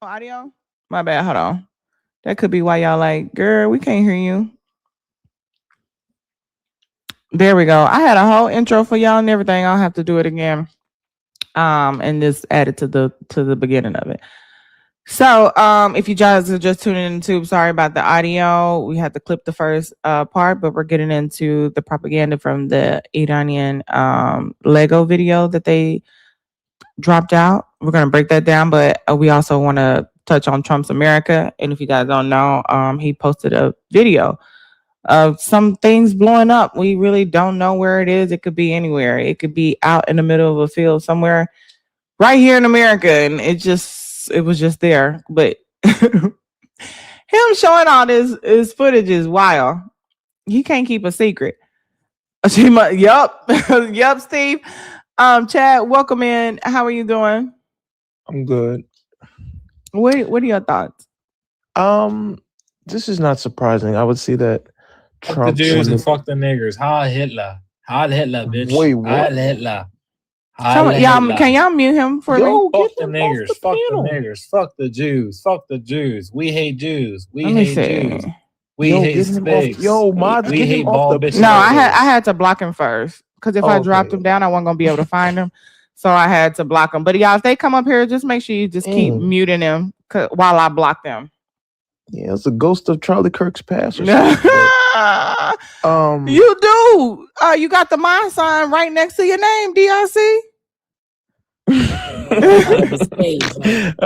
Audio? My bad. Hold on. That could be why y'all like, girl, we can't hear you. There we go. I had a whole intro for y'all and everything. I'll have to do it again. And just add it to the beginning of it. So, if you guys are just tuning in to, sorry about the audio. We had to clip the first part, but we're getting into the propaganda from the Iranian Lego video that they dropped out. We're gonna break that down, but we also want to touch on Trump's America. And if you guys don't know, he posted a video of some things blowing up. We really don't know where it is. It could be anywhere. It could be out in the middle of a field somewhere, right here in America, and it was just there. But him showing all his footage is wild. He can't keep a secret. Yup, yup, Steve. Chad, welcome in. How are you doing? I'm good. What are your thoughts? This is not surprising. I would say that Fuck the Jews and fuck the niggers. Heil Hitler. Heil Hitler, bitch. Wait, what? Heil Hitler. Can y'all mute him for me? Fuck the niggers. Fuck the niggers. Fuck the Jews. Fuck the Jews. We hate Jews. We hate Jews. We hate space. We hate bald bitches. No, I had to block him first. Because if I dropped him down, I wasn't gonna be able to find him. So I had to block him. But y'all, if they come up here, just make sure you just keep muting them while I block them. Yeah, it's a ghost of Charlie Kirk's past. Or you do. You got the mind sign right next to your name, DRC. I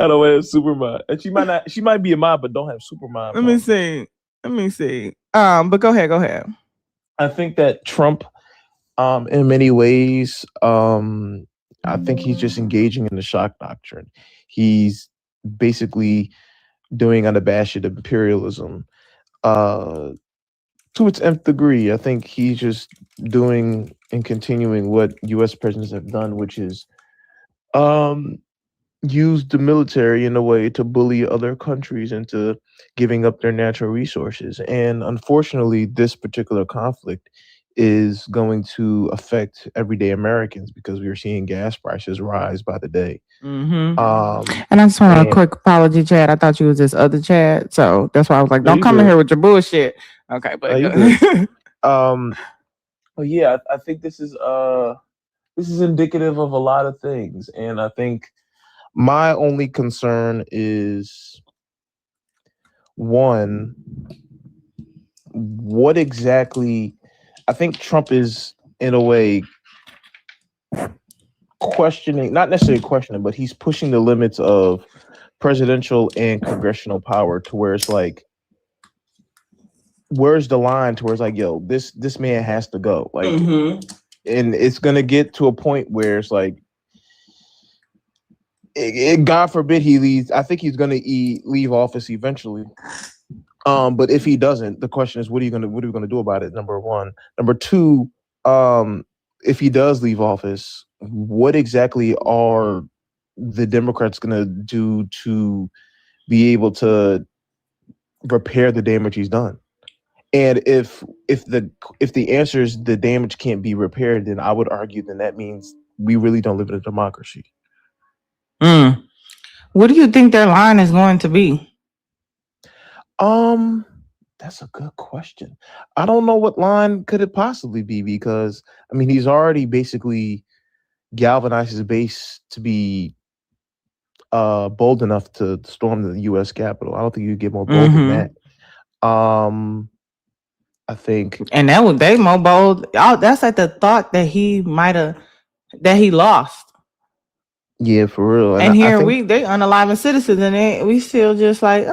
don't have supermind. And she might be a mind, but don't have supermind. Let me see. But go ahead. I think that Trump, in many ways, I think he's just engaging in the shock doctrine. He's basically doing unabashed imperialism to its nth degree. I think he's just doing and continuing what U.S. presidents have done, which is use the military in a way to bully other countries into giving up their natural resources. And unfortunately, this particular conflict is going to affect everyday Americans because we're seeing gas prices rise by the day. Mm-hmm. And I just want a quick apology, Chad. I thought you was this other Chad, so that's why I was like, "Don't come in here with your bullshit." Okay, but well, yeah, I think this is indicative of a lot of things, and I think my only concern is one, what exactly. I think Trump is, in a way, questioning, not necessarily questioning, but he's pushing the limits of presidential and congressional power to where it's like, where's the line to where it's like, yo, this man has to go. Like, and it's going to get to a point where it's like, God forbid he leaves. I think he's going to leave office eventually. But if he doesn't, the question is, what are we gonna do about it? Number one. Number two, if he does leave office, what exactly are the Democrats gonna do to be able to repair the damage he's done? And if the answer is the damage can't be repaired, then I would argue then that means we really don't live in a democracy. What do you think their line is going to be? That's a good question. I don't know what line could it possibly be, because I mean he's already basically galvanized his base to be bold enough to storm the US Capitol. I don't think you get more bold than that. I think, and they more bold. Oh, that's like the thought that he lost. Yeah, for real. And here they unaliving citizens, and we still just like,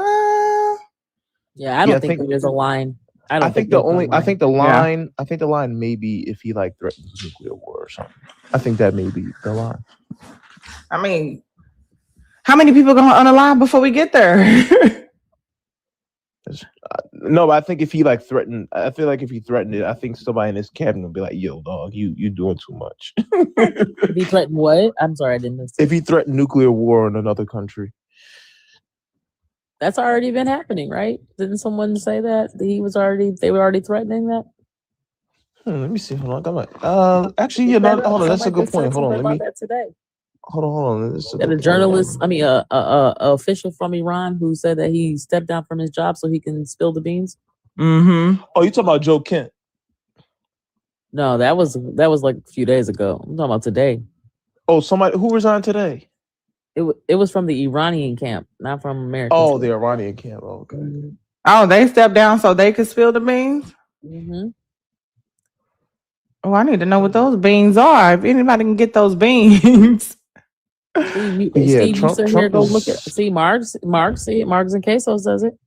Yeah, I don't think there's a line. I think the line may be if he like threatens nuclear war or something. I think that may be the line. I mean, how many people are gonna unalive before we get there? No, but I think if he like threatened, I feel like if he threatened it, I think somebody in his cabinet would be like, "Yo, dog, you doing too much." If he threatened what? I'm sorry, I didn't listen. If he threatened nuclear war in another country. That's already been happening, right? Didn't someone say that they were already threatening that? Let me see. Hold on. Actually, hold on. That's a good point. Hold on. That today. Hold on. This is That a journalist, a official from Iran who said that he stepped down from his job so he can spill the beans. Mm-hmm. Oh, you talking about Joe Kent? No, that was like a few days ago. I'm talking about today. Oh, somebody who resigned today? It was from the Iranian camp, not from America. Oh, the Iranian camp. Oh, okay. Mm-hmm. Oh, they stepped down so they could spill the beans? Mm-hmm. Oh, I need to know what those beans are. If anybody can get those beans. Steve, Trump here, go is... look at Marx and Queso says it.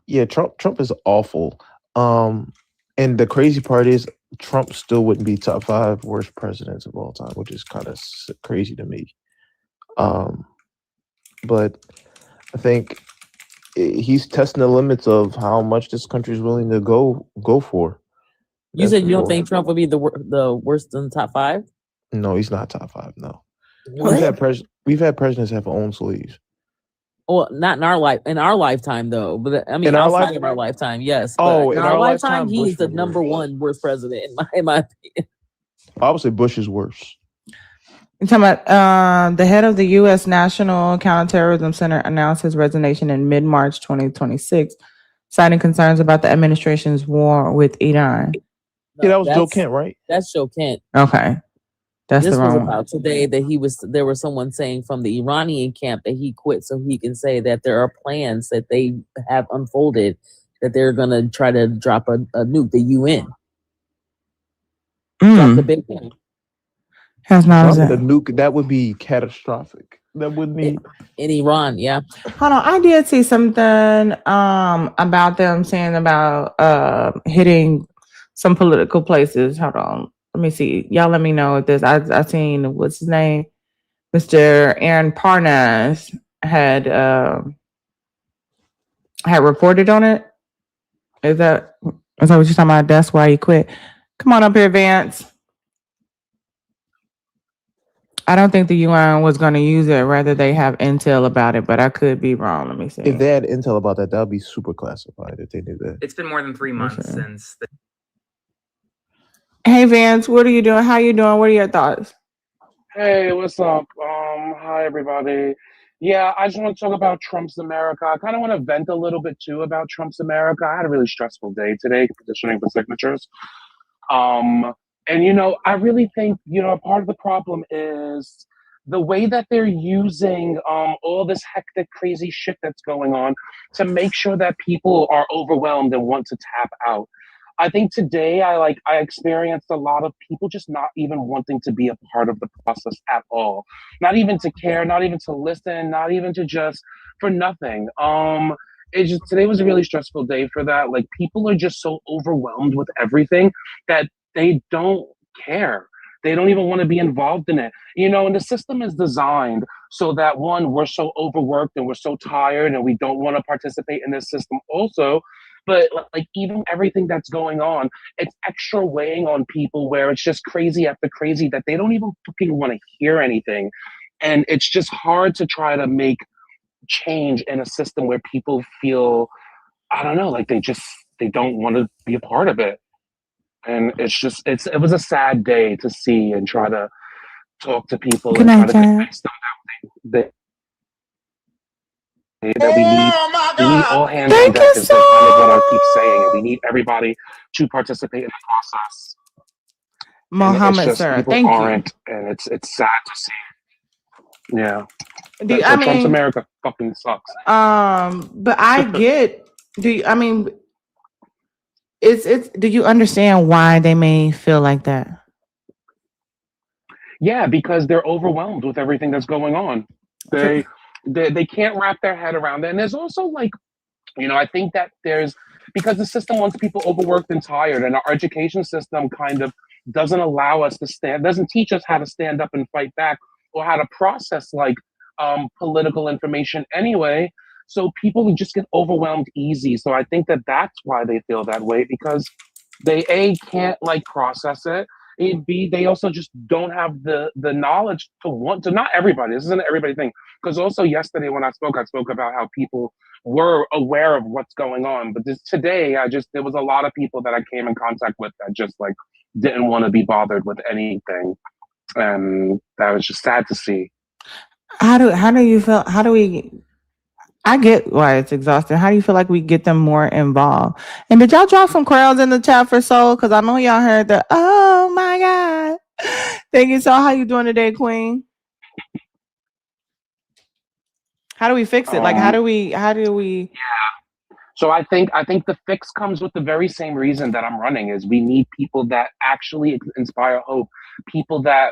Yeah, Trump is awful. And the crazy part is Trump still wouldn't be top 5 worst presidents of all time, which is kind of crazy to me. But I think he's testing the limits of how much this country is willing to go for. You said you don't think Trump would be the worst in the top 5? No, he's not top 5. No, what? we've had presidents have own sleeves. Well, not in our lifetime though. But I mean, outside of our lifetime, yes. Oh, in our lifetime, he's the number 1 worst president in my opinion. I would say Bush is worse. You're talking about the head of the U.S. National Counterterrorism Center announced his resignation in mid-March 2026, citing concerns about the administration's war with Iran. Yeah, that was Joe Kent, right? That's Joe Kent. Okay. This was about today that there was someone saying from the Iranian camp that he quit so he can say that there are plans that they have unfolded that they're going to try to drop a nuke, the UN. Drop the big one. Has not the nuke, that would be catastrophic. That would be in Iran, yeah. Hold on, I did see something about them saying about hitting some political places. Hold on. Let me see. Y'all let me know if this. I seen, what's his name? Mr. Aaron Parnas had reported on it. Is that what you're talking about? That's why he quit. Come on up here, Vance. I don't think the UN was going to use it. Rather, they have intel about it, but I could be wrong. Let me see. If they had intel about that, that would be super classified if they did that. It's been more than 3 months since. Hey, Vance, what are you doing? How you doing? What are your thoughts? Hey, what's up? Hi, everybody. Yeah, I just want to talk about Trump's America. I kind of want to vent a little bit, too, about Trump's America. I had a really stressful day today petitioning for signatures. And, I really think, part of the problem is the way that they're using all this hectic, crazy shit that's going on to make sure that people are overwhelmed and want to tap out. I think today I experienced a lot of people just not even wanting to be a part of the process at all. Not even to care, not even to listen, not even to just for nothing. Today was a really stressful day for that. Like, people are just so overwhelmed with everything that they don't care. They don't even want to be involved in it. And the system is designed so that, one, we're so overworked and we're so tired and we don't want to participate in this system also. But like, even everything that's going on, it's extra weighing on people where it's just crazy after crazy that they don't even fucking want to hear anything. And it's just hard to try to make change in a system where people feel, I don't know, like they don't want to be a part of it. And it was a sad day to see and try to talk to people and try to convince them that we need all hands on deck is kind of what I keep saying. And we need everybody to participate in the process. Mohammed, sir, thank you. And it's sad to see. Yeah. Trump's America fucking sucks. But I get, do you understand why they may feel like that? Yeah, because they're overwhelmed with everything that's going on. They can't wrap their head around that. And there's also I think that because the system wants people overworked and tired, and our education system kind of doesn't allow us doesn't teach us how to stand up and fight back or how to process political information anyway. So people just get overwhelmed easy. So I think that that's why they feel that way, because they can't process it. B, they also just don't have the knowledge to want to. Not everybody. This isn't everybody thing. Because also yesterday when I spoke about how people were aware of what's going on. But today, there was a lot of people that I came in contact with that just didn't want to be bothered with anything. and that was just sad to see. How do you feel? How do we? I get why it's exhausting. How do you feel like we get them more involved? And did y'all drop some crowds in the chat for Soul? Because I know y'all heard the, oh my God. Thank you, Soul. How you doing today, Queen? How do we fix it? Like, how do we? Yeah. So I think the fix comes with the very same reason that I'm running is we need people that actually inspire hope, people that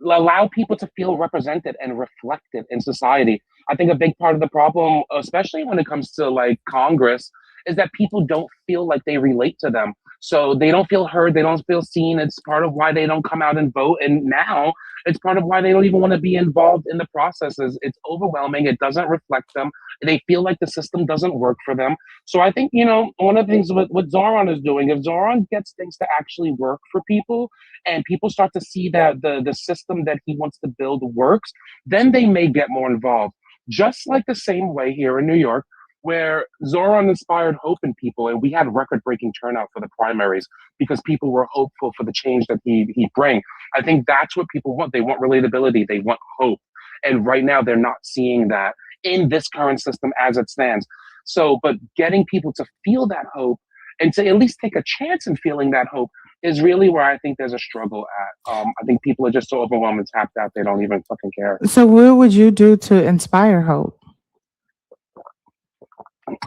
allow people to feel represented and reflected in society. I think a big part of the problem, especially when it comes to like Congress, is that people don't feel like they relate to them. So they don't feel heard, they don't feel seen. It's part of why they don't come out and vote. And now it's part of why they don't even want to be involved in the processes. It's overwhelming. It doesn't reflect them. They feel like the system doesn't work for them. So I think, one of the things what Zoran is doing, if Zoran gets things to actually work for people, and people start to see that the system that he wants to build works, then they may get more involved. Just like the same way here in New York, where Zoran inspired hope in people, and we had record-breaking turnout for the primaries because people were hopeful for the change that he bring. I think that's what people want. They want relatability. They want hope. And right now, they're not seeing that in this current system as it stands. So, but getting people to feel that hope and to at least take a chance in feeling that hope is really where I think there's a struggle at. I think people are just so overwhelmed and tapped out, they don't even fucking care. So what would you do to inspire hope?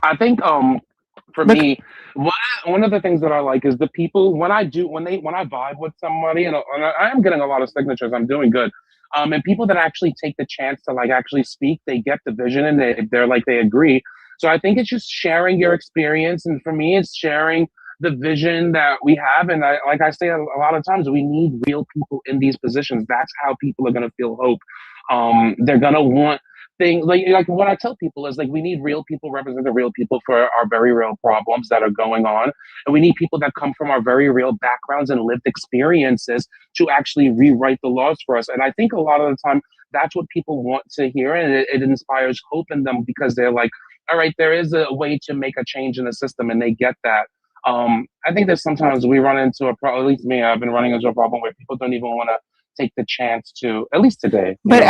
I think for me, one of the things that I like is the people when I vibe with somebody, and I am getting a lot of signatures, I'm doing good. And people that actually take the chance to like actually speak, they get the vision and they agree. So I think it's just sharing your experience, and for me, it's sharing the vision that we have. And like I say a lot of times, we need real people in these positions. That's how people are gonna feel hope. They're gonna want thing like what I tell people is like we need real people representing real people for our very real problems that are going on, and we need people that come from our very real backgrounds and lived experiences to actually rewrite the laws for us. And I think a lot of the time that's what people want to hear, and it inspires hope in them because they're like, all right, there is a way to make a change in the system, and they get that. I think that sometimes we run into at least me, I've been running into a problem where people don't even want to take the chance to, at least today. But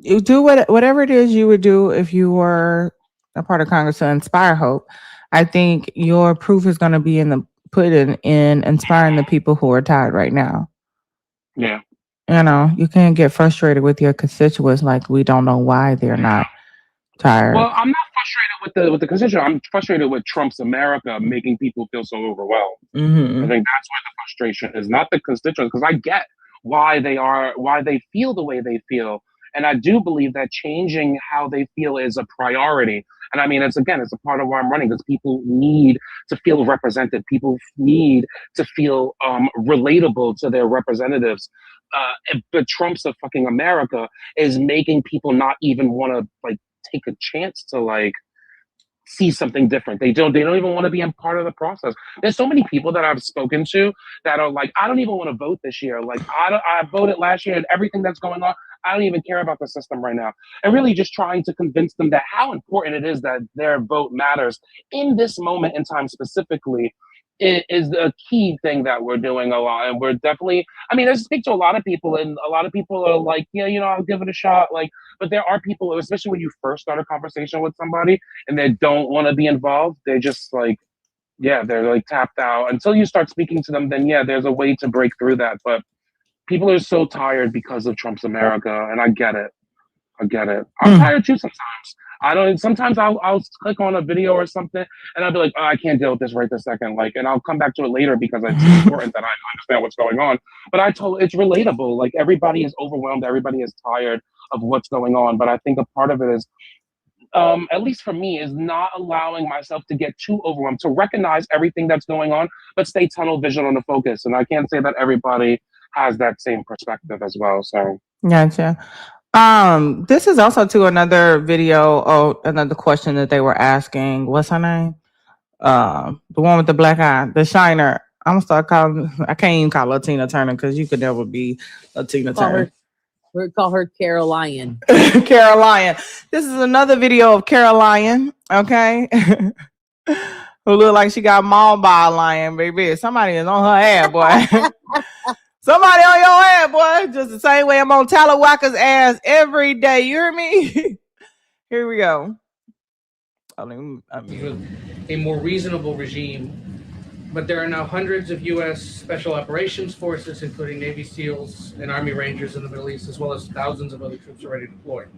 you do whatever it is you would do if you were a part of Congress to inspire hope. I think your proof is going to be in inspiring the people who are tired right now. Yeah. You can't get frustrated with your constituents like we don't know why they're not tired. Well, I'm not frustrated with the constituent. I'm frustrated with Trump's America making people feel so overwhelmed. Mm-hmm. I think that's where the frustration is, not the constituents, because I get why they feel the way they feel. And I do believe that changing how they feel is a priority. And I mean, it's a part of why I'm running, because people need to feel represented. People need to feel relatable to their representatives. But Trump's of fucking America is making people not even want to like take a chance to like see something different. They don't even want to be a part of the process. There's so many people that I've spoken to that are like, I don't even want to vote this year. Like I voted last year and everything that's going on, I don't even care about the system right now. And really just trying to convince them that how important it is that their vote matters in this moment in time specifically is the key thing that we're doing a lot. And we're definitely, I mean, I speak to a lot of people, and a lot of people are like, yeah, I'll give it a shot. Like, but there are people, especially when you first start a conversation with somebody and they don't want to be involved, they just like, yeah, they're like tapped out. Until you start speaking to them, then yeah, there's a way to break through that. But people are so tired because of Trump's America, and I get it. I'm tired too sometimes. Sometimes I'll click on a video or something and I'll be like, oh, I can't deal with this right this second. Like, and I'll come back to it later because it's important that I understand what's going on. But it's relatable. Like, everybody is overwhelmed. Everybody is tired of what's going on. But I think a part of it is, at least for me, is not allowing myself to get too overwhelmed, to recognize everything that's going on, but stay tunnel vision on the focus. And I can't say that everybody has that same perspective as well. So. Gotcha. This is also to another video, another question that they were asking. What's her name? The one with the black eye, the Shiner. I'm gonna start calling. I can't even call her Tina Turner because you could never be a Tina Turner. We call her Caroline. Caroline. This is another video of Caroline. Okay. Who look like she got mauled by a lion, baby. Somebody is on her ass, boy. Somebody on your ass, boy. Just the same way I'm on Talawaka's ass every day. You hear me? Here we go. A more reasonable regime. But there are now hundreds of U.S. Special Operations Forces, including Navy SEALs and Army Rangers in the Middle East, as well as thousands of other troops already deployed.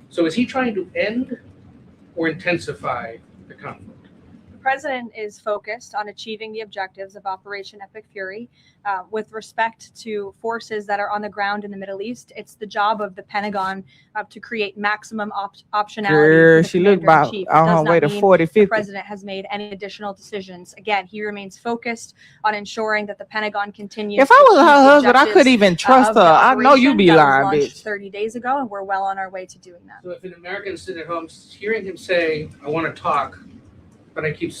So is he trying to end or intensify the conflict? The president is focused on achieving the objectives of Operation Epic Fury. With respect to forces that are on the ground in the Middle East, it's the job of the Pentagon to create maximum optionality. Girl, she looked about on her way to 40, 50. The president has made any additional decisions. Again, he remains focused on ensuring that the Pentagon continues. If I was her husband, I couldn't even trust her. I know you be lying, bitch. 30 days ago, and we're well on our way to doing that. So if an American is sitting at home hearing him say, I want to talk, but I keep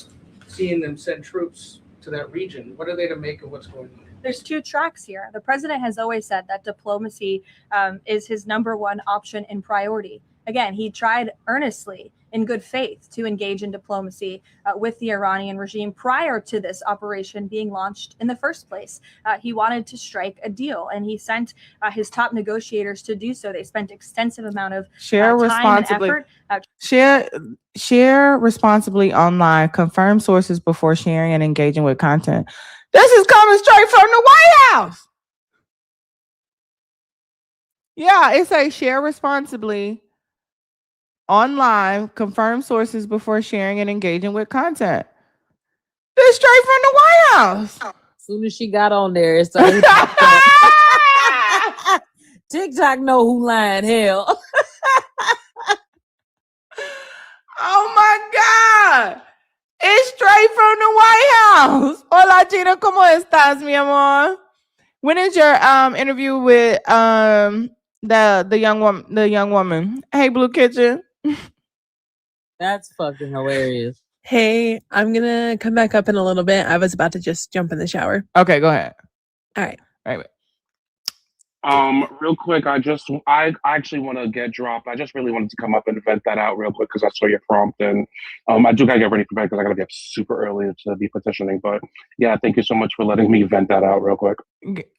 seeing them send troops to that region, what are they to make of what's going on? There's two tracks here. The president has always said that diplomacy is his number one option and priority. Again, he tried earnestly in good faith to engage in diplomacy with the Iranian regime prior to this operation being launched in the first place. He wanted to strike a deal, and he sent his top negotiators to do so. They spent extensive amount of time and effort. Share responsibly online. Confirm sources before sharing and engaging with content. This is coming straight from the White House. Yeah, it says share responsibly online. Confirm sources before sharing and engaging with content. This straight from the White House. As soon as she got on there, it started. TikTok know who lying. Hell. Oh my God. It's straight from the White House. Hola, Gina. ¿Cómo estás, mi amor? When is your interview with the young woman? Hey, Blue Kitchen. That's fucking hilarious. Hey, I'm gonna come back up in a little bit. I was about to just jump in the shower. Okay, go ahead. All right. Real quick, I actually want to get dropped. I just really wanted to come up and vent that out real quick because I saw your prompt, and I do gotta get ready for bed because I gotta be up super early to be petitioning. But yeah, thank you so much for letting me vent that out real quick.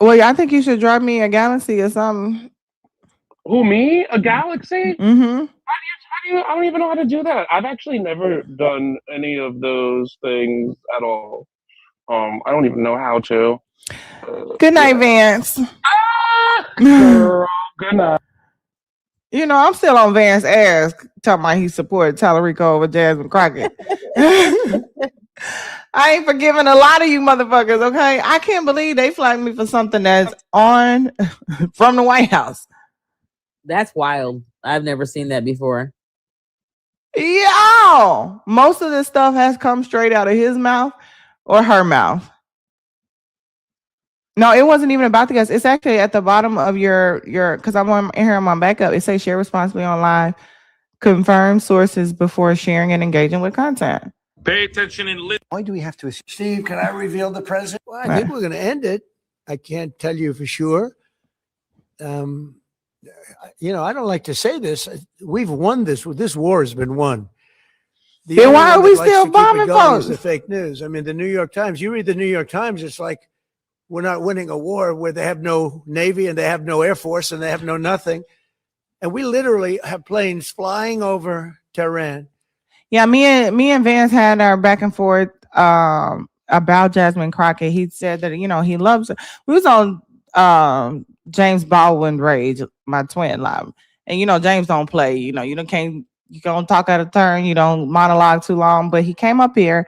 Well, yeah, I think you should drop me a galaxy or something. Who, me? A galaxy? Mm-hmm. I don't even know how to do that. I've actually never done any of those things at all. I don't even know how to. Good night, Vance. Girl, good night. You know, I'm still on Vance's ass talking about he supported Talarico over Jasmine Crockett. I ain't forgiving a lot of you motherfuckers, okay? I can't believe they flagged me for something that's on from the White House. That's wild. I've never seen that before. Yeah, most of this stuff has come straight out of his mouth or her mouth. No, it wasn't even about the guys. It's actually at the bottom of your because I'm on here on my backup. It says share responsibly online. Confirm sources before sharing and engaging with content. Pay attention and listen. Why do we have to? Steve, can I reveal the president? Well, I think we're going to end it. I can't tell you for sure. You know, I don't like to say this. We've won this. This war has been won. Then why are we still bombing folks? The fake news. I mean, the New York Times. You read the New York Times, it's like we're not winning a war where they have no Navy and they have no Air Force and they have no nothing. And we literally have planes flying over Tehran. Yeah, me and Vance had our back and forth about Jasmine Crockett. He said that, you know, he loves her. We was on James Baldwin Rage, my twin live. And you know, James don't play, you know, you don't talk out of turn, you don't monologue too long. But he came up here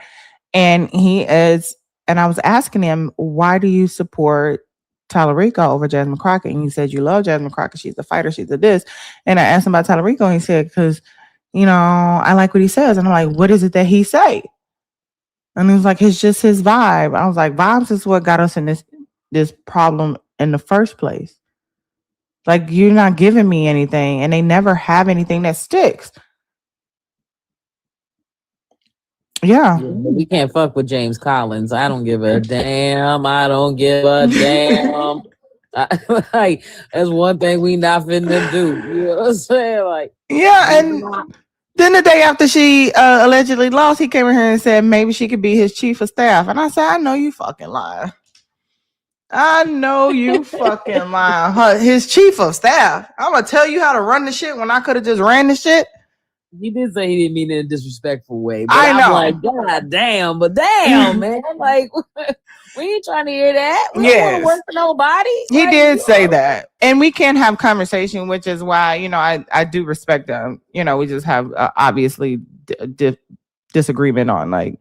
and I was asking him, why do you support Talarico over Jasmine Crockett? And he said, you love Jasmine Crockett, she's a fighter, she's a this. And I asked him about Talarico, and he said, because, you know, I like what he says. And I'm like, what is it that he say? And he was like, it's just his vibe. I was like, vibes is what got us in this problem in the first place. Like, you're not giving me anything, and they never have anything that sticks. Yeah. We can't fuck with James Collins. I don't give a damn. I don't give a damn. Like, that's one thing we not finna do. You know what I'm saying? Like, yeah, and then the day after she allegedly lost, he came in here and said maybe she could be his chief of staff. And I said, I know you fucking lying. I know you fucking lying. His chief of staff. I'm gonna tell you how to run the shit when I could have just ran the shit. He did say he didn't mean it in a disrespectful way. But I know. I'm like, God damn, but damn, man. Like, we ain't trying to hear that. We don't want to work for nobody. He did say that. And we can have conversation, which is why, you know, I do respect them. You know, we just have obviously disagreement on like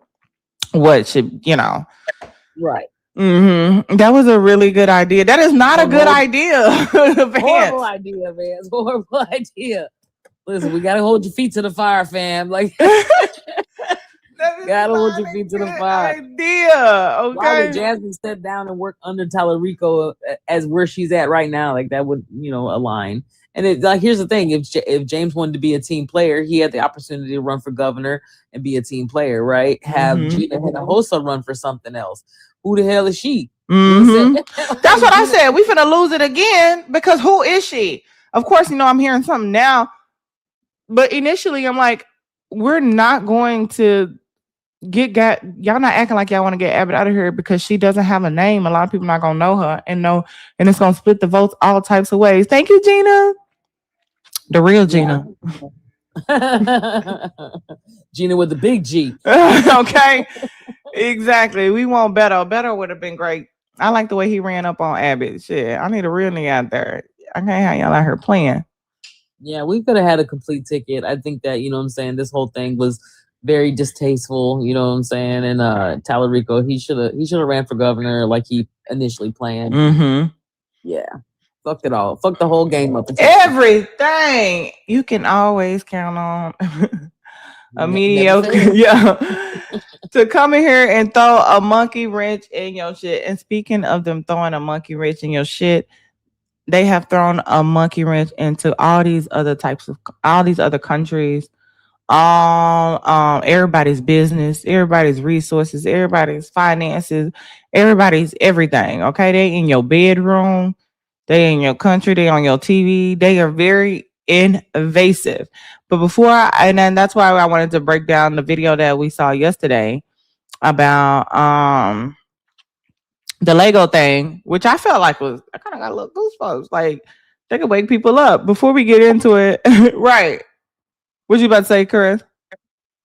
what should, you know. Right. Mm-hmm. That was a really good idea. That is not a good idea. Horrible idea, man. It's a horrible idea. Listen, we gotta hold your feet to the fire, fam. Like, gotta hold your feet to the fire. Idea. Okay. Why would Jasmine step down and work under Tallarico as where she's at right now? Like that would, you know, align. And it, like, here's the thing: if James wanted to be a team player, he had the opportunity to run for governor and be a team player, right? Have Gina Hinojosa run for something else. Who the hell is she? Mm-hmm. That's what I said. We finna lose it again because who is she? Of course, you know, I'm hearing something now. But initially, I'm like, we're not going to y'all not acting like y'all want to get Abbott out of here because she doesn't have a name. A lot of people not gonna know her and it's gonna split the votes all types of ways. Thank you, Gina. The real Gina. Gina with the big G. Okay. Exactly. We want Beto. Beto would have been great. I like the way he ran up on Abbott. Shit. I need a real nigga out there. I can't have y'all out here playing. Yeah, we could have had a complete ticket. I think that, you know what I'm saying, this whole thing was very distasteful, you know what I'm saying? And Tallarico, he should have ran for governor like he initially planned. Mm-hmm. Yeah. Fucked it all. Fucked the whole game up. Everything. You can always count on a mediocre to come in here and throw a monkey wrench in your shit. And speaking of them throwing a monkey wrench in your shit, they have thrown a monkey wrench into all these other countries, everybody's business, everybody's resources, everybody's finances, everybody's everything. Okay, they in your bedroom, they in your country, they on your TV. They are very invasive. But and then that's why I wanted to break down the video that we saw yesterday about the Lego thing, which I felt like I kind of got a little goosebumps. Like they could wake people up. Before we get into it, right? What you about to say, Chris?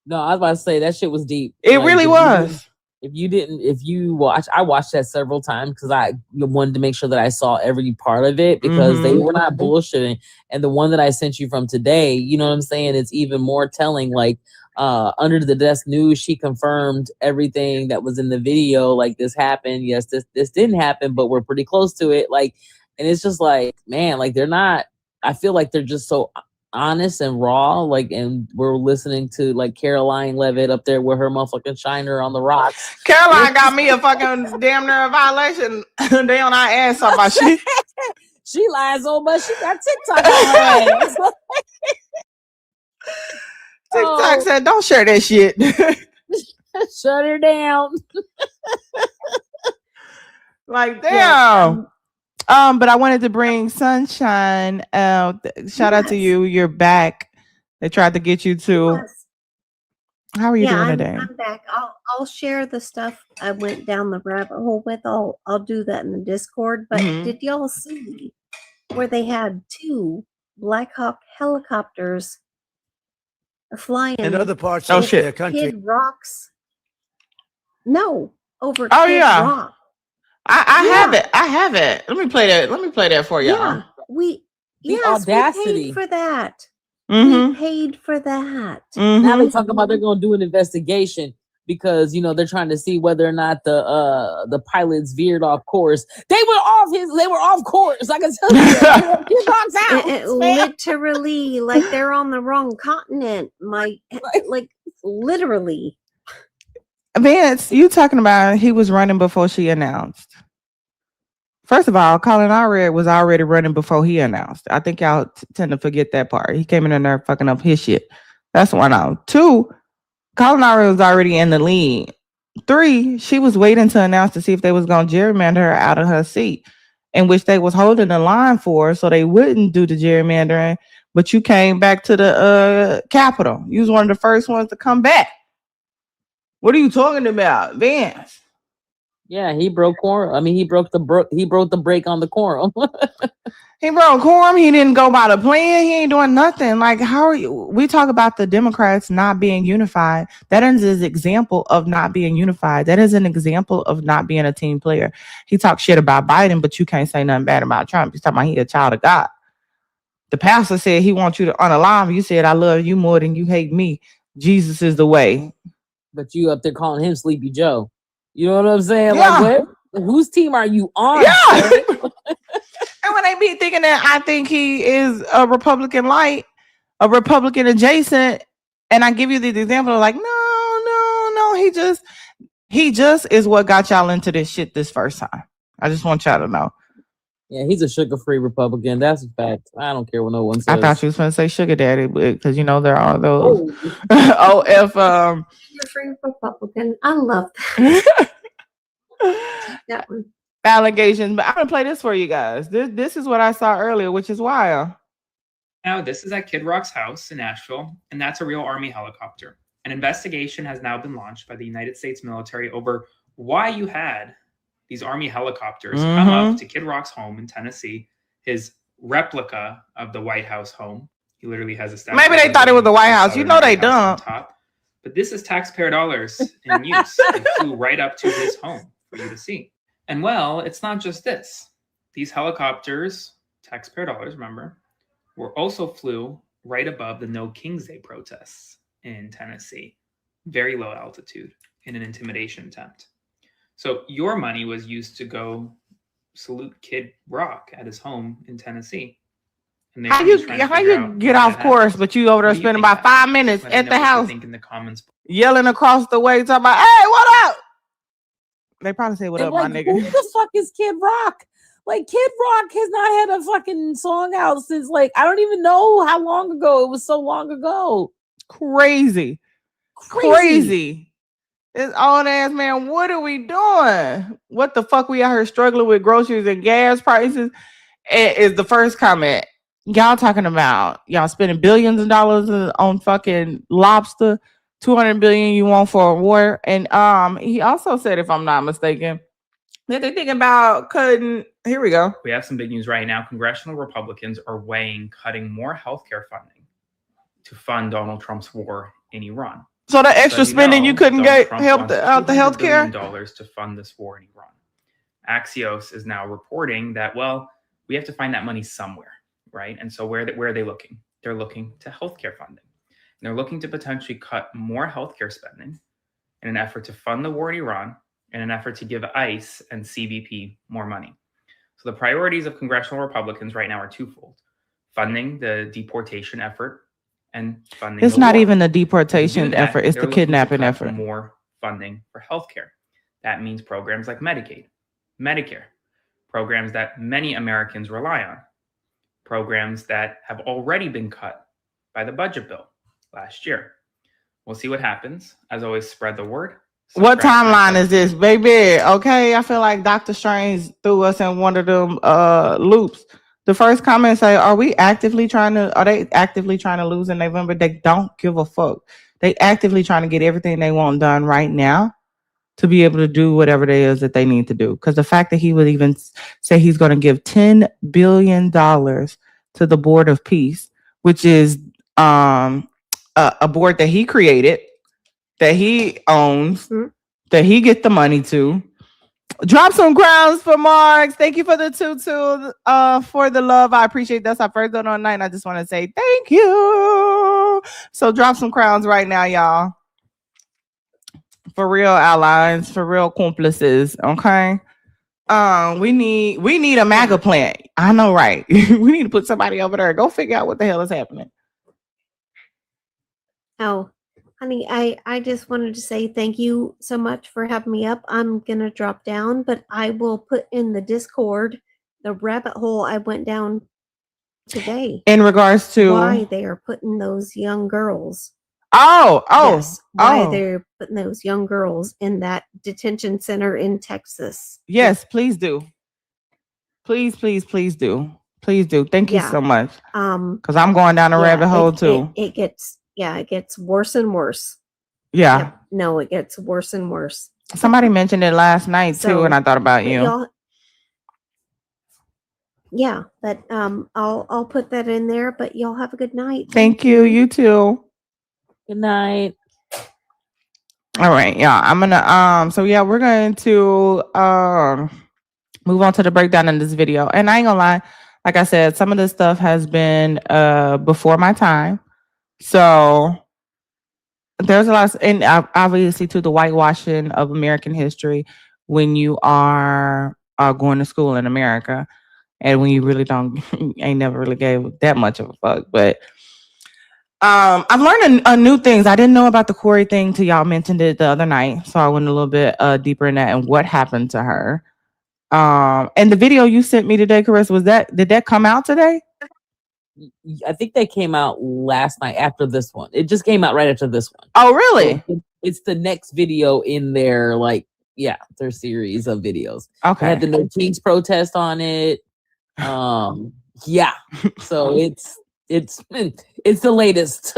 No, I was about to say that shit was deep. It really was. If you watch, I watched that several times because I wanted to make sure that I saw every part of it because they were not bullshitting. And the one that I sent you from today, you know what I'm saying? It's even more telling. Like under the desk news, she confirmed everything that was in the video. Like this happened. Yes, this didn't happen, but we're pretty close to it. Like, and it's just like, man, like they're not. I feel like they're just so honest and raw, like, and we're listening to like Caroline Levitt up there with her motherfucking shiner on the rocks. Caroline got me a fucking damn near violation. They on our ass talking about shit. She lies so much she got TikTok on her ass. TikTok said, "Don't share that shit." Shut her down. Like damn. But I wanted to bring Sunshine out. Shout out to you. You're back. They tried to get you to. How are you doing today? I'm back. I'll share the stuff I went down the rabbit hole with. I'll do that in the Discord. But did y'all see where they had 2 Black Hawk helicopters flying in other parts of their country? Kid Rock's. No, over Kid Rock. I have it. Let me play that for y'all. The audacity. We paid for that. We paid for that. Now they talk about they're going to do an investigation because, you know, they're trying to see whether or not the pilots veered off course. They were off course. I can tell you. Out, literally, like they're on the wrong continent. Like literally. Vance, you talking about he was running before she announced. First of all, Colin Allred was already running before he announced. I think y'all tend to forget that part. He came in there fucking up his shit. That's 1 out. 2, Colin Allred was already in the lead. 3, she was waiting to announce to see if they was going to gerrymander her out of her seat, in which they was holding the line for so they wouldn't do the gerrymandering. But you came back to the Capitol. You was one of the first ones to come back. What are you talking about, Vance? Yeah, he broke quorum. I mean, he broke the break on the quorum. He broke quorum. He didn't go by the plan. He ain't doing nothing. Like, how are you? We talk about the Democrats not being unified. That is an example of not being unified. That is an example of not being a team player. He talks shit about Biden, but you can't say nothing bad about Trump. He's talking about he a child of God. The pastor said he wants you to unalive. You said, I love you more than you hate me. Jesus is the way. But you up there calling him Sleepy Joe. You know what I'm saying? Yeah. Like, what? Whose team are you on? Yeah. And when they be thinking that I think he is a Republican light, a Republican adjacent, and I give you the example of like, no, he just is what got y'all into this shit this first time. I just want y'all to know. Yeah, he's a sugar-free Republican. That's a fact. I don't care what no one says. I thought you was going to say sugar daddy, because you know there are those. Sugar-free Republican. I love that. That one. Allegations, but I'm gonna play this for you guys. This is what I saw earlier, which is wild. Now, this is at Kid Rock's house in Nashville, and that's a real Army helicopter. An investigation has now been launched by the United States military over why you had these Army helicopters come up to Kid Rock's home in Tennessee, his replica of the White House home. He literally has a statue. Maybe they thought it was the White House. You know they dumb. But this is taxpayer dollars in use. They flew right up to his home for you to see. And well, it's not just this. These helicopters, taxpayer dollars, remember, were also flew right above the No King's Day protests in Tennessee. Very low altitude in an intimidation attempt. So your money was used to go salute Kid Rock at his home in Tennessee. And how you get off course, but you over there spending about 5 minutes at the house in the comments, yelling across the way, talking about, hey, what up? They probably say, what up, like, my nigga? Who the fuck is Kid Rock? Like, Kid Rock has not had a fucking song out since, like, I don't even know how long ago. It was so long ago. Crazy. This old ass man, what are we doing? What the fuck we out here struggling with groceries and gas prices? Is the first comment. Y'all talking about y'all spending billions of dollars on fucking lobster, 200 billion you want for a war. And he also said, if I'm not mistaken, that they're thinking about cutting. Here we go. We have some big news right now. Congressional Republicans are weighing cutting more healthcare funding to fund Donald Trump's war in Iran. So the extra spending you couldn't get help out the healthcare dollars to fund this war in Iran. Axios is now reporting that, well, we have to find that money somewhere, right? And so where are they looking? They're looking to healthcare funding. And they're looking to potentially cut more healthcare spending in an effort to fund the war in Iran, in an effort to give ICE and CBP more money. So the priorities of congressional Republicans right now are twofold: funding the deportation effort and funding. It's the not war. even the deportation effort; it's the kidnapping effort. More funding for healthcare. That means programs like Medicaid, Medicare, programs that many Americans rely on, programs that have already been cut by the budget bill last year. We'll see what happens. As always, spread the word. What timeline is this, baby? Okay, I feel like Dr. Strange threw us in one of them loops. The first comment say, are they actively trying to lose in November? They don't give a fuck. They actively trying to get everything they want done right now to be able to do whatever it is that they need to do. Because the fact that he would even say he's going to give $10 billion to the Board of Peace, which is a board that he created, that he owns, that he get the money to. Drop some crowns for Marks. Thank you for the tutu, for the love. I appreciate that's our first donor on night. And I just want to say thank you. So drop some crowns right now, y'all. For real allies, for real accomplices. Okay. We need a MAGA plant. I know, right? We need to put somebody over there. Go figure out what the hell is happening. Oh, honey, I just wanted to say thank you so much for having me up. I'm going to drop down, but I will put in the Discord the rabbit hole I went down today. In regards to why they are putting those young girls. Yes, why they're putting those young girls in that detention center in Texas. Yes, please do. Please do. Please do. Thank you so much. Because I'm going down a rabbit hole too. It gets worse and worse. Yeah. No, it gets worse and worse. Somebody mentioned it last night too, So, and I thought about but you. y'all, yeah, but I'll put that in there. But y'all have a good night. Thank you. You too. Good night. All right, yeah. I'm gonna so yeah, we're going to move on to the breakdown in this video. And I ain't gonna lie, like I said, some of this stuff has been before my time. So there's a lot, and obviously to the whitewashing of American history when you are going to school in America, and when you really don't, ain't never really gave that much of a fuck. But I've learned a new things. I didn't know about the Corey thing till y'all mentioned it the other night, so I went a little bit deeper in that and what happened to her. And the video you sent me today, Carissa, did that come out today? I think they came out last night after this one. It just came out right after this one. Oh, really? So it's the next video in their their series of videos. Okay. They had the No Kings protest on it. Yeah. So it's the latest.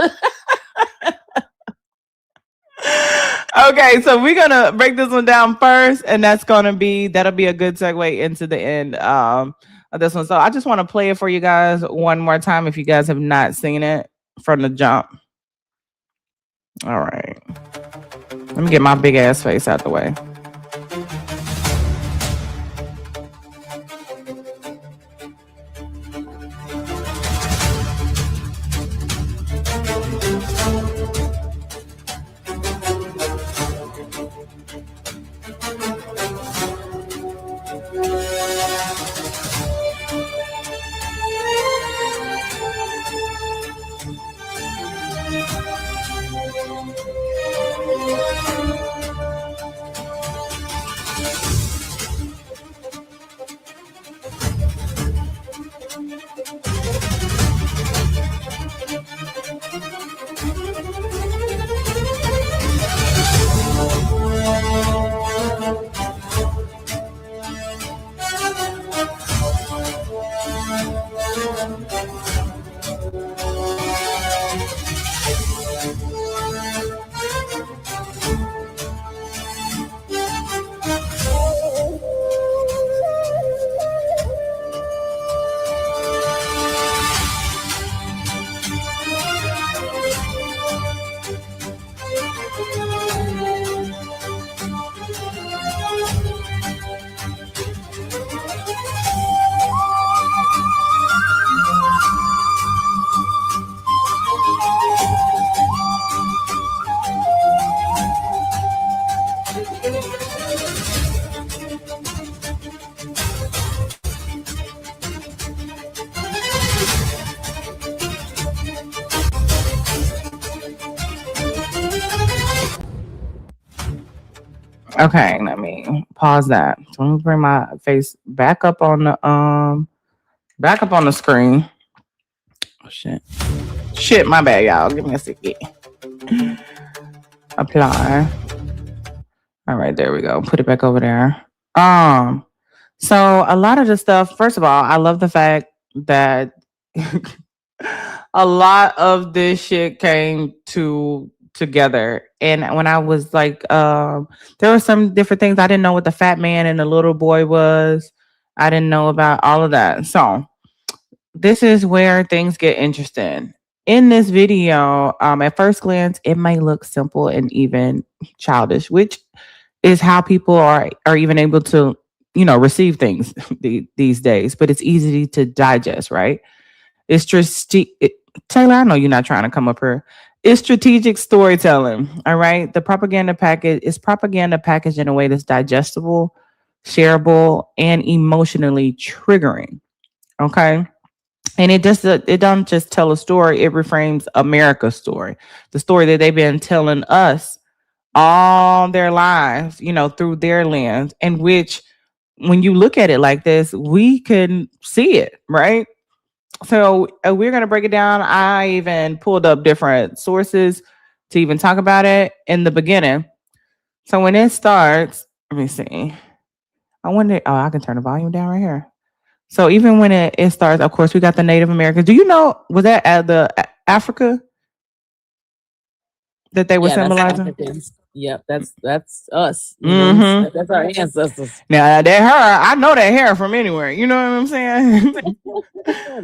Okay, so we're gonna break this one down first, and that'll be a good segue into the end of this one. So I just want to play it for you guys one more time if you guys have not seen it from the jump. All right, let me get my big ass face out the way. Okay, let me pause that. So let me bring my face back up on the screen. Oh shit, my bad, y'all. Give me a second. Apply. All right, there we go. Put it back over there. So a lot of the stuff, first of all, I love the fact that a lot of this shit came together. And when I was like, there were some different things. I didn't know what the fat man and the little boy was. I didn't know about all of that. So this is where things get interesting. In this video, at first glance, it might look simple and even childish, which is how people are even able to, receive things these days. But it's easy to digest, right? It's just Taylor, I know you're not trying to come up here. It's strategic storytelling. All right. The propaganda package is propaganda packaged in a way that's digestible, shareable, and emotionally triggering. Okay. And it don't just tell a story, it reframes America's story, the story that they've been telling us all their lives, through their lens, in which when you look at it like this, we can see it, right? So we're going to break it down. I even pulled up different sources to even talk about it in the beginning. So when it starts, let me see. I wonder, I can turn the volume down right here. So even when it starts, of course, we got the Native Americans. Do you know, was that at the Africa? that they were Yeah, that's symbolizing? Africans. Yep, that's us. You know, that's our ancestors. Now that hair, I know that hair from anywhere. You know what I'm saying?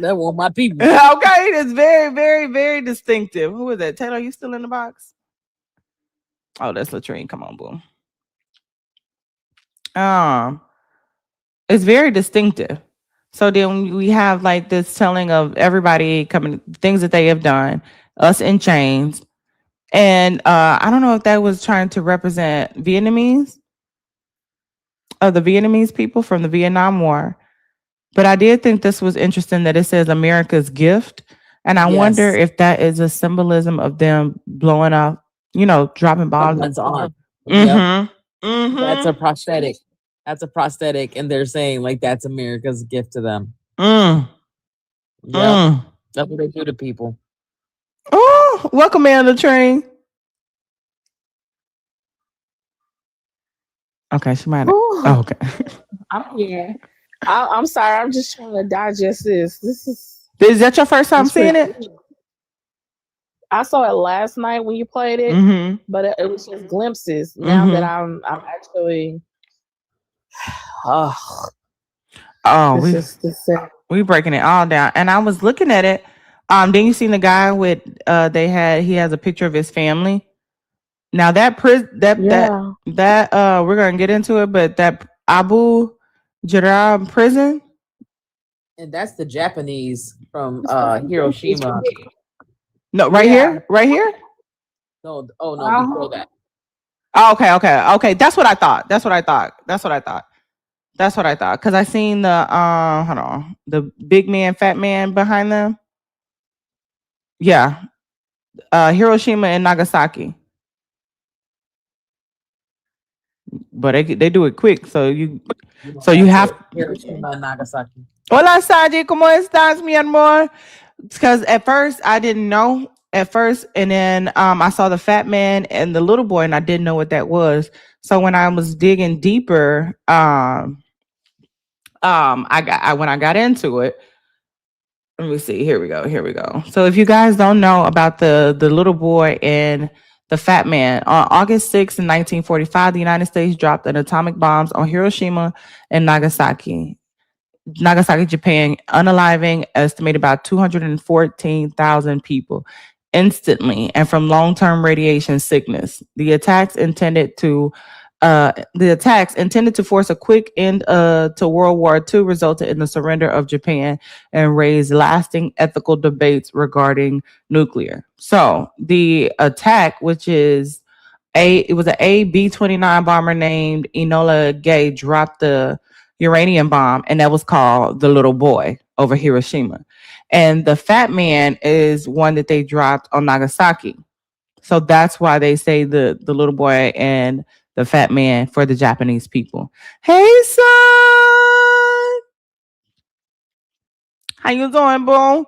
That was my people. Okay, it's very, very, very distinctive. Who is that? Taylor, you still in the box? Oh, that's Latrine. Come on, boom. It's very distinctive. So then we have like this telling of everybody coming, things that they have done, us in chains. And I don't know if that was trying to represent Vietnamese, the Vietnamese people from the Vietnam War. But I did think this was interesting that it says America's gift. And I wonder if that is a symbolism of them blowing up, dropping bombs. On. Yep. That's a prosthetic. That's a prosthetic. And they're saying like that's America's gift to them. Yep. That's what they do to people. Oh, welcome in the train. Okay, she might have. Oh, okay. I'm here. I'm sorry. I'm just trying to digest this. Is that your first time seeing it? I saw it last night when you played it, but it was just glimpses. Now that I'm actually. We breaking it all down, and I was looking at it. Then you seen the guy with he has a picture of his family. Now that we're gonna get into it, but that Abu Ghraib prison, and that's the Japanese from Hiroshima. No, right here. No, before that. Oh, okay. That's what I thought. Because I seen the the big man, fat man behind them. Yeah, Hiroshima and Nagasaki. But they do it quick, so you have Hiroshima and Nagasaki. Hola, Saji, ¿cómo estás, mi amor? Because at first I didn't know. And then I saw the fat man and the little boy, and I didn't know what that was. So when I was digging deeper, when I got into it, let me see. Here we go. So if you guys don't know about the little boy and the fat man, on August 6th, 1945, the United States dropped an atomic bombs on Hiroshima and Nagasaki, Japan, unaliving estimated about 214,000 people instantly and from long-term radiation sickness. The attacks intended to force a quick end to World War II resulted in the surrender of Japan and raised lasting ethical debates regarding nuclear. So the attack, which is it was a B-29 bomber named Enola Gay, dropped the uranium bomb, and that was called the little boy over Hiroshima. And the fat man is one that they dropped on Nagasaki. So that's why they say the little boy and the fat man for the Japanese people. Hey, son. How you doing, boo?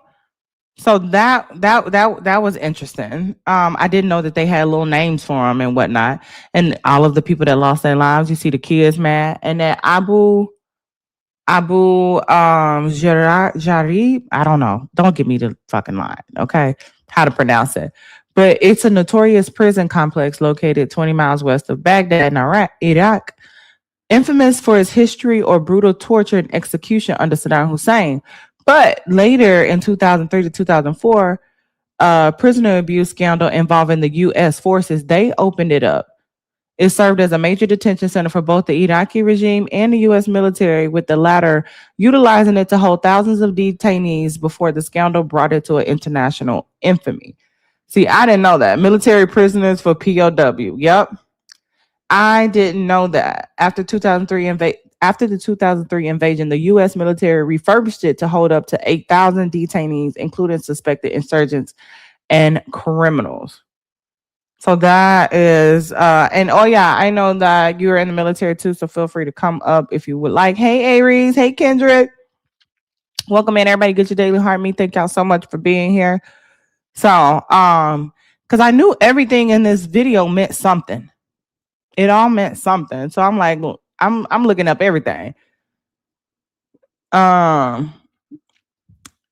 So that was interesting. I didn't know that they had little names for them and whatnot. And all of the people that lost their lives, you see the kids mad. And that Abu Ghraib, I don't know. Don't give me the fucking line, okay? How to pronounce it. But it's a notorious prison complex located 20 miles west of Baghdad in Iraq, infamous for its history or brutal torture and execution under Saddam Hussein. But later in 2003 to 2004, prisoner abuse scandal involving the U.S. forces, they opened it up. It served as a major detention center for both the Iraqi regime and the U.S. military, with the latter utilizing it to hold thousands of detainees before the scandal brought it to an international infamy. See, I didn't know that. Military prisoners for POW. Yep. I didn't know that. After the 2003 invasion, the U.S. military refurbished it to hold up to 8,000 detainees, including suspected insurgents and criminals. So that is, and oh yeah, I know that you're in the military too, so feel free to come up if you would like. Hey, Aries. Hey, Kendrick. Welcome in, everybody. Get your daily heart meet. Thank y'all so much for being here. So, because I knew everything in this video meant something. It all meant something. So I'm like, look, I'm looking up everything. And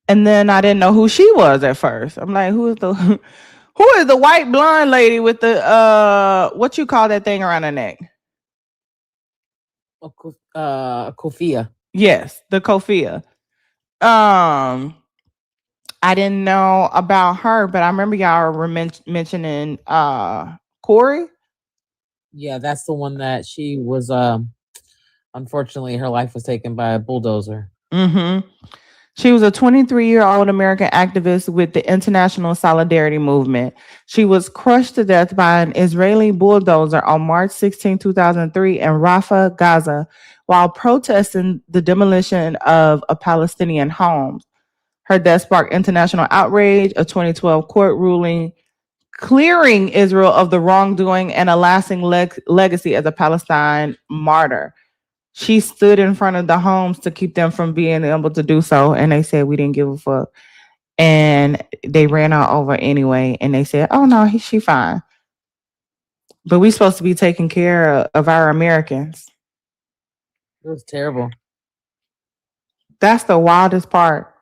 then I didn't know who she was at first. I'm like, who Who is the white blonde lady with the what you call that thing around her neck? Kofia. Yes, the kofia. I didn't know about her, but I remember y'all were mentioning Corey. Yeah, that's the one that she was. Unfortunately, her life was taken by a bulldozer. Mm-hmm. She was a 23-year-old American activist with the International Solidarity Movement. She was crushed to death by an Israeli bulldozer on March 16, 2003 in Rafah, Gaza, while protesting the demolition of a Palestinian home. Her death sparked international outrage, a 2012 court ruling clearing Israel of the wrongdoing and a lasting legacy as a Palestine martyr. She stood in front of the homes to keep them from being able to do so. And they said, we didn't give a fuck. And they ran her over anyway. And they said, oh, no, she fine. But we supposed to be taking care of our Americans. It was terrible. That's the wildest part.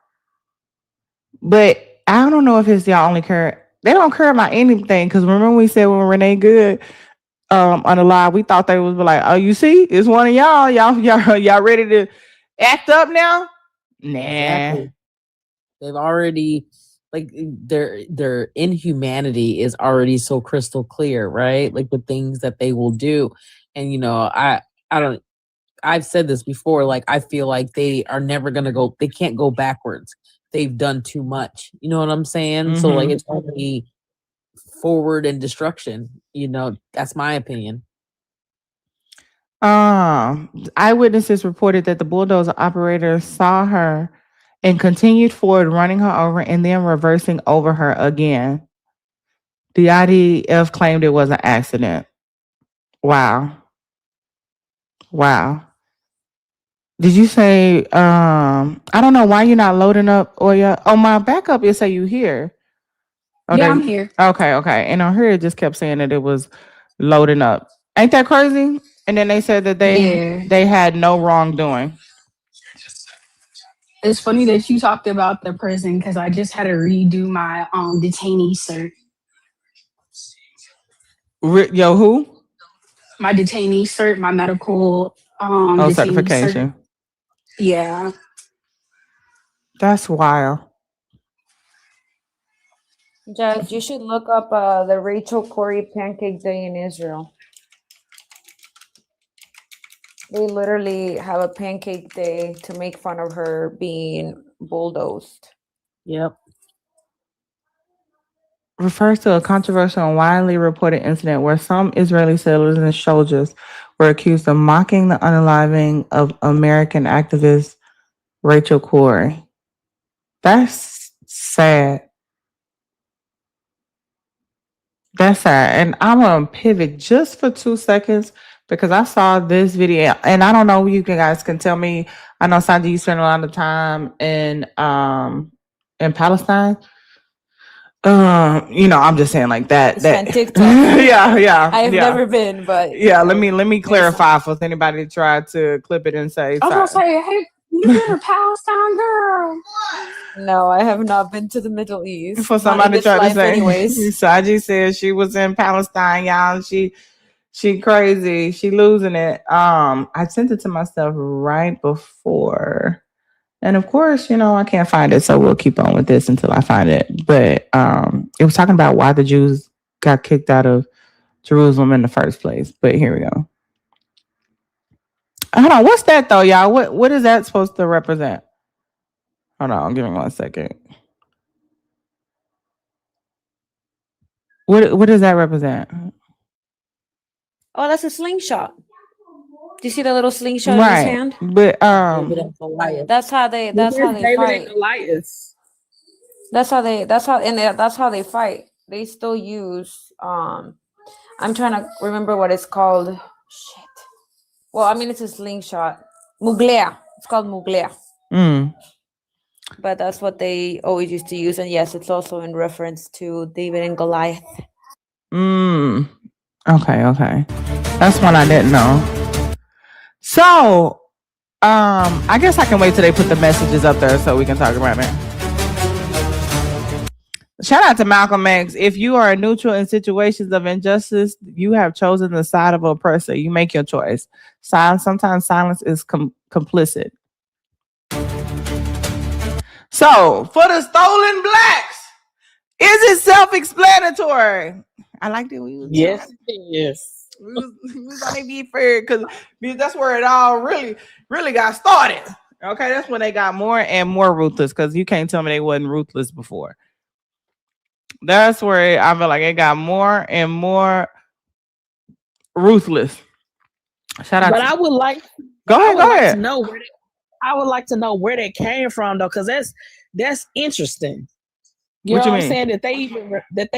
But I don't know if it's y'all only care. They don't care about anything. Because remember we said when Renee Good on the live, we thought they was like, oh, you see, it's one of y'all. Y'all ready to act up now? Nah. Exactly. They've already like their inhumanity is already so crystal clear, right? Like the things that they will do. And you know, I've said this before, like I feel like they are never gonna go, they can't go backwards. They've done too much. You know what I'm saying? Mm-hmm. So like it's only forward and destruction. You know, that's my opinion. Eyewitnesses reported that the bulldozer operator saw her and continued forward, running her over and then reversing over her again. The IDF claimed it was an accident. Wow. Did you say, I don't know why you're not loading up Oya? Oh, my backup is say you here. Oh, yeah, I'm here. Okay. And on here, it just kept saying that it was loading up. Ain't that crazy? And then they said that they had no wrongdoing. It's funny that you talked about the prison because I just had to redo my detainee cert. Yo, who? My detainee cert, my medical certification. Cert. Yeah. That's wild. Judge, you should look up the Rachel Corrie Pancake Day in Israel. They literally have a pancake day to make fun of her being bulldozed. Yep. Refers to a controversial and widely reported incident where some Israeli sailors and soldiers were accused of mocking the unaliving of American activist Rachel Corrie. That's sad. And I'm going to pivot just for 2 seconds because I saw this video and I don't know if you guys can tell me. I know, Sanji, you spend a lot of time in Palestine. You know, I'm just saying like that. TikTok. yeah. I've never been, but yeah. Let me clarify for anybody to try to clip it and say. I was gonna say, hey, you've been a Palestine girl. No, I have not been to the Middle East. For somebody to try to say, anyways. Saji said she was in Palestine, y'all. She crazy. She losing it. I sent it to myself right before. And of course, you know, I can't find it, so we'll keep on with this until I find it. But it was talking about why the Jews got kicked out of Jerusalem in the first place. But here we go. Hold on, what's that though, y'all? What is that supposed to represent? Hold on, give me 1 second. What does that represent? Oh, that's a slingshot. Do you see the little slingshot in his hand? But that's how they fight. That's how they fight. They still use I'm trying to remember what it's called. Shit. Well, I mean it's a slingshot. Muglea. It's called muglea. But that's what they always used to use, and yes, it's also in reference to David and Goliath. Okay. That's one I didn't know. So, I guess I can wait till they put the messages up there so we can talk about it. Shout out to Malcolm X. If you are neutral in situations of injustice, you have chosen the side of oppressor. You make your choice. Sometimes silence is complicit. So, for the stolen blacks, is it self-explanatory? I like that. Yes, yes. We was on be fair because that's where it all really got started. Okay, that's when they got more and more ruthless, because you can't tell me they wasn't ruthless before. That's where I feel like it got more and more ruthless. Shout out. But I would like. Go ahead. To know I would like to know where they came from, though, because that's interesting. You know what I'm saying? That they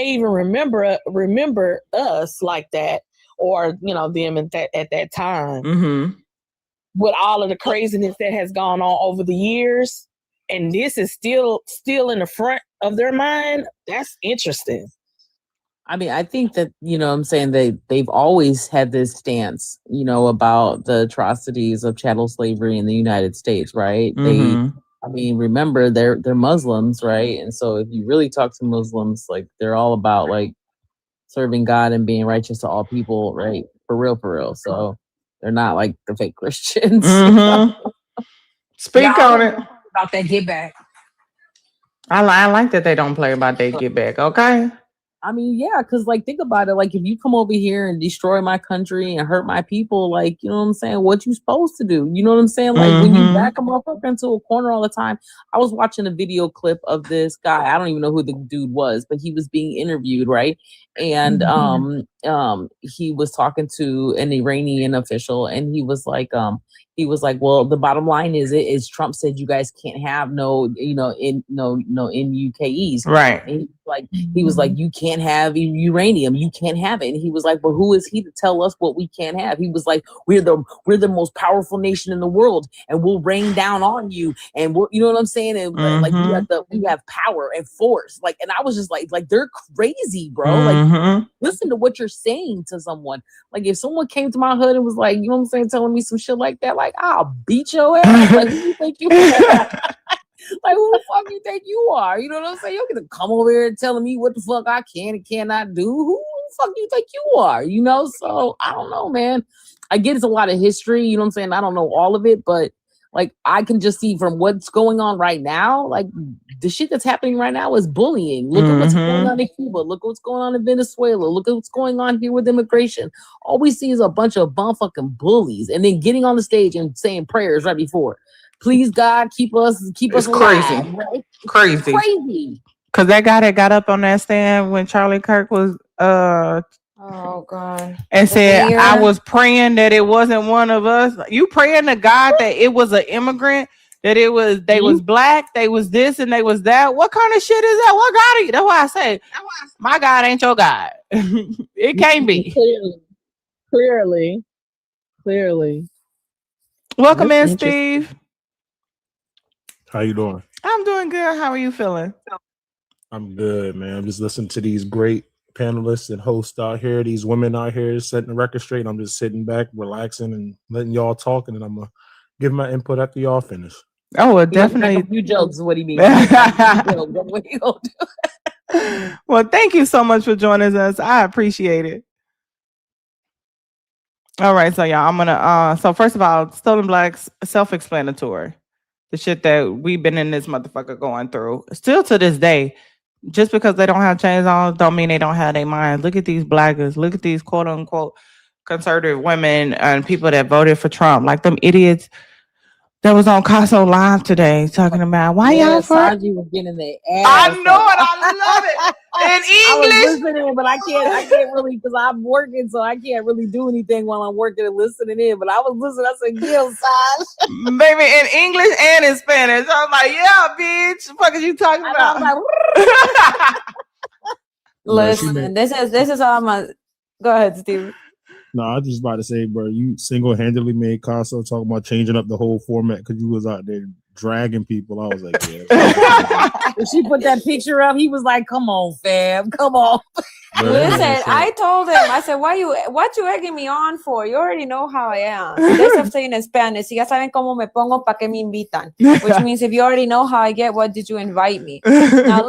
even remember us like that, or them at that time. Mm-hmm. With all of the craziness that has gone on over the years, and this is still in the front of their mind. That's interesting. I mean, I think that, I'm saying they've always had this stance, about the atrocities of chattel slavery in the United States, right? Mm-hmm. Remember, they're Muslims, right? And so if you really talk to Muslims, like, they're all about, like, serving God and being righteous to all people, right? For real. So they're not like the fake Christians. Mm-hmm. Speak on it. About that get back. I like that they don't play about that get back, okay? I mean, yeah, because, like, think about it. Like, if you come over here and destroy my country and hurt my people, like, you know what I'm saying? What you supposed to do? You know what I'm saying? Like, when you back a motherfucker into a corner all the time. I was watching a video clip of this guy. I don't even know who the dude was, but he was being interviewed, right? And he was talking to an Iranian official, and he was like, well, the bottom line is Trump said you guys can't have no UKEs, right? And he was like, you can't have uranium, you can't have it. And he was like, but who is he to tell us what we can't have? He was like, we're the most powerful nation in the world, and we'll rain down on you, and we're, you know what I'm saying? And like we have power and force, like, and I was just like they're crazy, bro. Like, listen to what you're saying to someone. Like, if someone came to my hood and was like, you know what I'm saying, telling me some shit like that, like, I'll beat your ass. Like, who you think you are? Like, who the fuck you think you are? You know what I'm saying? You're gonna come over here and telling me what the fuck I can and cannot do. Who the fuck you think you are? So I don't know, man. I get it's a lot of history, you know what I'm saying? I don't know all of it, but like, I can just see from what's going on right now, like, the shit that's happening right now is bullying. Look at what's going on in Cuba. Look at what's going on in Venezuela. Look at what's going on here with immigration. All we see is a bunch of bumfucking bullies, and then getting on the stage and saying prayers right before. Please, God, keep us alive. Right? Crazy. Because that guy that got up on that stand when Charlie Kirk was oh God, and said, I was praying that it wasn't one of us. You praying to God that it was an immigrant, that they was black, they was this and they was that. What kind of shit is that? What God are you? That's why I say my God ain't your God. It can't be. Clearly. Welcome in, Steve. How you doing? I'm doing good. How are you feeling? I'm good, man. I'm just listening to these great panelists and hosts out here, these women out here setting the record straight. I'm just sitting back, relaxing, and letting y'all talk, and then I'm gonna give my input after y'all finish. Oh, well, definitely. A few jokes is what he means. Well, thank you so much for joining us. I appreciate it. All right, so y'all, I'm gonna so first of all, Stolen Blacks, self-explanatory. The shit that we've been in this motherfucker going through. Still to this day, just because they don't have chains on don't mean they don't have their minds. Look at these blackers. Look at these quote unquote conservative women and people that voted for Trump. Like them idiots that was on Caso Live today talking about why y'all for Sanji was getting their ass. I know it. I love it. In English. I was listening, but I can't really, because I'm working, so I can't really do anything while I'm working and listening in. But I was listening. I said, "Give Sanj." Baby, in English and in Spanish. I was like, "Yeah, bitch, what the fuck are you talking about?" Listen, this is all I'm gonna go ahead, Steve. No, I was just about to say, bro, you single-handedly made Caso talk about changing up the whole format because you was out there dragging people. I was like, yeah. When she put that picture up, he was like, "Come on, fam, come on." Listen, I told him, I said, what you egging me on for? You already know how I am. They have saying in Spanish, si ya saben cómo me pongo, pa' que me invitan. Which means if you already know how I get, what did you invite me? Now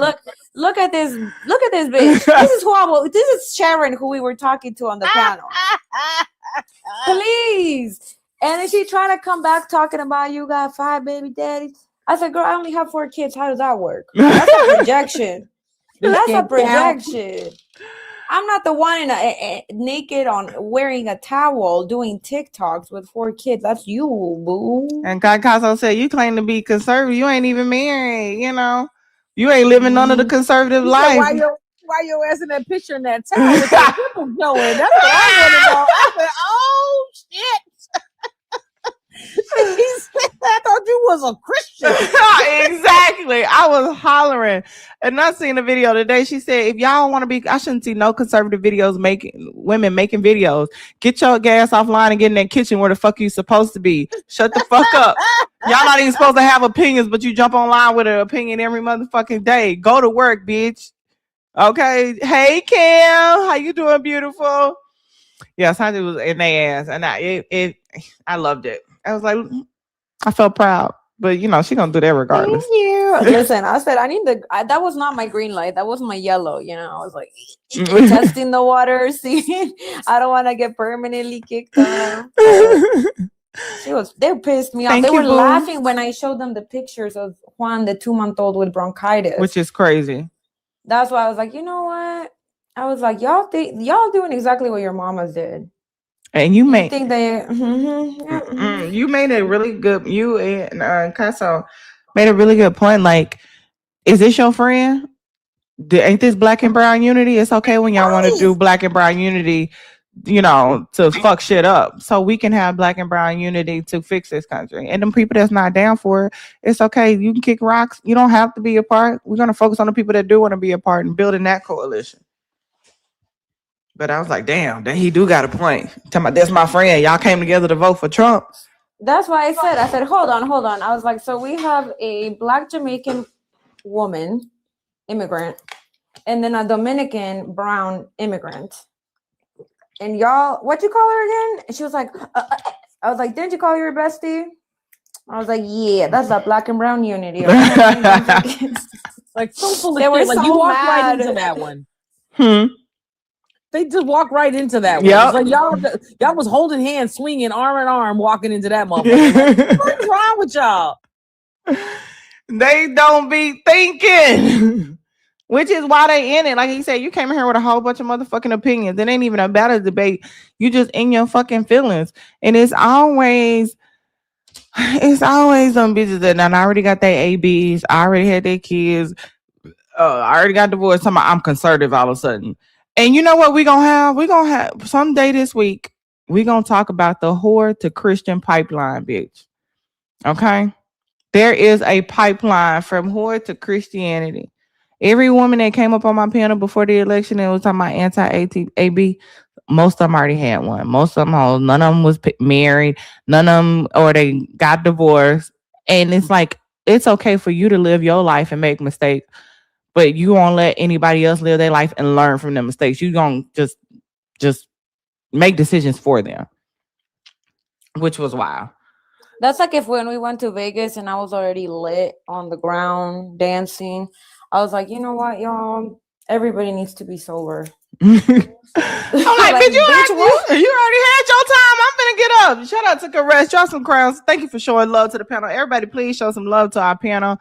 look at this bitch. This is Sharon who we were talking to on the panel. Please. And then she tried to come back talking about you got 5 baby daddies. I said, girl, I only have 4 kids. How does that work? That's a projection. That's a projection. I'm not the one naked on wearing a towel doing TikToks with 4 kids. That's you, boo. And Kakaso said, you claim to be conservative. You ain't even married, you know. You ain't living none of the conservative life. Why your ass in that picture in that towel with your nipples going? That's what I want to know. I said, oh, shit. I thought you was a Christian. Exactly. I was hollering. And I seen a video today. She said, if y'all want to be, I shouldn't see no conservative videos women making videos. Get your gas offline and get in that kitchen where the fuck you supposed to be. Shut the fuck up. Y'all not even supposed to have opinions, but you jump online with an opinion every motherfucking day. Go to work, bitch. Okay. Hey, Kim. How you doing, beautiful? Yeah, Sanjay was in their ass. And I loved it. I was like, I felt proud, but you know, she gonna do that regardless. Thank you. Listen, I said, that was not my green light. That was my yellow. You know, I was like, testing the water. See, I don't want to get permanently kicked out. They pissed me off. They were laughing when I showed them the pictures of Juan, the 2-month-old with bronchitis, which is crazy. That's why I was like, you know what? I was like, y'all doing exactly what your mamas did. And you made you made a really good, you and Casso made a really good point. Like, is this your friend? Ain't this black and brown unity? It's okay when y'all want to do black and brown unity, you know, to fuck shit up. So we can have black and brown unity to fix this country. And them people that's not down for it, it's okay. You can kick rocks. You don't have to be a part. We're gonna focus on the people that do want to be a part and building that coalition. But I was like, damn, he do got a point. Tell me, that's my friend. Y'all came together to vote for Trump. That's why I said, hold on. I was like, so we have a Black Jamaican woman immigrant and then a Dominican brown immigrant. And y'all, what you call her again? And she was like, I was like, didn't you call her your bestie? I was like, yeah, that's a black and brown unity. Like, so full of shit. Like, you walked right into that one. They just walked right into that one. Yep. Like y'all was holding hands, swinging arm in arm, walking into that motherfucker. Like, what's wrong with y'all? They don't be thinking, which is why they in it. Like he said, you came here with a whole bunch of motherfucking opinions. It ain't even about a debate. You just in your fucking feelings, and it's always them bitches that I already got their ABs. I already had their kids. I already got divorced. I'm conservative all of a sudden. And you know what we're going to have someday this week, we're going to talk about the whore to Christian pipeline, bitch. Okay? There is a pipeline from whore to Christianity. Every woman that came up on my panel before the election and was talking about anti-AB, most of them already had one. Most of them, none of them was married. None of them, or they got divorced. And it's like, it's okay for you to live your life and make mistakes. But you won't let anybody else live their life and learn from their mistakes. You gonna just make decisions for them, which was wild. That's like if when we went to Vegas and I was already lit on the ground dancing, I was like, you know what, y'all, everybody needs to be sober. I'm like, bitch, you already had your time. I'm gonna get up. Shout out to Caress. Draw some crowns. Thank you for showing love to the panel. Everybody, please show some love to our panel.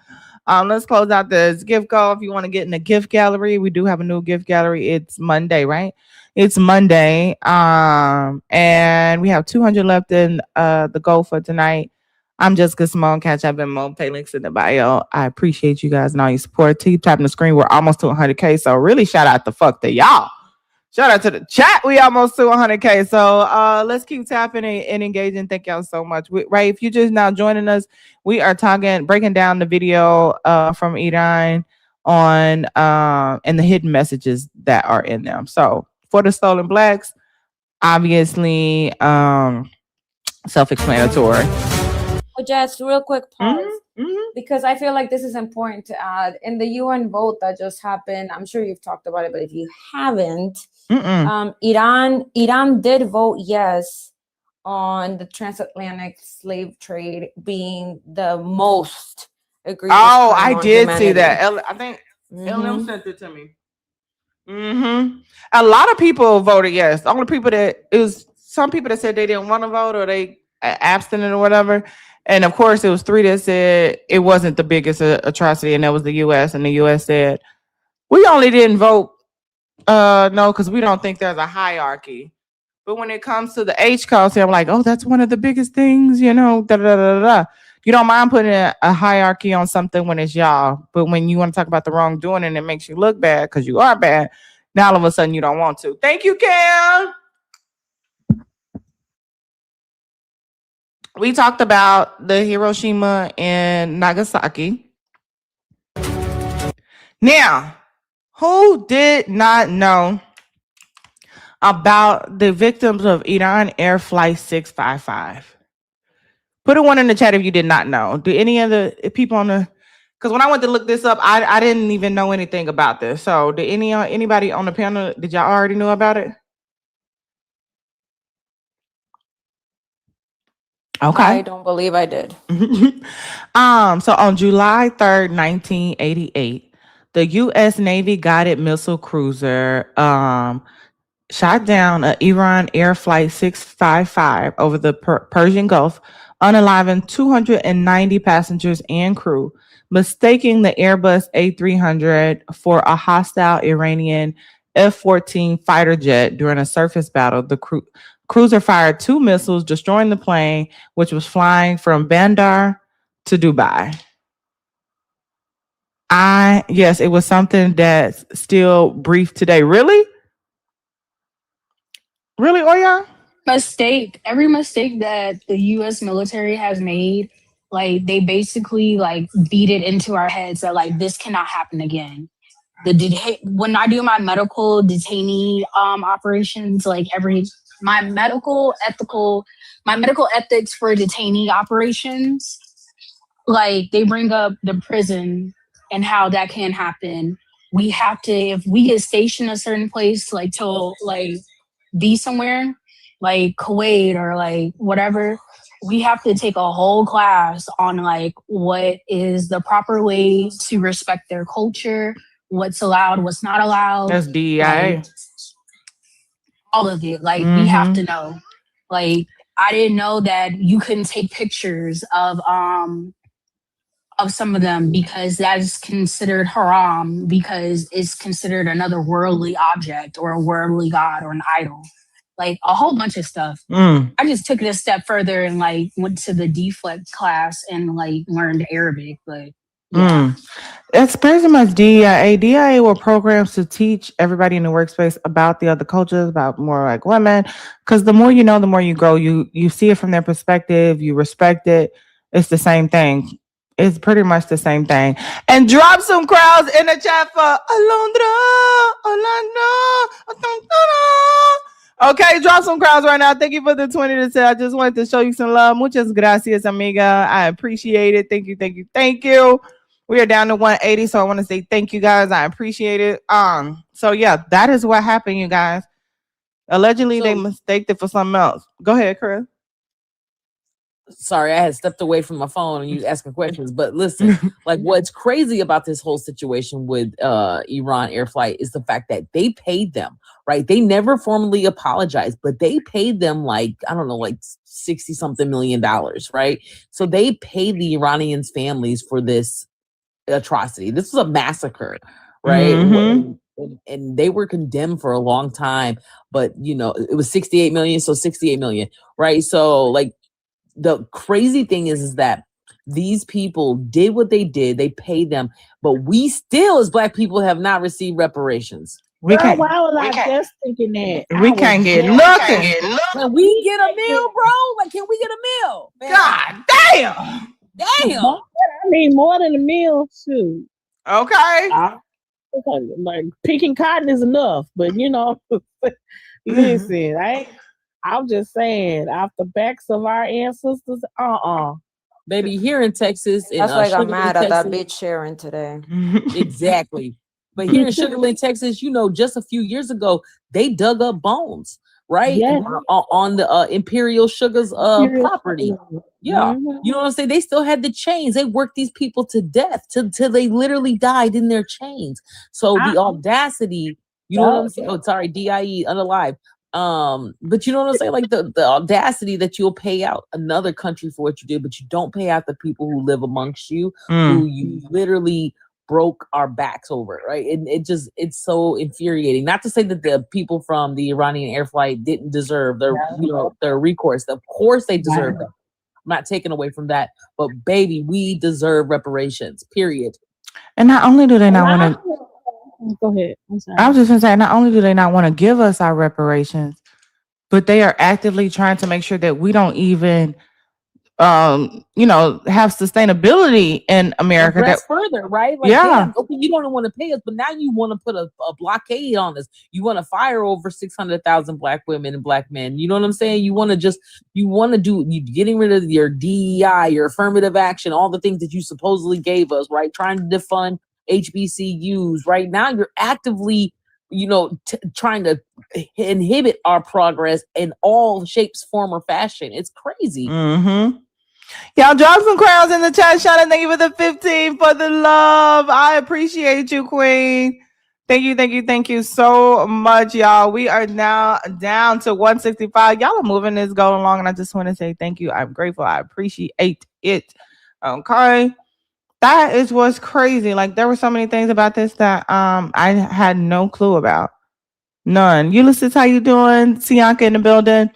Let's close out this gift goal. If you want to get in the gift gallery, we do have a new gift gallery. It's Monday, right? It's Monday. And we have 200 left in the goal for tonight. I'm Jessica Simone. Catch up in Mo. Pay links in the bio. I appreciate you guys and all your support. Keep tapping the screen. We're almost to 100K. So really shout out the fuck to y'all. Shout out to the chat. We almost to 100K. So let's keep tapping and engaging. Thank y'all so much. Right, if you're just now joining us, we are breaking down the video from Iran on and the hidden messages that are in them. So for the stolen blacks, obviously self-explanatory. Just real quick pause. because I feel like this is important to add. In the UN vote that just happened, I'm sure you've talked about it, but if you haven't, Iran did vote yes on the transatlantic slave trade being the most egregious. Oh, I did see that. I think LM sent it to me. A lot of people voted yes. The only people that it was some people that said they didn't want to vote or they abstinent or whatever. And of course, it was 3 that said it wasn't the biggest atrocity, and that was the U.S. And the U.S. said we only didn't vote no because we don't think there's a hierarchy. But when it comes to the H cause, I'm like, oh, that's one of the biggest things, you know. Da da da da. You don't mind putting a hierarchy on something when it's y'all, but when you want to talk about the wrongdoing and it makes you look bad because you are bad, now all of a sudden you don't want to. Thank you, Cam. We talked about the Hiroshima and Nagasaki. Now, who did not know about the victims of Iran Air Flight 655? Put a 1 in the chat if you did not know. Do any of the people on the... Because when I went to look this up, I didn't even know anything about this. So did anybody on the panel, did y'all already know about it? Okay. I don't believe I did. So on July 3rd, 1988, the U.S. Navy guided missile cruiser shot down an Iran Air Flight 655 over the Persian Gulf, unaliving 290 passengers and crew, mistaking the Airbus A300 for a hostile Iranian F-14 fighter jet during a surface battle. The cruiser fired 2 missiles, destroying the plane, which was flying from Bandar to Dubai. Yes, it was something that's still brief today. Really? Really, Oya? Every mistake that the US military has made, like they basically like beat it into our heads that like this cannot happen again. When I do my medical detainee operations, like my medical ethics for detainee operations, like they bring up the prison and how that can happen. We have to, if we get stationed a certain place, like to like be somewhere like Kuwait or like whatever, we have to take a whole class on like what is the proper way to respect their culture, what's allowed, what's not allowed. That's DEI. Like, all of it. Like we have to know. Like I didn't know that you couldn't take pictures of some of them because that is considered haram because it's considered another worldly object or a worldly god or an idol. Like a whole bunch of stuff. I just took it a step further and like went to the deflect class and like learned Arabic. But yeah. It's pretty much DIA. DIA were programs to teach everybody in the workspace about the other cultures, about more like women. Because the more you know, the more you grow. You see it from their perspective. You respect it. It's the same thing. It's pretty much the same thing. And drop some crowds in the chat for Alondra. Okay, drop some crowds right now. Thank you for the 20 to say. I just wanted to show you some love. Muchas gracias, amiga. I appreciate it. Thank you, thank you, thank you. We are down to 180, so I want to say thank you guys. I appreciate it. So yeah, that is what happened, you guys. Allegedly, they mistaked it for something else. Go ahead, Chris. Sorry, I had stepped away from my phone and you asking questions. But listen, like what's crazy about this whole situation with Iran Air Flight is the fact that they paid them, right? They never formally apologized, but they paid them like, I don't know, like 60 something million dollars, right? So they paid the Iranians' families for this atrocity. This was a massacre, right? And they were condemned for a long time, but you know, it was 68 million, so 68 million, right? So like, the crazy thing is that these people did what they did. They paid them, but we still, as Black people, have not received reparations. Why was I just thinking that? We can't get nothing. Can we get a meal, bro? Like, can we get a meal? Man. God damn. Damn. I need more than a meal, shoot. Okay. Like picking cotton is enough, but you know, listen, I'm just saying, off the backs of our ancestors, Baby, here in Texas, That's why I got mad at that bitch Sharon today. Exactly. But here in Sugar Land, Texas, you know, just a few years ago, they dug up bones, right? Yes. On the Imperial Sugar's property. Yeah. Mhm. You know what I'm saying? They still had the chains. They worked these people to death till they literally died in their chains. So the audacity, you know what I'm saying? Oh, sorry, DIE, unalive. But you know what I'm saying? Like the audacity that you'll pay out another country for what you did, but you don't pay out the people who live amongst you, who you literally broke our backs over, right? And it's so infuriating. Not to say that the people from the Iranian air flight didn't deserve their recourse. Of course they deserve it. I'm not taking away from that, but baby, we deserve reparations, period. And not only do they not want to go ahead. I'm sorry. I was just gonna say, not only do they not want to give us our reparations, but they are actively trying to make sure that we don't even have sustainability in America. That's further, right? Like, damn, okay, you don't want to pay us, but now you want to put a blockade on us. You want to fire over 600,000 black women and black men. You know what I'm saying? You want to getting rid of your DEI, your affirmative action, all the things that you supposedly gave us, right? Trying to defund HBCUs. Right now, you're actively, trying to inhibit our progress in all shapes, form, or fashion. It's crazy. Mm-hmm. Y'all drop some crowns in the chat. Shannon, thank you for the 15 for the love. I appreciate you, Queen. Thank you so much, y'all. We are now down to 165. Y'all are moving this goal along, and I just want to say thank you. I'm grateful. I appreciate it. Okay. That is what's crazy. Like, there were so many things about this that I had no clue about. None. Ulysses, how you doing? Sianka in the building.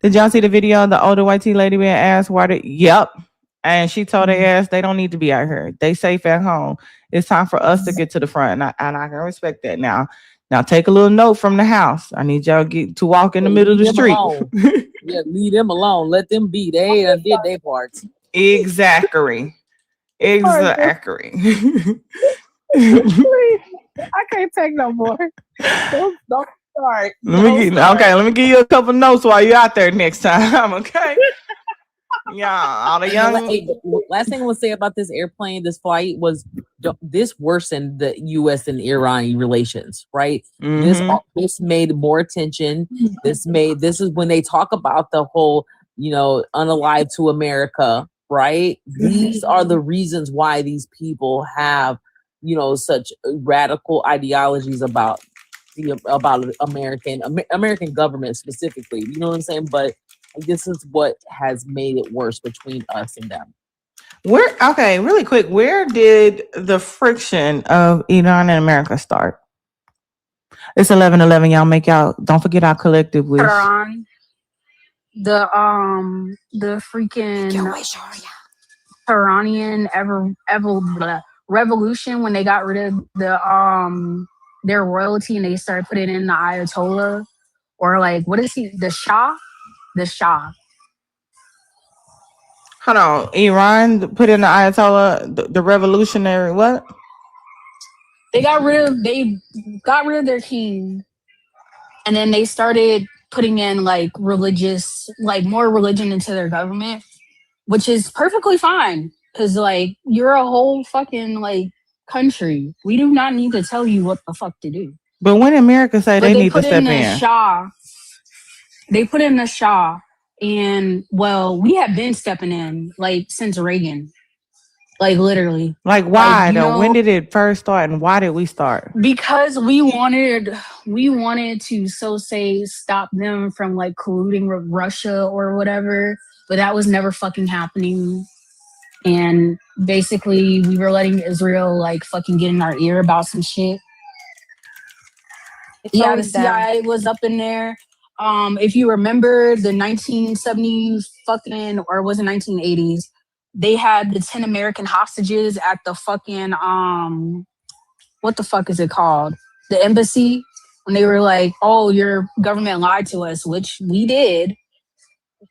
Did y'all see the video of the older white tea lady being asked why they? Yep. And she told their ass they don't need to be out here. They safe at home. It's time for us to get to the front. And I can respect that now. Now take a little note from the house. I need y'all to walk in the middle of the street. Yeah, leave them alone. Let them be. They did their parts. Exactly. I can't take no more. Don't start. Let me give you a couple notes while you're out there next time. Okay. Yeah, all the young. Last thing I will say about this airplane, this flight was this worsened the U.S. and Iran relations, right? Mm-hmm. This made more attention. This is when they talk about the whole, unalive to America, right? These are the reasons why these people have, such radical ideologies about American government specifically. You know what I'm saying? But this is what has made it worse between us and them. Really quick, where did the friction of Iran and America start? It's 11:11. Y'all don't forget our collective wish. Iran, the freaking Iranian revolution, when they got rid of their royalty and they started putting in the Ayatollah, or like, what is he? The Shah. Hold on, Iran put in the Ayatollah, the revolutionary what? They got rid of their king, and then they started putting in like religious, like more religion into their government, which is perfectly fine because like you're a whole fucking like country. We do not need to tell you what the fuck to do. But when America say they need to step in, they put in the Shah. And well, we have been stepping in like since Reagan, like literally. Like why though? When did it first start, and why did we start? Because we wanted to stop them from like colluding with Russia or whatever, but that was never fucking happening. And basically, we were letting Israel like fucking get in our ear about some shit. Yeah, the CIA was up in there. If you remember the 1970s fucking, or was it 1980s, they had the 10 American hostages at the fucking, what the fuck is it called? The embassy, when they were like, oh, your government lied to us, which we did.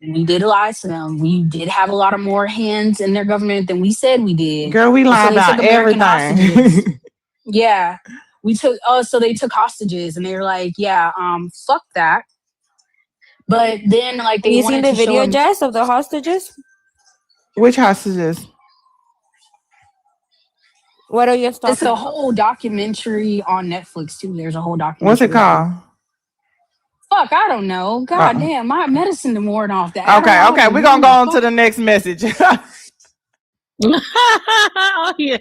We did lie to them. We did have a lot of more hands in their government than we said we did. Girl, we lied about everything. Yeah. So they took hostages and they were like, yeah, fuck that. But then, like, you seen the video, Jess, of the hostages? Which hostages? What are you talking It's a whole documentary on Netflix too. There's a whole documentary. What's it called? Fuck, I don't know. God damn, my medicine done worn off that. Okay. We're gonna go on to the next message. Oh yeah.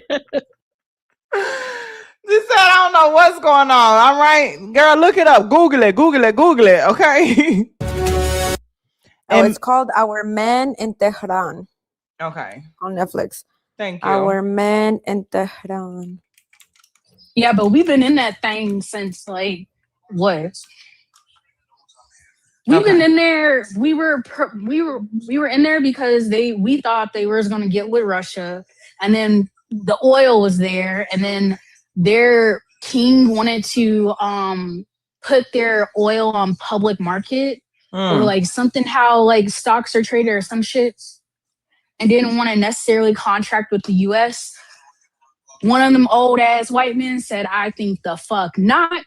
This said I don't know what's going on. All right, girl, look it up. Google it. Okay. it's called Our Men in Tehran. Okay. On Netflix. Thank you. Our Men in Tehran. Yeah, but we've been in that thing since like what? We've been in there. We were in there because we thought they were going to get with Russia, and then the oil was there, and then their king wanted to put their oil on public market or like something how like stocks are traded or some shit, and didn't want to necessarily contract with the U.S. One of them old ass white men said, "I think the fuck not."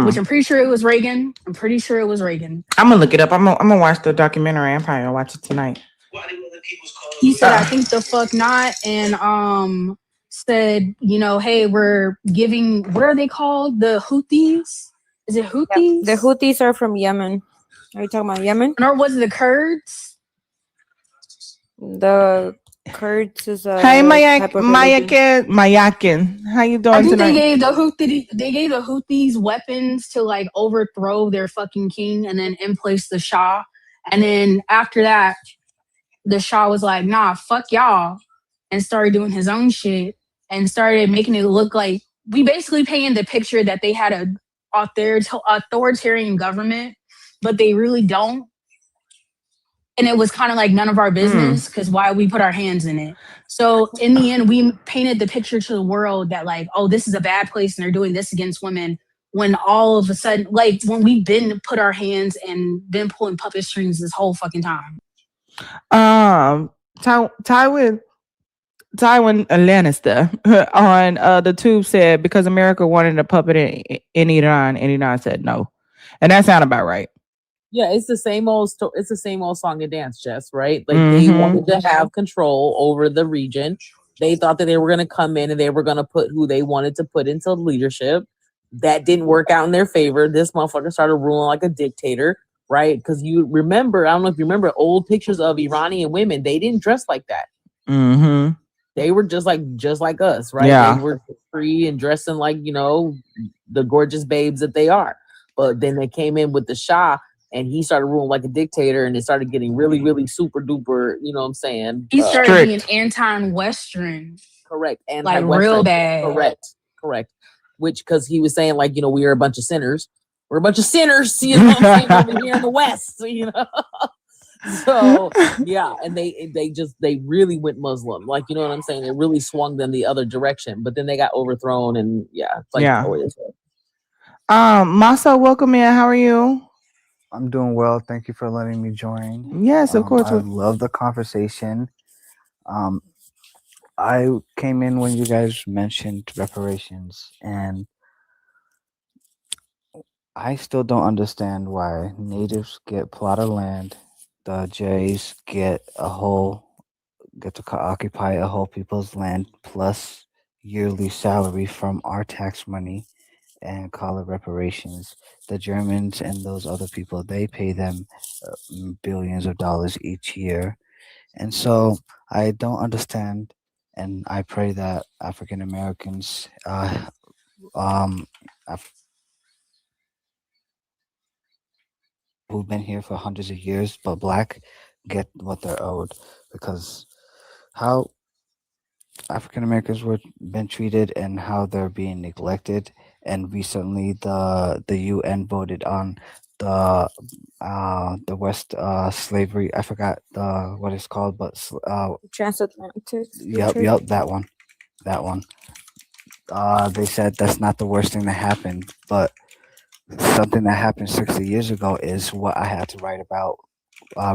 Which I'm pretty sure it was Reagan. I'm gonna look it up. I'm gonna watch the documentary. I'm probably gonna watch it tonight. He said, "I think the fuck not," and said, you know, hey, we're giving. What are they called? The Houthis? Is it Houthis? Yeah, the Houthis are from Yemen. Are you talking about Yemen? Or was it the Kurds? The Kurds is a hey Mayakin. How you doing tonight? They gave the Houthis weapons to like overthrow their fucking king and then in place the Shah. And then after that, the Shah was like, nah, fuck y'all, and started doing his own shit and started making it look like we basically painted the picture that they had a authoritarian government, but they really don't. And it was kind of like none of our business because why we put our hands in it. So in the end, we painted the picture to the world that like, oh, this is a bad place and they're doing this against women. When all of a sudden, like when we've been put our hands and been pulling puppet strings this whole fucking time. Tywin Lannister on the tube said because America wanted a puppet in Iran, and Iran said no, and that sounded about right. Yeah, it's the same old it's the same old song and dance, Jess, right? Like they wanted to have control over the region. They thought that they were going to come in and they were going to put who they wanted to put into leadership. That didn't work out in their favor. This motherfucker started ruling like a dictator, right? Because you remember, I don't know if you remember old pictures of Iranian women. They didn't dress like that. They were just like us, right? Yeah. They were free and dressing like, you know, the gorgeous babes that they are. But then they came in with the Shah. And he started ruling like a dictator, and it started getting really, really super duper, you know what I'm saying? He started being anti-Western. Correct. Like real bad. Correct. Which, because he was saying, like, you know, we are a bunch of sinners. We're a bunch of sinners, you know what I'm saying, over here in the West, you know? So, yeah, and they really went Muslim. Like, you know what I'm saying? It really swung them the other direction. But then they got overthrown, and it's like, Masa, welcome in. How are you? I'm doing well. Thank you for letting me join. Yes, of course. I love the conversation. I came in when you guys mentioned reparations, and I still don't understand why natives get plot of land, the Jays get to occupy a whole people's land plus yearly salary from our tax money and call it reparations. The Germans and those other people, they pay them billions of dollars each year. And so I don't understand, and I pray that African Americans who've been here for hundreds of years but black get what they're owed, because how African Americans were been treated and how they're being neglected. And recently the UN voted on the West slavery. I forgot what it's called, but transatlantic. Yep, that one. They said that's not the worst thing that happened, but something that happened 60 years ago is what I had to write about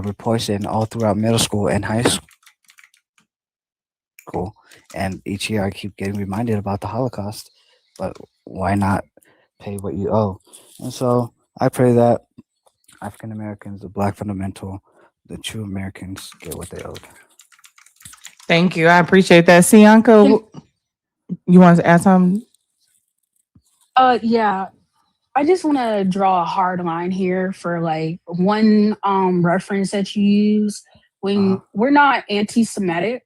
reports in all throughout middle school and high school. And each year I keep getting reminded about the Holocaust, but why not pay what you owe? And so I pray that African Americans, the Black fundamental, the true Americans get what they owed. Thank you. I appreciate that. Sianka, you want to add something? Yeah. I just want to draw a hard line here for like one reference that you use when we're not anti-Semitic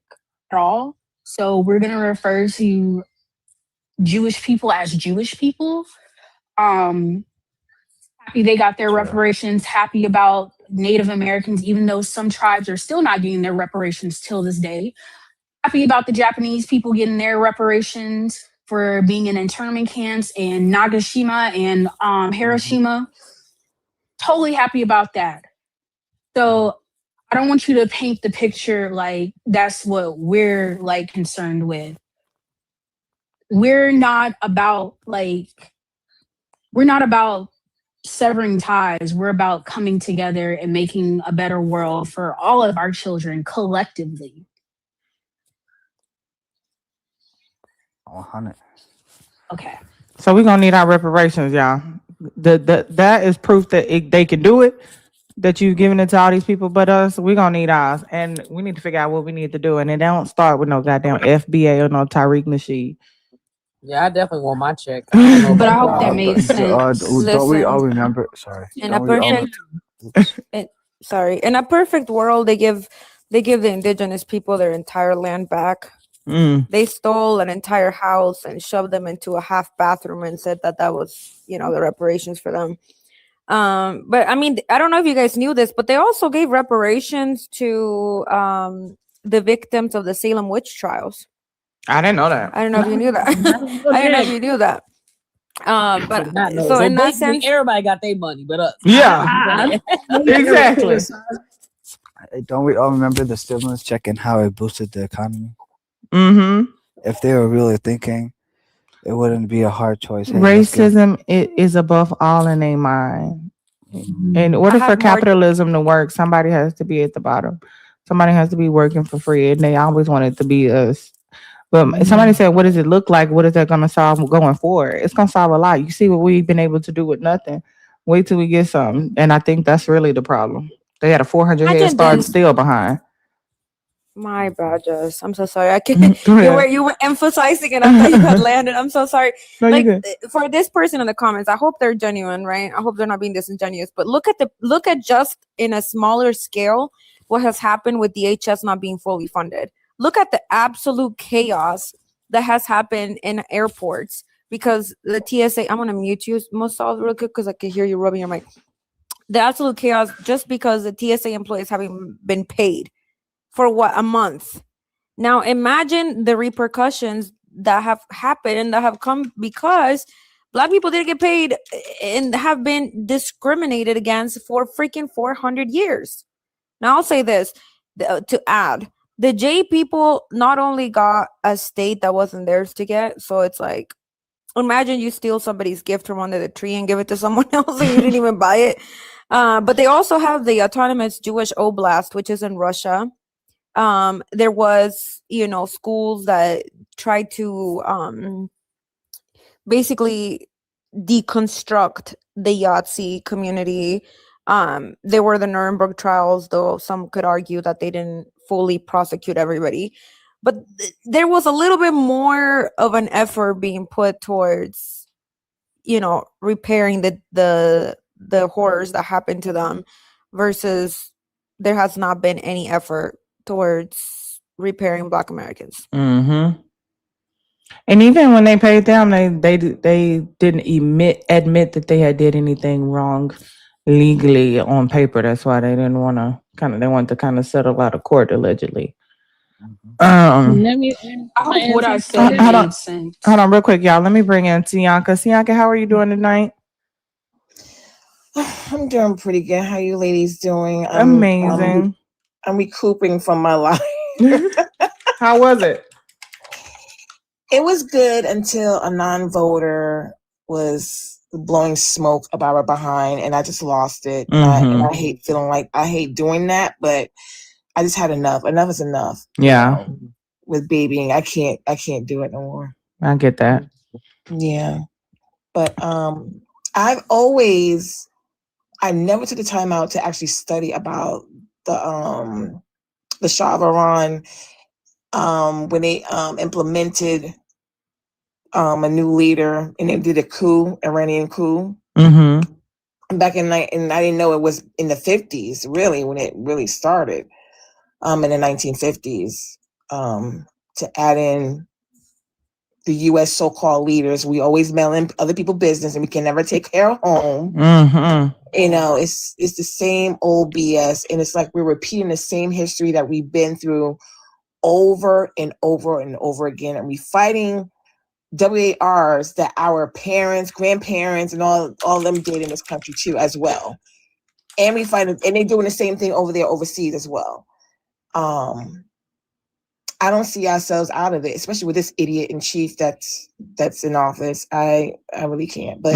at all. So we're gonna refer to Jewish people as Jewish people. Happy they got their reparations, happy about Native Americans, even though some tribes are still not getting their reparations till this day. Happy about the Japanese people getting their reparations for being in internment camps in Nagashima and Hiroshima. Totally happy about that. So I don't want you to paint the picture like that's what we're like concerned with. We're not about severing ties. We're about coming together and making a better world for all of our children collectively. 100. Okay. So we're gonna need our reparations, y'all. That is proof that they can do it. That you've given it to all these people, but us, we're gonna need ours, and we need to figure out what we need to do. And it don't start with no goddamn FBA or no Tariq Nasheed. Yeah, I definitely want my check. But I hope that made sense. Don't we all remember? Sorry. In a perfect world, they give the indigenous people their entire land back. They stole an entire house and shoved them into a half bathroom and said that was, the reparations for them. But I mean, I don't know if you guys knew this, but they also gave reparations to the victims of the Salem witch trials. I didn't know that. I don't know if you knew that. I didn't know if you knew that. But so in that sense, everybody got their money, but us. Yeah, exactly. Don't we all remember the stimulus check and how it boosted the economy? Mm-hmm. If they were really thinking, it wouldn't be a hard choice. Hey, racism is above all in their mind. In order for capitalism to work, somebody has to be at the bottom. Somebody has to be working for free, and they always want it to be us. But somebody said, what does it look like? What is that going to solve going forward? It's going to solve a lot. You see what we've been able to do with nothing. Wait till we get something. And I think that's really the problem. They had a 400 head start still behind. My bad, Jess. I'm so sorry. I can't. You were emphasizing it. I thought you had landed. I'm so sorry. No, for this person in the comments, I hope they're genuine, right? I hope they're not being disingenuous. But look at just in a smaller scale what has happened with DHS not being fully funded. Look at the absolute chaos that has happened in airports because the TSA. I'm gonna mute you, Mosal, real quick because I can hear you rubbing your mic. The absolute chaos just because the TSA employees haven't been paid for a month. Now imagine the repercussions that have happened and that have come because Black people didn't get paid and have been discriminated against for freaking 400 years. Now I'll say this to add. The J people not only got a state that wasn't theirs to get, so it's like, imagine you steal somebody's gift from under the tree and give it to someone else and you didn't even buy it. But they also have the Autonomous Jewish Oblast, which is in Russia. There was, schools that tried to basically deconstruct the Yahtzee community. There were the Nuremberg trials, though some could argue that they didn't fully prosecute everybody. But there was a little bit more of an effort being put towards, repairing the horrors that happened to them versus there has not been any effort towards repairing Black Americans. Mm-hmm. And even when they paid them, they didn't admit that they had did anything wrong legally on paper. That's why they didn't want to they wanted to kind of settle out of court allegedly. I hope what I said made sense. Hold on, real quick, y'all. Let me bring in Sianka. Sianka, how are you doing tonight? I'm doing pretty good. How you ladies doing? Amazing. I'm recouping from my life. How was it? It was good until a non-voter was blowing smoke about her behind, and I just lost it. And I hate feeling like I hate doing that, but I just had enough. Enough is enough. Yeah. With babying, I can't do it no more. I get that. Yeah. But I never took the time out to actually study about the Shah of Iran when they implemented a new leader and they did a coup, Iranian coup. Back in and I didn't know it was in the 50s, really, when it really started, in the 1950s, to add in the U.S. so-called leaders. We always mail in other people's business, and we can never take care of home. You know, it's the same old BS, and it's like we're repeating the same history that we've been through over and over and over again, and we fighting WARs that our parents, grandparents, and all of them did in this country too, as well. And we fight, and they're doing the same thing over there overseas as well. I don't see ourselves out of it, especially with this idiot in chief that's in office. I really can't. But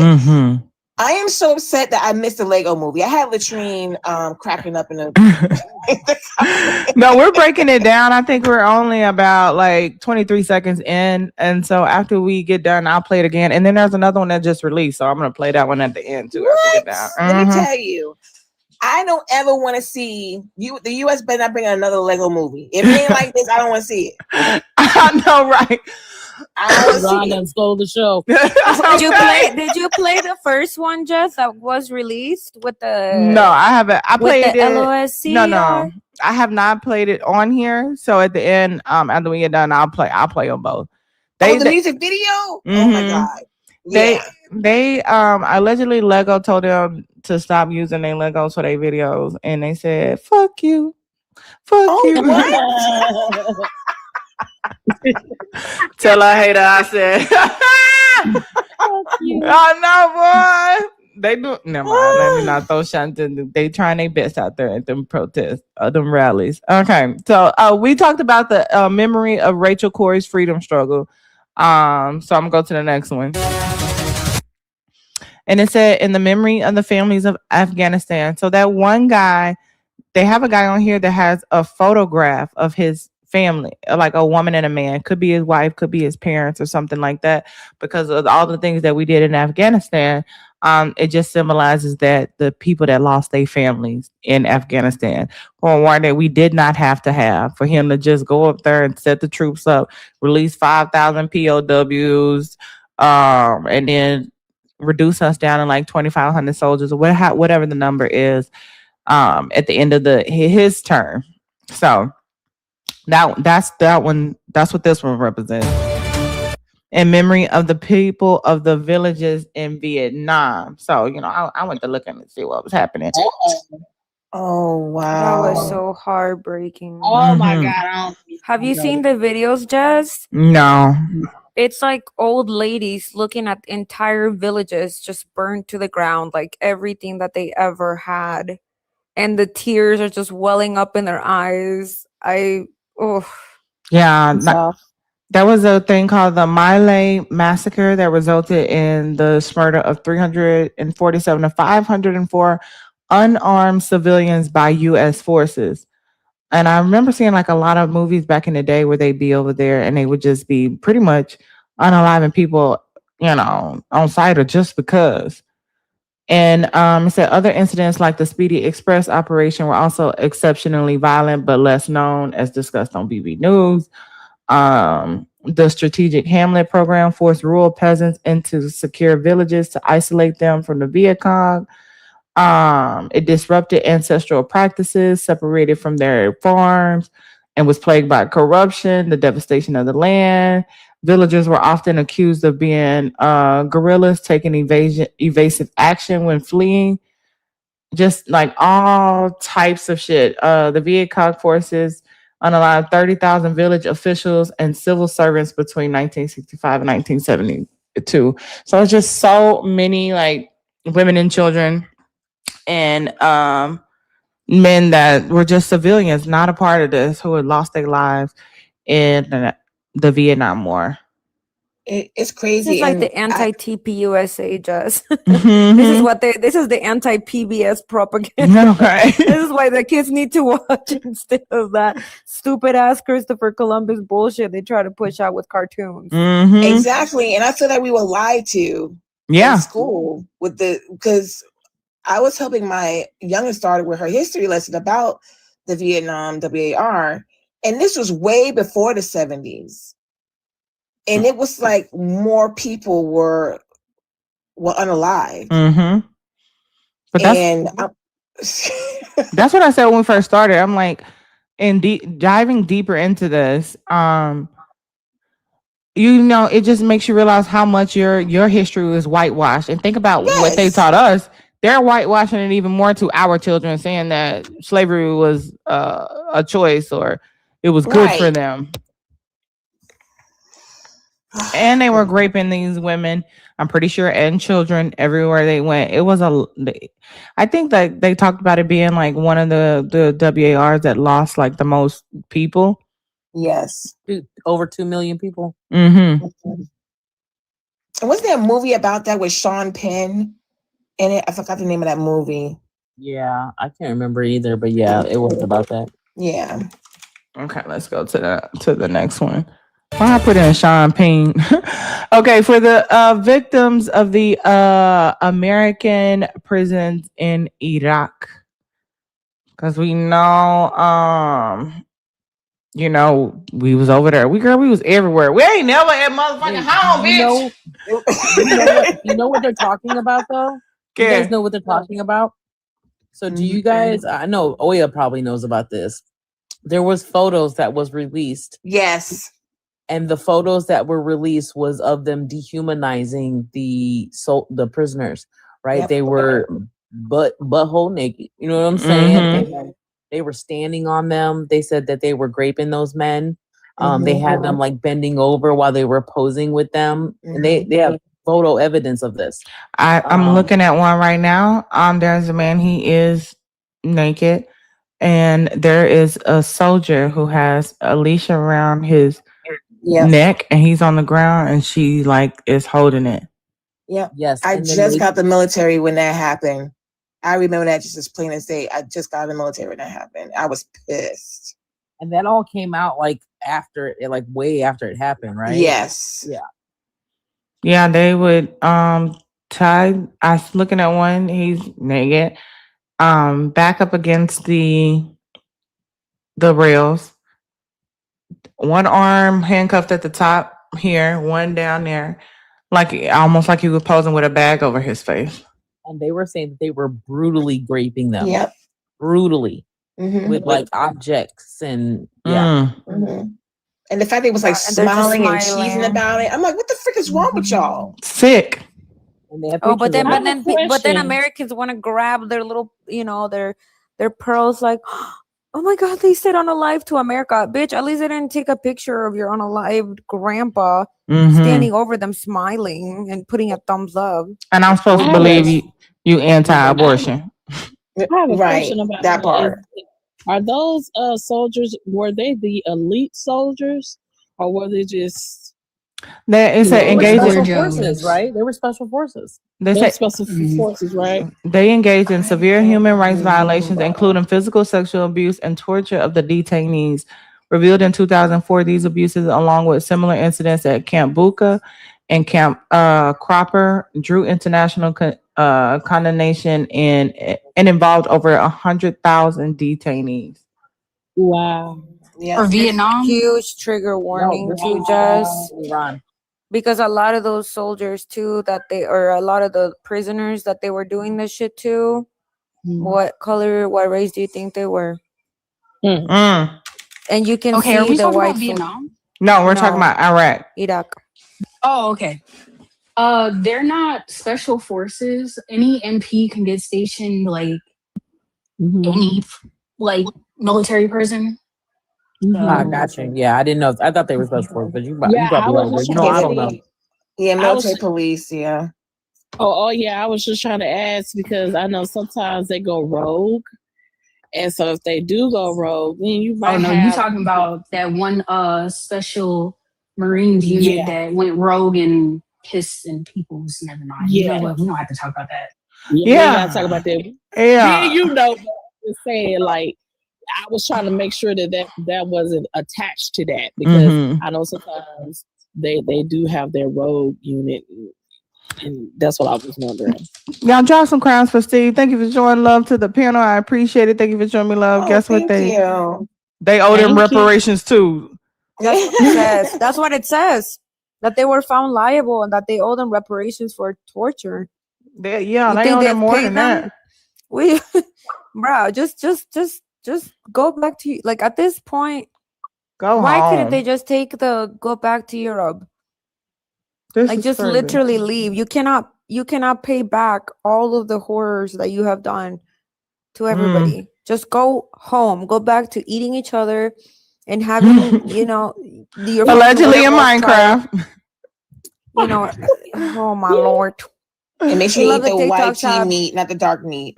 I am so upset that I missed the Lego movie. I had Latrine cracking up in the No, we're breaking it down. I think we're only about like 23 seconds in. And so after we get done, I'll play it again. And then there's another one that just released. So I'm going to play that one at the end too. What? Let me tell you, I don't ever want to see you. The U.S. better not bring another Lego movie. If it ain't like this, I don't want to see it. I know, right? Rhonda stole the show. Did you play the first one, Jess, that was released with the? No, I haven't. I played the it. LOSC. No, I have not played it on here. So at the end, after we get done, I'll play on both. The music video. Oh my god. Yeah. They allegedly Lego told them to stop using their Legos for their videos, and they said, "Fuck you, fuck you." What? Tell a hater I said. Oh no, boy. They do. Never mind. Let me not throw something. They trying their best out there at them protests, them rallies. Okay, so we talked about the memory of Rachel Corrie's freedom struggle. So I'm gonna go to the next one. And it said, in the memory of the families of Afghanistan. So that one guy, they have a guy on here that has a photograph of his family, like a woman and a man. Could be his wife, could be his parents or something like that. Because of all the things that we did in Afghanistan, it just symbolizes that the people that lost their families in Afghanistan for a war that we did not have to have, for him to just go up there and set the troops up, release 5,000 POWs, and then reduce us down to like 2,500 soldiers or whatever the number is at the end of his term. So that's that one. That's what this one represents. In memory of the people of the villages in Vietnam. So, I went to look and see what was happening. Oh, wow. That was so heartbreaking. Oh, my God. Have you seen the videos, Jess? No. It's like old ladies looking at entire villages just burned to the ground, like everything that they ever had. And the tears are just welling up in their eyes. Yeah. There was a thing called the My Lai massacre that resulted in the murder of 347 to 504 unarmed civilians by U.S. forces. And I remember seeing like a lot of movies back in the day where they'd be over there and they would just be pretty much unaliving people, on sight or just because. And it said other incidents like the Speedy Express operation were also exceptionally violent, but less known, as discussed on BB News. The Strategic Hamlet program forced rural peasants into secure villages to isolate them from the Viet Cong. It disrupted ancestral practices, separated from their farms, and was plagued by corruption, the devastation of the land. Villagers were often accused of being guerrillas, taking evasive action when fleeing. Just like all types of shit. The Viet Cong forces unalived 30,000 village officials and civil servants between 1965 and 1972. So it's just so many like women and children and men that were just civilians, not a part of this, who had lost their lives in the Vietnam War. It's crazy. It's like the anti-TPUSA just. This is the anti-PBS propaganda. Okay. This is why the kids need to watch instead of that stupid ass Christopher Columbus bullshit they try to push out with cartoons. Exactly. And I feel like we were lied to in school because I was helping my youngest daughter with her history lesson about the Vietnam WAR. And this was way before the 70s. And it was like more people were unalived. Mm-hmm. But that's what I said when we first started. I'm like, diving deeper into this, it just makes you realize how much your history was whitewashed. And think about what they taught us. They're whitewashing it even more to our children, saying that slavery was a choice or it was good for them. And they were raping these women, I'm pretty sure, and children everywhere they went. It was I think that they talked about it being like one of the WARs that lost like the most people. Yes. Over 2 million people. Mm-hmm. And wasn't there a movie about that with Sean Penn in it? I forgot the name of that movie. Yeah, I can't remember either, but yeah, it was about that. Yeah. Okay, let's go to the next one. Why I put in Sean Penn? Okay, for the victims of the American prisons in Iraq, because we know, we was over there. We was everywhere. We ain't never at motherfucking home, bitch. You know what they're talking about though? You guys know what they're talking about? So do you guys? I know Oya probably knows about this. There was photos that was released. Yes. And the photos that were released was of them dehumanizing the prisoners, right? Yep. They were butthole naked. You know what I'm saying? Mm-hmm. They were standing on them. They said that they were raping those men. They had them like bending over while they were posing with them. And they have photo evidence of this. I'm looking at one right now. There's a man, he is naked, and there is a soldier who has a leash around his neck, and he's on the ground, and she like is holding it. Yep. Yes. I just got the military when that happened. I remember that just as plain as day. I just got in the military when that happened. I was pissed. And that all came out like after it, like way after it happened, right? Yes. Yeah. Yeah, they would tie. I was looking at one, he's naked, back up against the rails. One arm handcuffed at the top here, one down there, like almost like he was posing with a bag over his face. And they were saying that they were brutally raping them. Yep. Brutally. With like objects and And the fact they was like smiling and cheesing about it. I'm like, what the frick is wrong with y'all? Sick. But then Americans want to grab their little, their pearls, like, oh my God, they said unalive to America. Bitch, at least they didn't take a picture of your unalived grandpa standing over them smiling and putting a thumbs up. And I'm supposed to believe you anti-abortion. I have a question about that part. Are those soldiers, were they the elite soldiers, or were they just special forces, right? They were special forces. They say special forces, right? They engaged in severe human rights violations, including physical, sexual abuse, and torture of the detainees. Revealed in 2004, these abuses, along with similar incidents at Camp Buka and Camp Cropper, drew international condemnation and involved over 100,000 detainees. Wow. Yeah. Or Vietnam. Huge trigger warning to just Iran. Because a lot of those soldiers too, a lot of the prisoners that they were doing this shit to, what color, what race do you think they were? And you can see are we the talking white about Vietnam? No, we're talking about Iraq. Oh, okay. They're not special forces. Any MP can get stationed like any like military prison. I got you. Yeah, I didn't know. I thought they were special forces, but you probably right. I don't know. Yeah, military police. Yeah. Oh, yeah. I was just trying to ask because I know sometimes they go rogue. And so if they do go rogue, then you might you're talking about that one special Marines unit that went rogue and pissed in people's. Never mind. Yeah. You know what? We don't have to talk about that. We gotta talk about that. Yeah. You know, just saying, like, I was trying to make sure that wasn't attached to that because I know sometimes they do have their rogue unit. And that's what I was wondering. Y'all drop some crowns for Steve. Thank you for showing love to the panel. I appreciate it. Thank you for showing me love. Guess what thank you. They owe them reparations too. That's what it says. That's what it says. That they were found liable and that they owe them reparations for torture. They owe them more than that. We, bro, just go back to, like, at this point. Why couldn't they just go back to Europe? Like, just crazy. Literally leave. You cannot pay back all of the horrors that you have done to everybody. Just go home. Go back to eating each other and having, your allegedly in Minecraft. Oh my Lord. And make sure you eat the white meat, not the dark meat.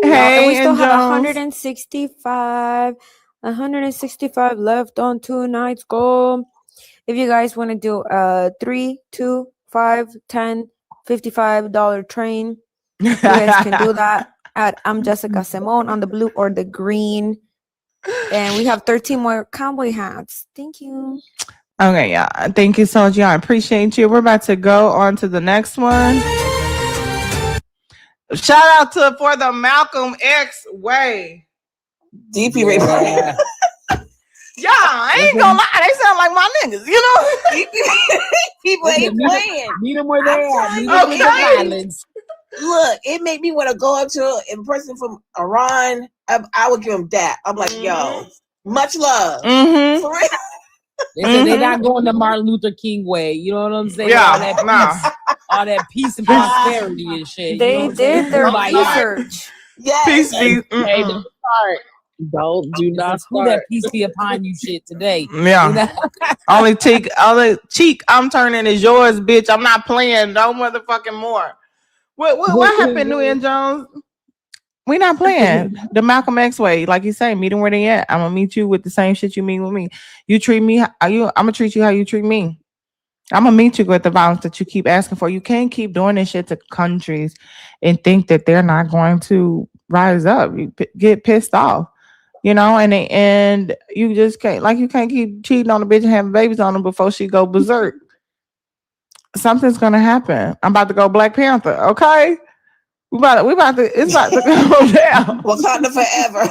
Hey, and we still have 165 left on tonight's goal. If you guys want to do a $3, $2, $5, $10, $55 train, you guys can do that at I'm Jessica Simone on the blue or the green. And we have 13 more cowboy hats. Thank you. Okay, yeah. Thank you so much, y'all. I appreciate you. We're about to go on to the next one. Shout out for the Malcolm X way. DP Ray. Yeah, I ain't gonna lie. They sound like my niggas, People ain't playing. Meet them where they at. Meet them with the violence. Look, it made me want to go up to a person from Iran. I would give him that. I'm like, yo, much love. For real. They're not going the Martin Luther King way. You know what I'm saying? Yeah, all that peace and prosperity and shit. They did their research. Yes. Peace. Do not start that peace be upon you shit today. Yeah. Only cheek I'm turning is yours, bitch. I'm not playing no motherfucking more. What happened, New Ian Jones? We not playing the Malcolm X way. Like you say, meet them where they at. I'm gonna meet you with the same shit you meet with me. You treat me, I'm gonna treat you how you treat me. I'm gonna meet you with the violence that you keep asking for. You can't keep doing this shit to countries and think that they're not going to rise up. You get pissed off, and you just can't, like, you can't keep cheating on a bitch and having babies on them before she go berserk. Something's gonna happen. I'm about to go Black Panther, okay? It's about to go down. Wakanda forever.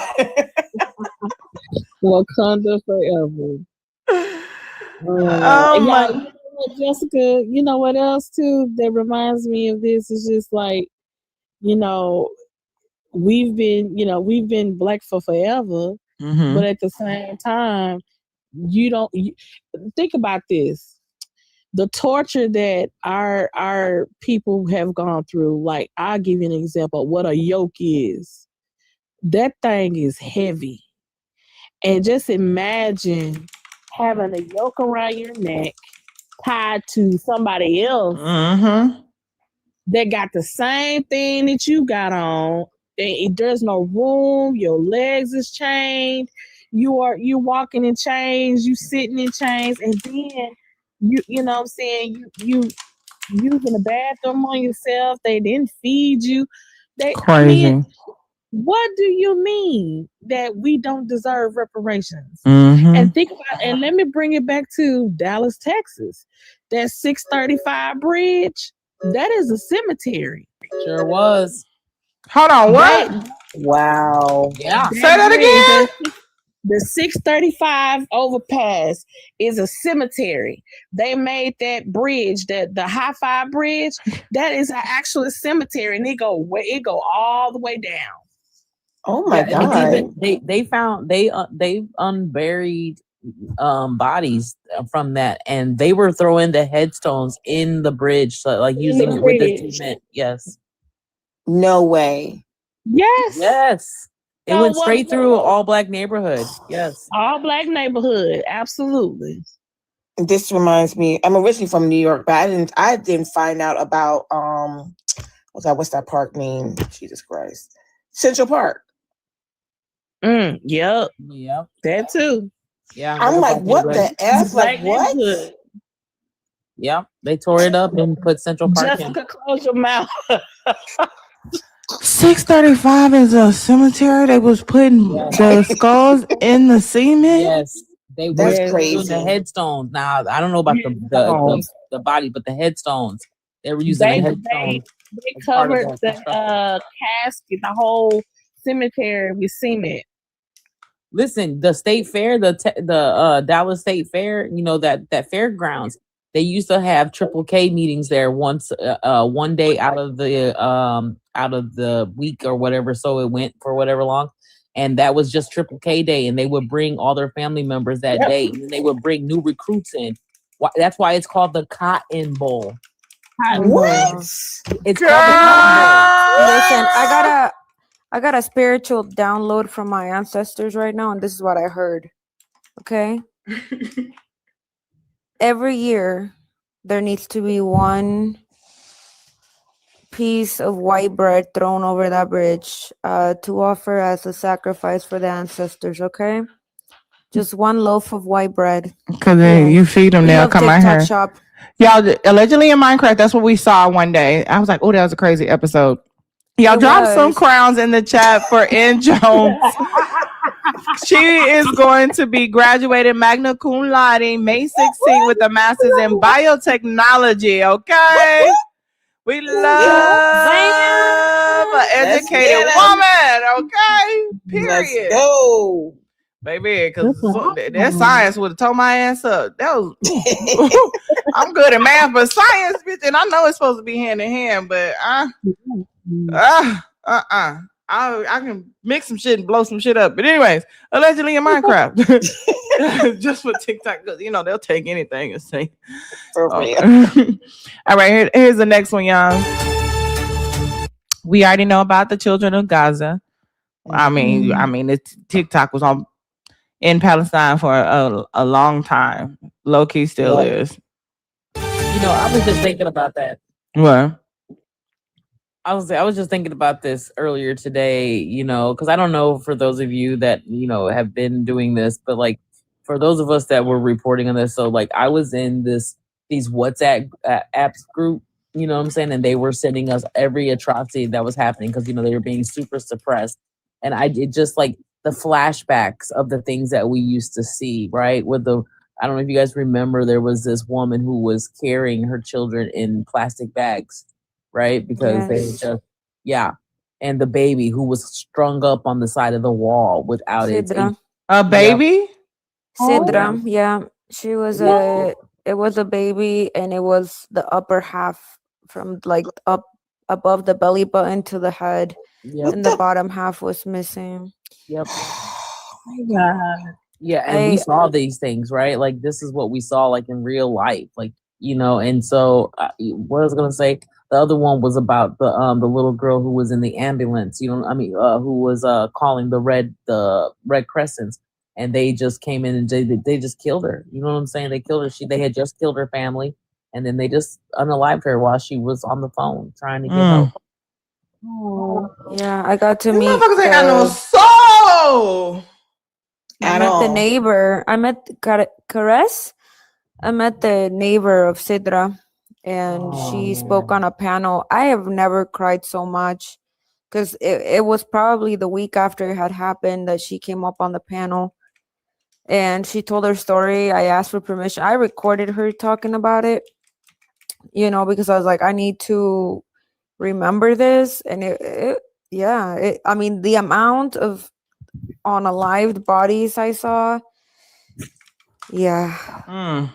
Wakanda forever. Jessica, you know what else too that reminds me of this is just like, we've been Black for forever, but at the same time, think about this. The torture that our people have gone through, like, I'll give you an example of what a yoke is. That thing is heavy. And just imagine having a yoke around your neck tied to somebody else that got the same thing that you got on. There's no room, your legs is chained, you're walking in chains, you sitting in chains, and then you know what I'm saying, you using the bathroom on yourself, they didn't feed you. Crazy. What do you mean that we don't deserve reparations? And think about, and let me bring it back to Dallas, Texas. That 635 bridge, that is a cemetery. Sure was. Hold on, what? Wow. Yeah. Say that again. The 635 overpass is a cemetery. They made that bridge, the high five bridge, that is an actual cemetery, and it go all the way down. Oh my God! They unburied bodies from that, and they were throwing the headstones in the bridge, so, like, using it with the cement. Yes. No way. Yes. It went straight through all Black neighborhood. Yes. All Black neighborhood. Absolutely. This reminds me, I'm originally from New York, but I didn't find out about what's that park name? Jesus Christ. Central Park. Yep. That too. Yeah. I'm like, what the F? Like, what? Yeah. They tore it up and put Central Park Jessica, close your mouth. 635 is a cemetery. They was putting the skulls in the cement. Yes, they That's were crazy. doing the headstones. Now, I don't know about the body, but the headstones. They were using the headstones. They covered the casket, the whole cemetery with cement. Listen, the state fair, the Dallas State Fair, you know, that fairgrounds, they used to have Triple K meetings there once, one day out of the week or whatever. So it went for whatever long, and that was just Triple K Day, and they would bring all their family members that day, and they would bring new recruits in. That's why it's called the Cotton Bowl. What? It's called the Cotton Bowl. Listen, I got a spiritual download from my ancestors right now, and this is what I heard. Okay? Every year, there needs to be one piece of white bread thrown over that bridge to offer as a sacrifice for the ancestors, okay? Just one loaf of white bread. Because you feed them, they'll come out here. Shop. Y'all, allegedly in Minecraft, that's what we saw one day. I was like, oh, that was a crazy episode. Y'all drop some crowns in the chat for N. Jones. She is going to be graduated magna cum laude May 16th with a master's in biotechnology, okay? We love an educated woman, okay? Period. Let's go. Baby, because that science would have told my ass up. That was I'm good at math, but science, bitch, and I know it's supposed to be hand in hand, but I can mix some shit and blow some shit up. But anyways, allegedly in Minecraft, just for TikTok, because you know they'll take anything and say. For real. All right, here's the next one, y'all. We already know about the children of Gaza. I mean, TikTok was in Palestine for a long time. Low key still is. You know, I was just thinking about that. What? I was just thinking about this earlier today, you know, because I don't know for those of you that, you know, have been doing this, but like for those of us that were reporting on this, so like I was in these WhatsApp apps group, you know what I'm saying? And they were sending us every atrocity that was happening because, you know, they were being super suppressed. And I did just like the flashbacks of the things that we used to see, right? I don't know if you guys remember, there was this woman who was carrying her children in plastic bags, right? Because they just, and the baby who was strung up on the side of the wall without a baby? Sidra, yeah. She was it was a baby, and it was the upper half from like up above the belly button to the head. Yep. And the bottom half was missing. Yep. Oh my God. Yeah, and we saw these things, right? Like this is what we saw like in real life, like, you know. And so what I was gonna say, the other one was about the little girl who was in the ambulance, you know, who was calling the Red Crescents, and they just came in and they just killed her. You know what I'm saying? They killed her. They had just killed her family, and then they just unalived her while she was on the phone trying to get help. Oh. Yeah, I got to meet. Motherfuckers ain't got no soul. I met the neighbor. I met Caress. I met the neighbor of Sidra, and she spoke on a panel. I have never cried so much because it was probably the week after it had happened that she came up on the panel, and she told her story. I asked for permission. I recorded her talking about it, you know, because I was like, I need to remember this. And I mean, the amount of unalived bodies I saw, and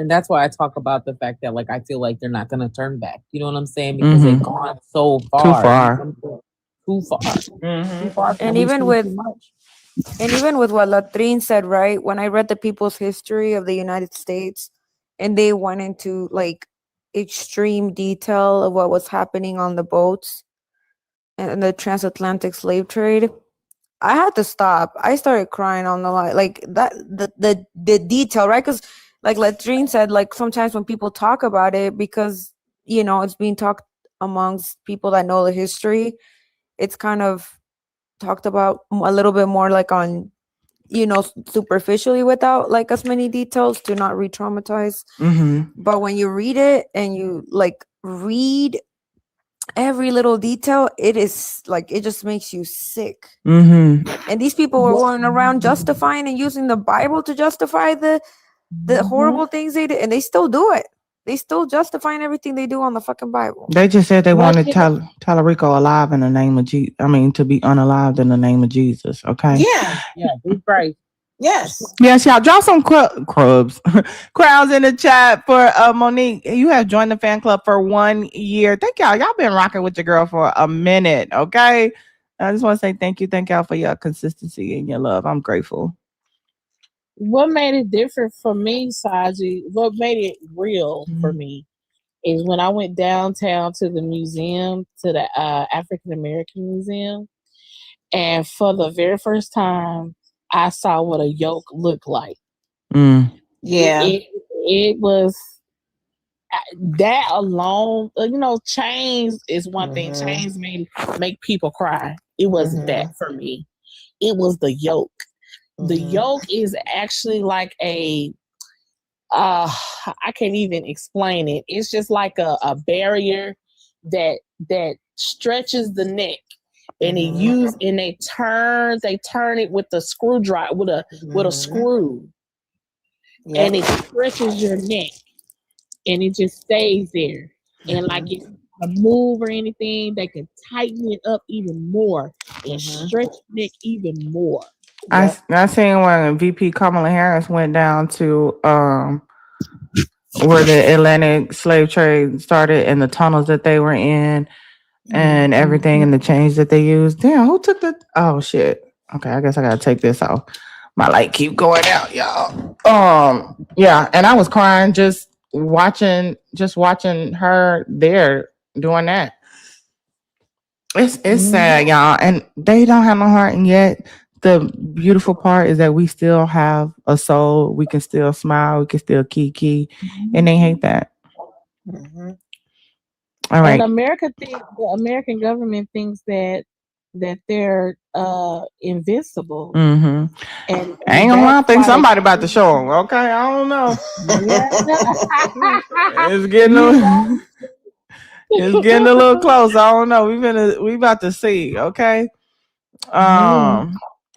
that's why I talk about the fact that like I feel like they're not gonna turn back, you know what I'm saying, because they've gone so far. Too far. And even with what Latrin said, right, when I read the People's History of the United States, and they went into like extreme detail of what was happening on the boats and the transatlantic slave trade, I had to stop. I started crying on the line, like that. The detail, right? Because, like Latrine said, like sometimes when people talk about it, because you know it's being talked amongst people that know the history, it's kind of talked about a little bit more, like on, you know, superficially without like as many details to not re-traumatize. But when you read it and you like read every little detail, it is like it just makes you sick. And these people were going around justifying and using the Bible to justify the horrible things they did, and they still do it. They still justifying everything they do on the fucking Bible. They just said they wanted Tallarico alive in the name of Jesus. I mean, to be unalived in the name of Jesus. Okay. Yeah. Be right. Yes. Yes, y'all. Drop some crowds in the chat for Monique. You have joined the fan club for 1 year. Thank y'all. Y'all been rocking with your girl for a minute. Okay. I just want to say thank you. Thank y'all for your consistency and your love. I'm grateful. What made it different for me, Saji, what made it real for me is when I went downtown to the museum, to the African American Museum, and for the very first time, I saw what a yoke looked like. Yeah. It was that alone, chains is one thing. Chains make people cry. It wasn't that for me. It was the yoke. The yoke is actually like I can't even explain it. It's just like a barrier that stretches the neck, and they turn it with a screwdriver with a screw, and it stretches your neck, and it just stays there. And like if you move or anything, they can tighten it up even more and stretch the neck even more. I seen when VP Kamala Harris went down to where the Atlantic slave trade started and the tunnels that they were in and everything and the chains that they used. Damn, who took the? Oh shit. Okay, I guess I gotta take this off. My light keep going out, y'all. Yeah, and I was crying just watching her there doing that. It's sad, y'all, and they don't have no heart, and yet the beautiful part is that we still have a soul. We can still smile. We can still kiki, and they hate that. All right. And the American government thinks that they're invincible. And I ain't gonna lie, I think somebody about to show them. Okay, I don't know. It's getting a little close. I don't know. We about to see. Okay.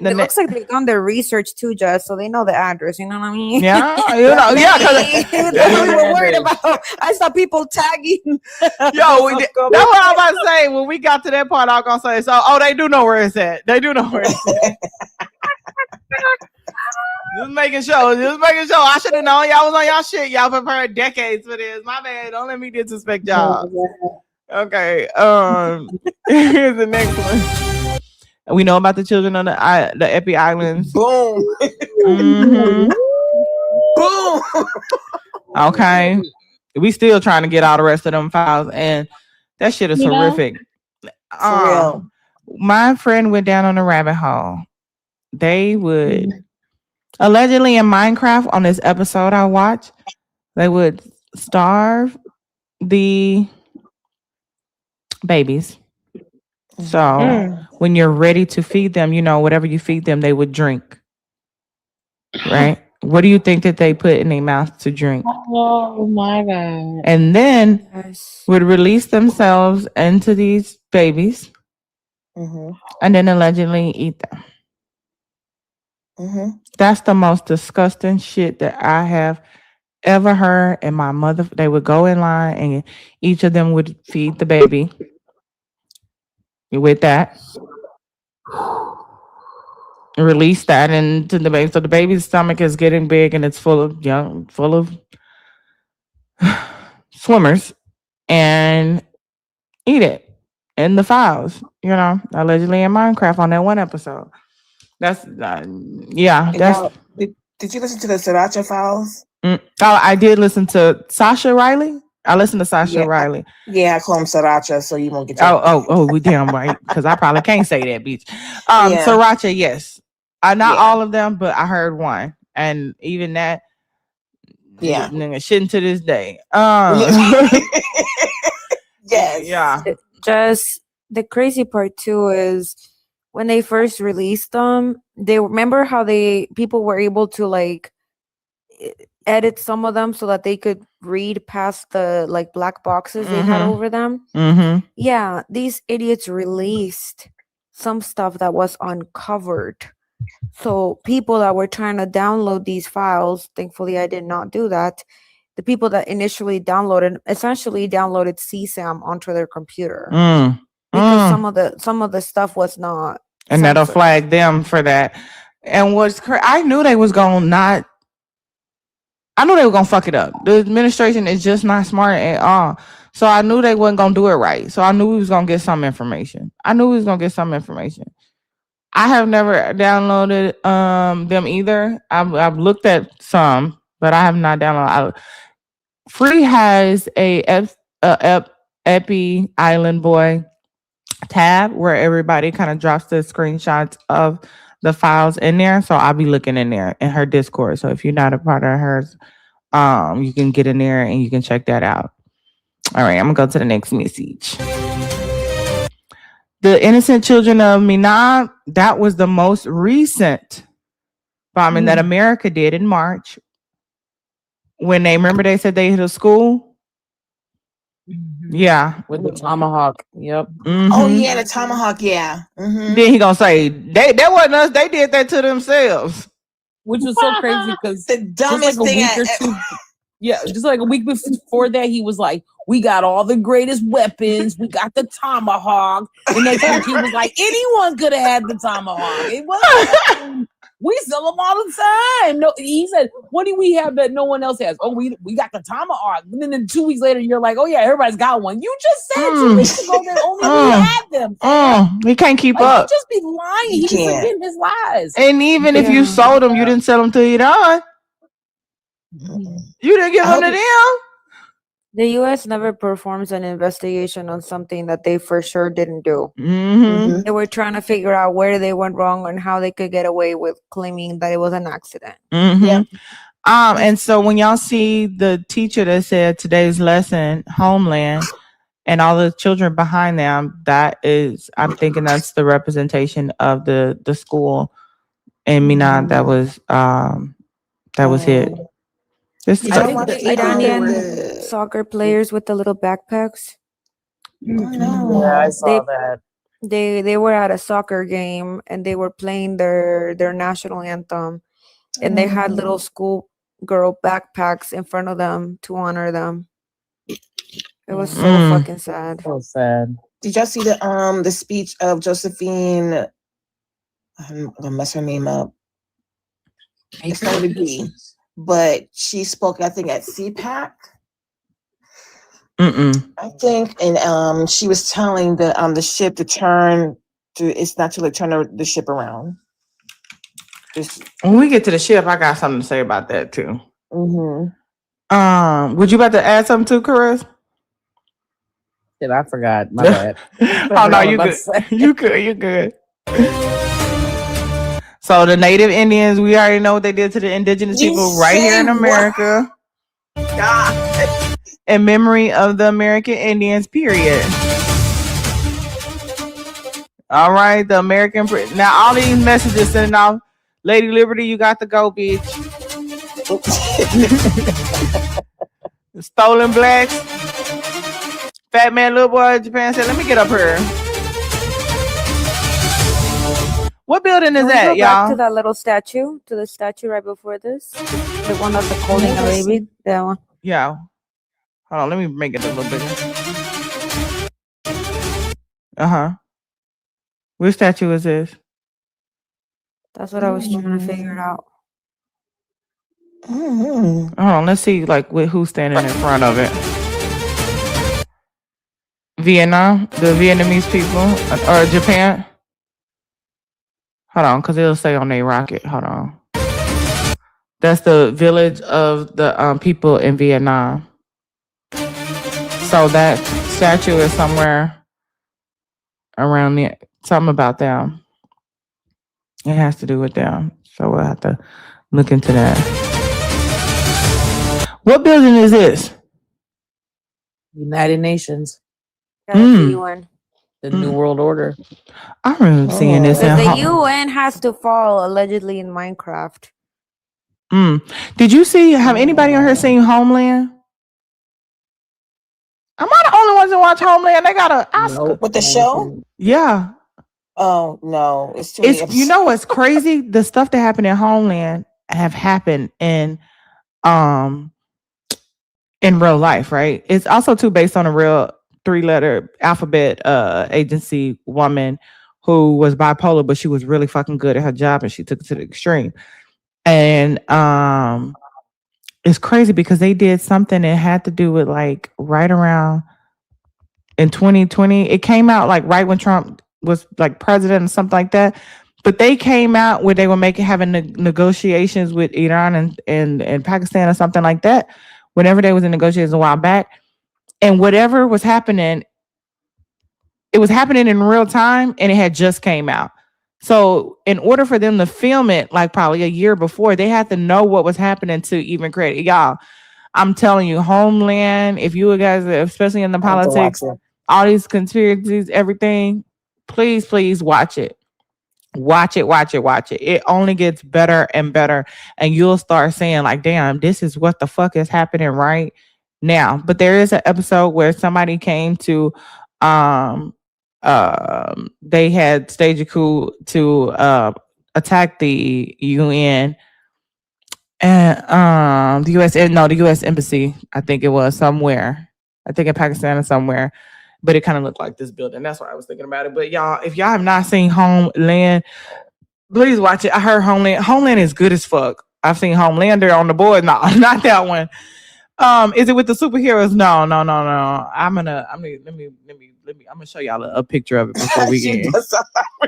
It looks like they've done their research too, Jess, so they know the address. You know what I mean? Yeah, That's what we were worried about. I saw people tagging. That's what I was about to say. When we got to that part, I was gonna say, they do know where it's at. They do know where it's at. Just making sure. I should have known y'all was on y'all shit. Y'all prepared decades for this. My bad. Don't let me disrespect y'all. Okay. Here's the next one. We know about the children on the Epi Islands. Boom. Boom. Okay. We still trying to get all the rest of them files, and that shit is horrific. For real. My friend went down on a rabbit hole. They would allegedly in Minecraft on this episode I watched, they would starve the babies. So when you're ready to feed them, whatever you feed them, they would drink. Right? What do you think that they put in their mouth to drink? Oh my God. And then would release themselves into these babies and then allegedly eat them. That's the most disgusting shit that I have ever heard. And my mother, they would go in line and each of them would feed the baby with that. Release that into the baby. So the baby's stomach is getting big and it's full of swimmers, and eat it in the files, allegedly in Minecraft on that one episode. That's Did you listen to the Sriracha Files? Oh, I did listen to Sasha Riley. I listened to Sasha Riley. Yeah, I call him Sriracha, so you won't get. We damn right, because I probably can't say that, bitch. Sriracha, yes. Not all of them, but I heard one, and even that, nigga, shitting to this day. Yes. Yeah. Just the crazy part too is when they first released them, they remember how people were able to like edit some of them so that they could read past the like black boxes they had over them. Yeah, these idiots released some stuff that was uncovered. So people that were trying to download these files, thankfully I did not do that, the people that initially essentially downloaded CSAM onto their computer because some of the stuff was not, and that'll flag them for that. And I knew they was gonna I knew they were gonna fuck it up. The administration is just not smart at all. So I knew they wasn't gonna do it right. So I knew we was gonna get some information. I have never downloaded them either. I've looked at some, but I have not downloaded. Free has a Epi Island Boy tab where everybody kind of drops the screenshots of the files in there. So I'll be looking in there in her Discord. So if you're not a part of hers, you can get in there and you can check that out. All right, I'm gonna go to the next message. The innocent children of Mina, that was the most recent bombing that America did in March. When they said they hit a school. Yeah. With the tomahawk. Yep. Oh yeah, the tomahawk, yeah. Then he gonna say, that wasn't us, they did that to themselves. Which was so crazy because the dumbest thing just like a week before that, he was like, we got all the greatest weapons. We got the tomahawk. And next week he was like, anyone could have had the tomahawk. It was we sell them all the time. No, he said, what do we have that no one else has? Oh, we got the tomahawk. And then 2 weeks later, you're like, oh yeah, everybody's got one. You just said 2 weeks ago that only we had them. He can't keep up. Just be lying. He's forgetting his lies. And even if you sold them, you didn't sell them to Iran. You didn't give them to them. The U.S. never performs an investigation on something that they for sure didn't do. They were trying to figure out where they went wrong and how they could get away with claiming that it was an accident. And so when y'all see the teacher that said today's lesson, Homeland, and all the children behind them, I'm thinking that's the representation of the school in Mina that was hit. I think the Iranian soccer players with the little backpacks. Yeah, I saw that. They were at a soccer game and they were playing their national anthem, and they had little school girl backpacks in front of them to honor them. It was so fucking sad. So sad. Did y'all see the speech of Josephine? I'm gonna mess her name up. It started with B, but she spoke, I think, at CPAC. I think, and she was telling the ship to turn to. It's not to turn the ship around. When we get to the ship, I got something to say about that too. Would you about to add something too, Chris? Shit, I forgot. My bad. Oh no, you good. You good. You good. So the Native Indians, we already know what they did to the indigenous people right here in America. God. In memory of the American Indians, period. All right, the American. Now all these messages sending off. Lady Liberty, you got to go, bitch. Stolen blacks. Fat man, little boy in Japan said, let me get up here. What building is that, y'all? Back to that little statue, to the statue right before this. The one that's holding a baby. That one. Yeah. Hold on, let me make it a little bigger. Which statue is this? That's what I was trying to figure out. Hold on, let's see who's standing in front of it. Vietnam, the Vietnamese people, or Japan. Hold on, because it'll say on their rocket. Hold on. That's the village of the people in Vietnam. So that statue is somewhere around there. Something about them. It has to do with them. So we'll have to look into that. What building is this? United Nations. The UN. The New World Order. I remember seeing this. The UN has to fall allegedly in Minecraft. Did you have anybody on here seen Homeland? Am I the only ones that watch Homeland? They got an Oscar. With the show? Yeah. Oh no, it's too. You know what's crazy? The stuff that happened in Homeland have happened in in real life, right? It's also too based on a real 3-letter alphabet agency woman who was bipolar, but she was really fucking good at her job and she took it to the extreme. And it's crazy because they did something that had to do with like right around in 2020. It came out like right when Trump was like president or something like that. But they came out where they were having negotiations with Iran and Pakistan or something like that. Whenever they was in negotiations a while back, and whatever was happening, it was happening in real time, and it had just came out. So in order for them to film it, like probably a year before, they had to know what was happening to even create it. Y'all, I'm telling you, Homeland, if you guys, especially in the politics, all these conspiracies, everything, please watch it. Watch it. It only gets better and better. And you'll start saying like, damn, this is what the fuck is happening right now. But there is an episode where somebody came to, they had staged a coup to attack the UN and the US embassy. I think it was somewhere. I think in Pakistan or somewhere. But it kind of looked like this building. That's why I was thinking about it. But y'all, if y'all have not seen Homeland, please watch it. I heard Homeland. Homeland is good as fuck. I've seen Homelander on the board. No, not that one. Is it with the superheroes? No. I'm gonna show y'all a picture of it before we get in.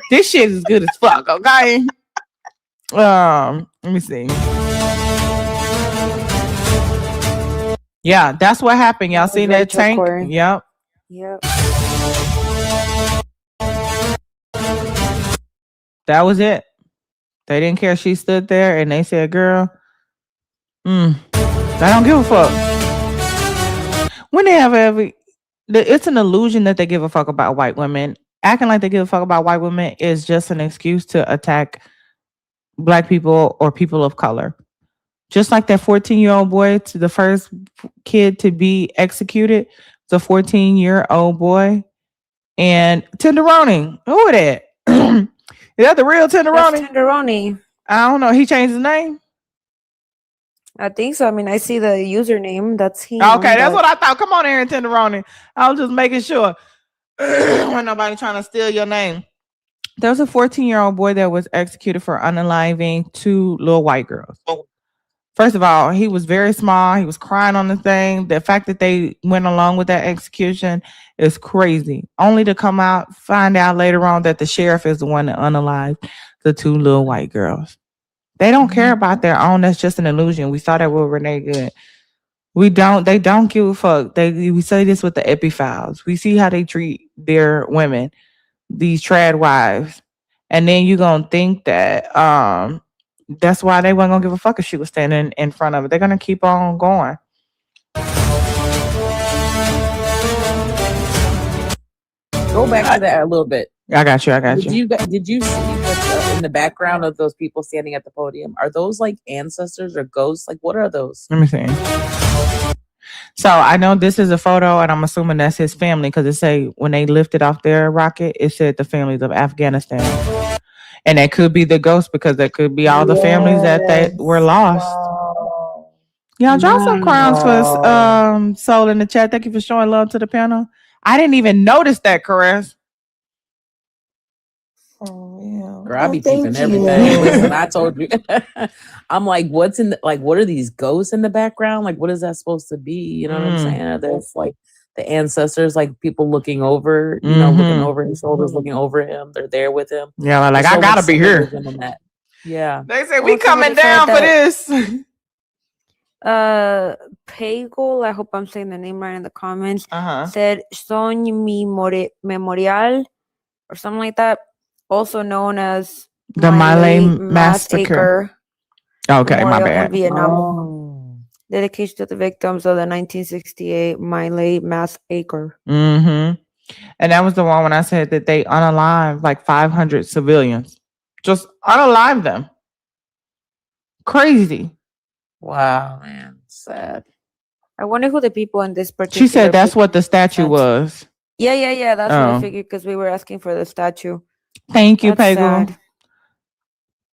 This shit is good as fuck. Okay. Let me see. Yeah, that's what happened. Y'all seen that tank? Yep. That was it. They didn't care. She stood there and they said, girl, I don't give a fuck. When they have it's an illusion that they give a fuck about white women. Acting like they give a fuck about white women is just an excuse to attack Black people or people of color. Just like that 14-year-old boy, to the first kid to be executed, the 14-year-old boy. And Tenderoni, who is that? Is that the real Tenderoni? That's Tenderoni. I don't know. He changed his name? I think so. I mean, I see the username. That's him. Okay, that's what I thought. Come on, Aaron Tenderoni. I was just making sure. When nobody trying to steal your name. There was a 14-year-old boy that was executed for unaliving 2 little white girls. First of all, he was very small. He was crying on the thing. The fact that they went along with that execution is crazy. Only to come out, find out later on that the sheriff is the one that unalived the 2 little white girls. They don't care about their own. That's just an illusion. We saw that with Renee Good. They don't give a fuck. We say this with the Epi Files. We see how they treat their women, these trad wives. And then you're going to think that that's why they weren't going to give a fuck if she was standing in front of it. They're going to keep on going. Go back to that a little bit. I got you. Did you see in the background of those people standing at the podium? Are those like ancestors or ghosts? Like, what are those? Let me see. So I know this is a photo, and I'm assuming that's his family because it say when they lifted off their rocket, it said the families of Afghanistan. And that could be the ghost because that could be all the families that were lost. Y'all drop some crowns for Soul in the chat. Thank you for showing love to the panel. I didn't even notice that, Caress. Girl, I be peeping everything. Listen, I told you. I'm like, what are these ghosts in the background? Like, what is that supposed to be? You know what I'm saying? There's like the ancestors, like people looking over, looking over his shoulders, looking over him. They're there with him. Yeah, like I gotta be here. Yeah. They say we coming down for this. Pagel, I hope I'm saying the name right in the comments, said Son Memorial or something like that, also known as the Malay Massacre. Okay, Memorial my bad. Vietnam. Dedication to the victims of the 1968 Malay Massacre. And that was the one when I said that they unalived like 500 civilians. Just unalive them. Crazy. Wow, man. Sad. I wonder who the people in this particular... She said that's what the statue was. Yeah. That's what I figured because we were asking for the statue. Thank you, Peggle.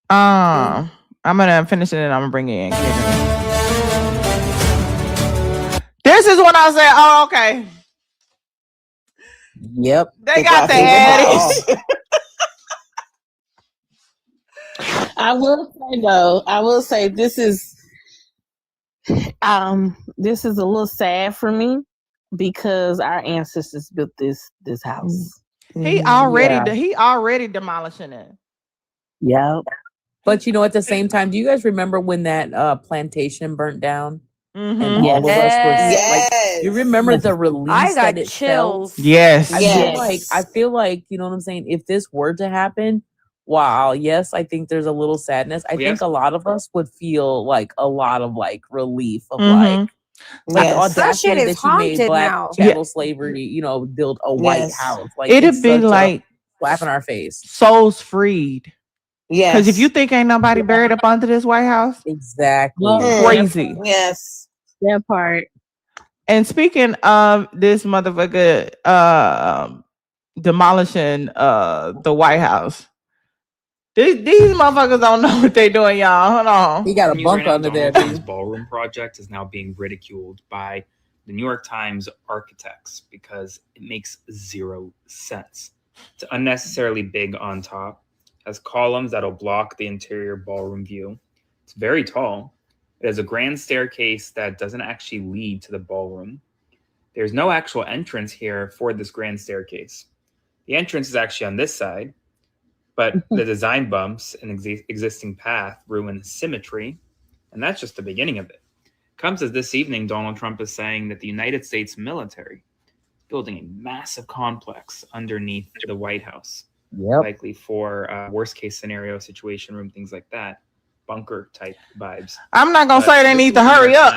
I'm going to finish it and I'm going to bring it in. There's This is when I say, oh, okay. Yep. They got the addies. I will say though, I will say this is a little sad for me because our ancestors built this house. He already demolishing it. Yeah. But you know, at the same time, do you guys remember when that plantation burnt down? Mm-hmm. And all of us were like, you remember the release I got that it chills. felt? Yes. I feel like, you know what I'm saying? If this were to happen, wow, yes, I think there's a little sadness. I think a lot of us would feel like a lot of like relief of like the audacity that you made black chattel slavery, you know, build a white house. Like it'd be like slap in our face. Souls freed. Yes. Because if you think ain't nobody buried up under this White House, exactly, crazy. Yes, that part. And speaking of this motherfucker demolishing the White House, these motherfuckers don't know what they doing, y'all. Hold on. He got a bunker under there. Trump's ballroom project is now being ridiculed by the New York Times architects because it makes zero sense. It's unnecessarily big on top, has columns that'll block the interior ballroom view. It's very tall. It has a grand staircase that doesn't actually lead to the ballroom. There's no actual entrance here for this grand staircase. The entrance is actually on this side, but the design bumps and existing path ruin symmetry, and that's just the beginning of it. Comes as this evening, Donald Trump is saying that the United States military is building a massive complex underneath the White House. Yep. Likely for worst case scenario, situation room, things like that. Bunker type vibes. I'm not going to say they need to hurry up.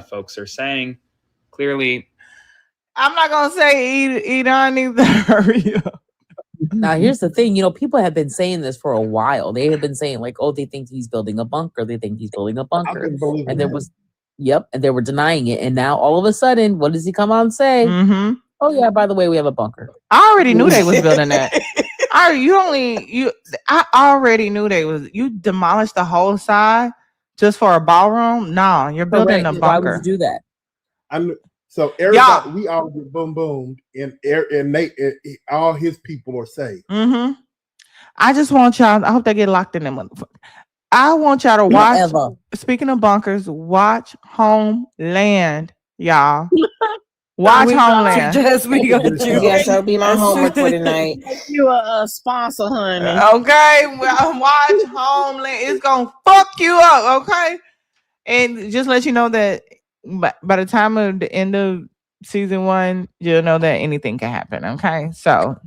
Folks are saying clearly. I'm not going to say Iran needs to hurry up. Now, here's the thing. You know, people have been saying this for a while. They have been saying like, oh, they think he's building a bunker. They think he's building a bunker. And there was, and they were denying it. And now all of a sudden, what does he come out and say? Mm-hmm. Oh, yeah, by the way, we have a bunker. I already knew they was building that. I already knew you demolished the whole side just for a ballroom. No, you're building a bunker. Why would you do that? So everybody, we all get boom boomed, and all his people are safe. Mm-hmm. I just want y'all. I hope they get locked in them motherfucker. I want y'all to watch. Speaking of bunkers, watch Homeland, y'all. Watch Homeland. Yes, that'll be my homework for tonight. You a sponsor, honey. Okay, well, watch Homeland. It's gonna fuck you up, okay? And just let you know that by the time of the end of season 1, you'll know that anything can happen. Okay, so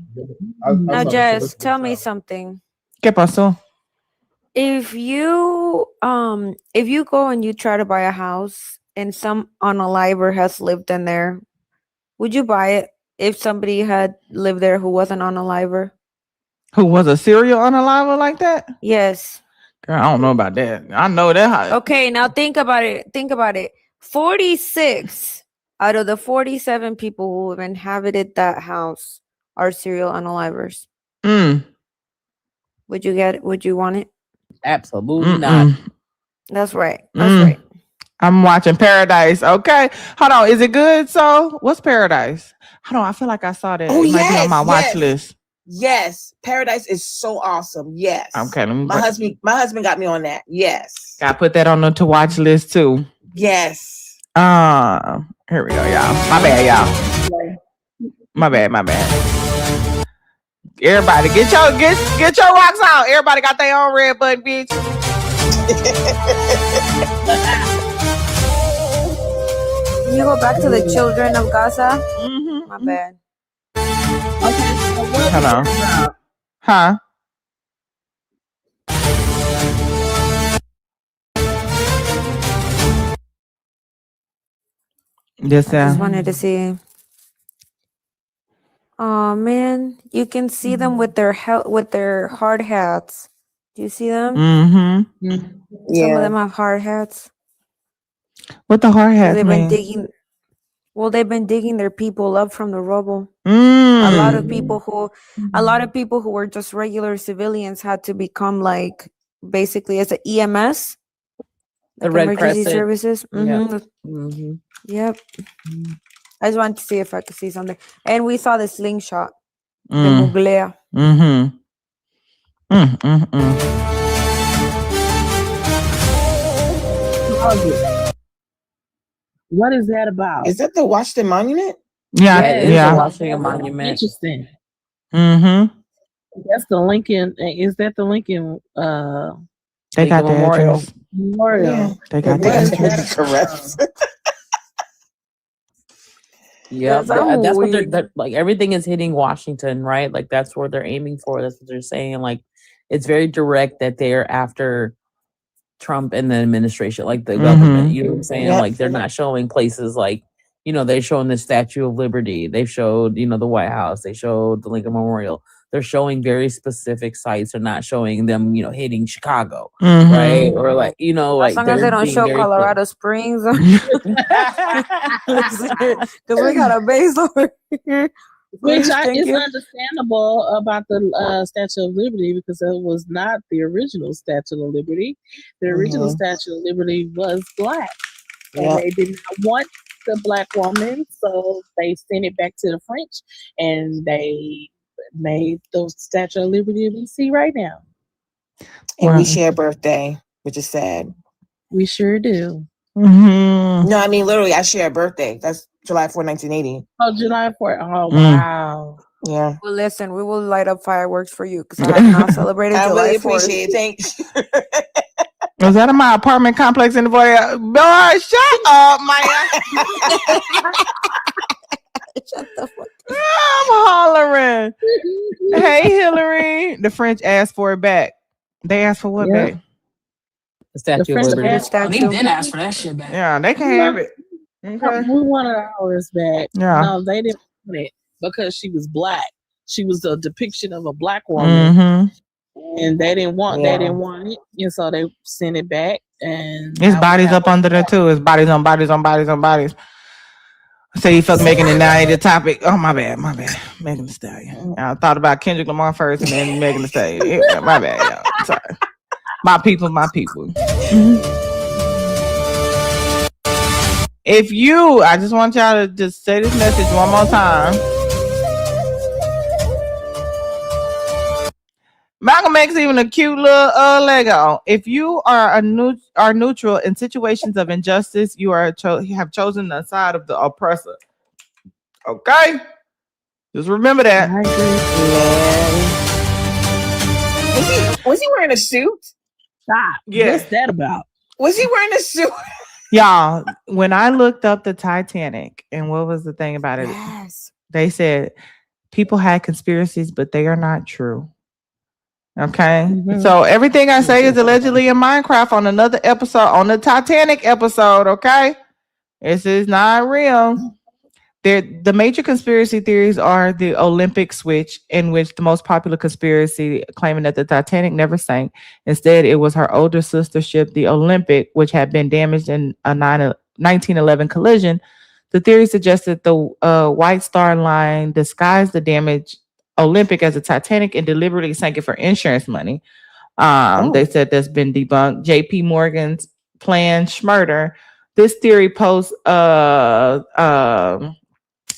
now, Jess, tell me something. ¿Qué pasó? If you go and you try to buy a house and some unaliver has lived in there, would you buy it if somebody had lived there who wasn't unaliver? Who was a serial unaliver like that? Yes. Girl, I don't know about that. I know that. Okay, now think about it. 46 out of the 47 people who have inhabited that house are serial unalivers. Would you get it? Would you want it? Absolutely not. That's right. That's right. I'm watching Paradise. Okay. Hold on. Is it good? So what's Paradise? Hold on. I feel like I saw that. It might be on my watch list. Yes. Paradise is so awesome. Yes. Okay. My husband got me on that. Yes. Gotta put that on the to watch list too. Yes. Here we go, y'all. My bad, y'all. My bad. Everybody, get your rocks out. Everybody got their own red button, bitch. You go back to the children of Gaza. My bad. Hello. Huh? Yes, I just wanted to see. Oh man, you can see them with their hard hats. Do you see them? Mm-hmm. Some of them have hard hats. What the hard hats They've mean? They've been digging their people up from the rubble. Mm. A lot of people who were just regular civilians had to become like basically as an EMS. The like Red emergency Crescent. services. Yeah. Yep. I just wanted to see if I could see something. And we saw the slingshot. The Mm. Muglea. What is that about? Is that the Washington Monument? Yeah, It's yeah. the Washington Monument. Interesting. That's the Lincoln. Is that the Lincoln? They got the Memorial. address. Memorial. Yeah. They got the What is address. that correct? Yeah, That's so that's what weird. they're like. Everything is hitting Washington, right? Like that's what they're aiming for. That's what they're saying. Like it's very direct that they're after Trump and the administration, like the government. You know what I'm saying? Yep. Like they're not showing places like, you know, they're showing the Statue of Liberty. They showed, you know, the White House. They showed the Lincoln Memorial. They're showing very specific sites. They're not showing them, you know, hitting Chicago, right? Or like, you know, As like long as they don't being show very Colorado Springs. Because we got a base over here. Which Please, thank is you. understandable about the Statue of Liberty because it was not the original Statue of Liberty. The original Statue of Liberty was black. And they did not want the black woman, so they sent it back to the French and they made the Statue of Liberty we see right now. And we share a birthday, which is sad. We sure do. No, I mean literally, I share a birthday. That's July 4, 1980. Oh, July 4th. Oh, wow. Yeah. Well, listen, we will light up fireworks for you because I have not celebrated I July really 4th. appreciate it. Thanks. Was that in my apartment complex in the boy? Boy, shut up, man. Shut the fuck up. I'm hollering. Hey, Hillary. The French asked for it back. They asked for what back? The Statue of Liberty. Oh, they did ask for that shit back. Yeah, they can have it. Okay. We wanted ours back. Yeah. No, they didn't want it because she was black. She was a depiction of a black woman. And they didn't want it. And so they sent it back. And His body's up under there too. His bodies on bodies on bodies on bodies. So you fuck making it now the topic. Oh, my bad. Megan Thee Stallion. I thought about Kendrick Lamar first and then Megan Thee Stallion. Yeah, my bad, y'all. Sorry. My people. If you, I just want y'all to just say this message one more time. Malcolm X even a cute little Lego. If you are neutral in situations of injustice, you are you have chosen the side of the oppressor. Okay, just remember that. I agree. Was he wearing a suit? Stop. Yeah. What's that about? Was he wearing a suit? Y'all, when I looked up the Titanic and what was the thing about it, they said people had conspiracies, but they are not true. Okay, so everything I say is allegedly in Minecraft on another episode, on the Titanic episode. Okay, this is not real. The major conspiracy theories are the Olympic switch, in which the most popular conspiracy claiming that the Titanic never sank. Instead, it was her older sister ship, the Olympic, which had been damaged in a 1911 collision. The theory suggested the White Star Line disguised the damaged Olympic as a Titanic and deliberately sank it for insurance money. They said that's been debunked. J.P. Morgan's plan Schmurder. This theory post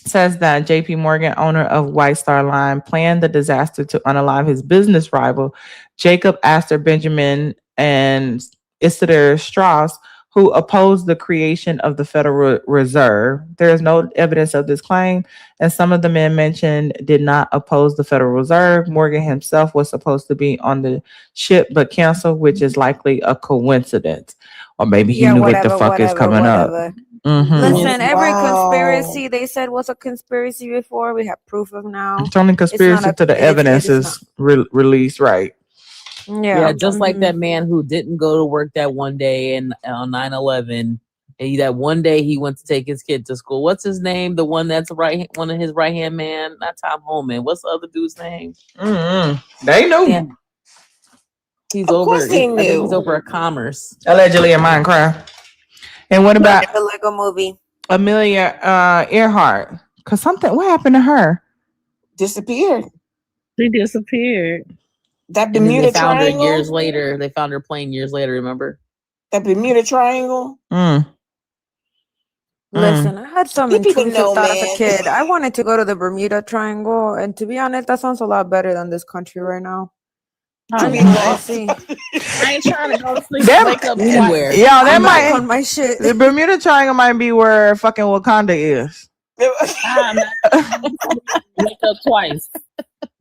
says that J.P. Morgan, owner of White Star Line, planned the disaster to unalive his business rival, Jacob Astor Benjamin and Isidore Strauss, who opposed the creation of the Federal Reserve. There is no evidence of this claim, and some of the men mentioned did not oppose the Federal Reserve. Morgan himself was supposed to be on the ship but canceled, which is likely a coincidence. Or maybe he knew what the fuck is coming up. Listen, every conspiracy they said was a conspiracy before, we have proof of now. It's only conspiracy to the evidence is released, right? Yeah, just like that man who didn't go to work that one day and on 9/11, and that one day he went to take his kid to school. What's his name? The one that's one of his right hand man, not Tom Holman. What's the other dude's name? They knew. Yeah. He's over. I think he's over at Commerce, allegedly in Minecraft. And what about the Lego movie? Amelia Earhart? Cause what happened to her? Disappeared. She disappeared. That and then they Bermuda found her Triangle? years later. They found her plane years later. Remember? The Bermuda Triangle. Listen, I had some You people intrusive know, thought as a man. kid. I wanted to go to the Bermuda Triangle, and to be honest, that sounds a lot better than this country right now. I see. I ain't trying to go to sleep and wake up anywhere. Yeah, that I'm might back on my shit. The Bermuda Triangle might be where fucking Wakanda is. Wake up twice.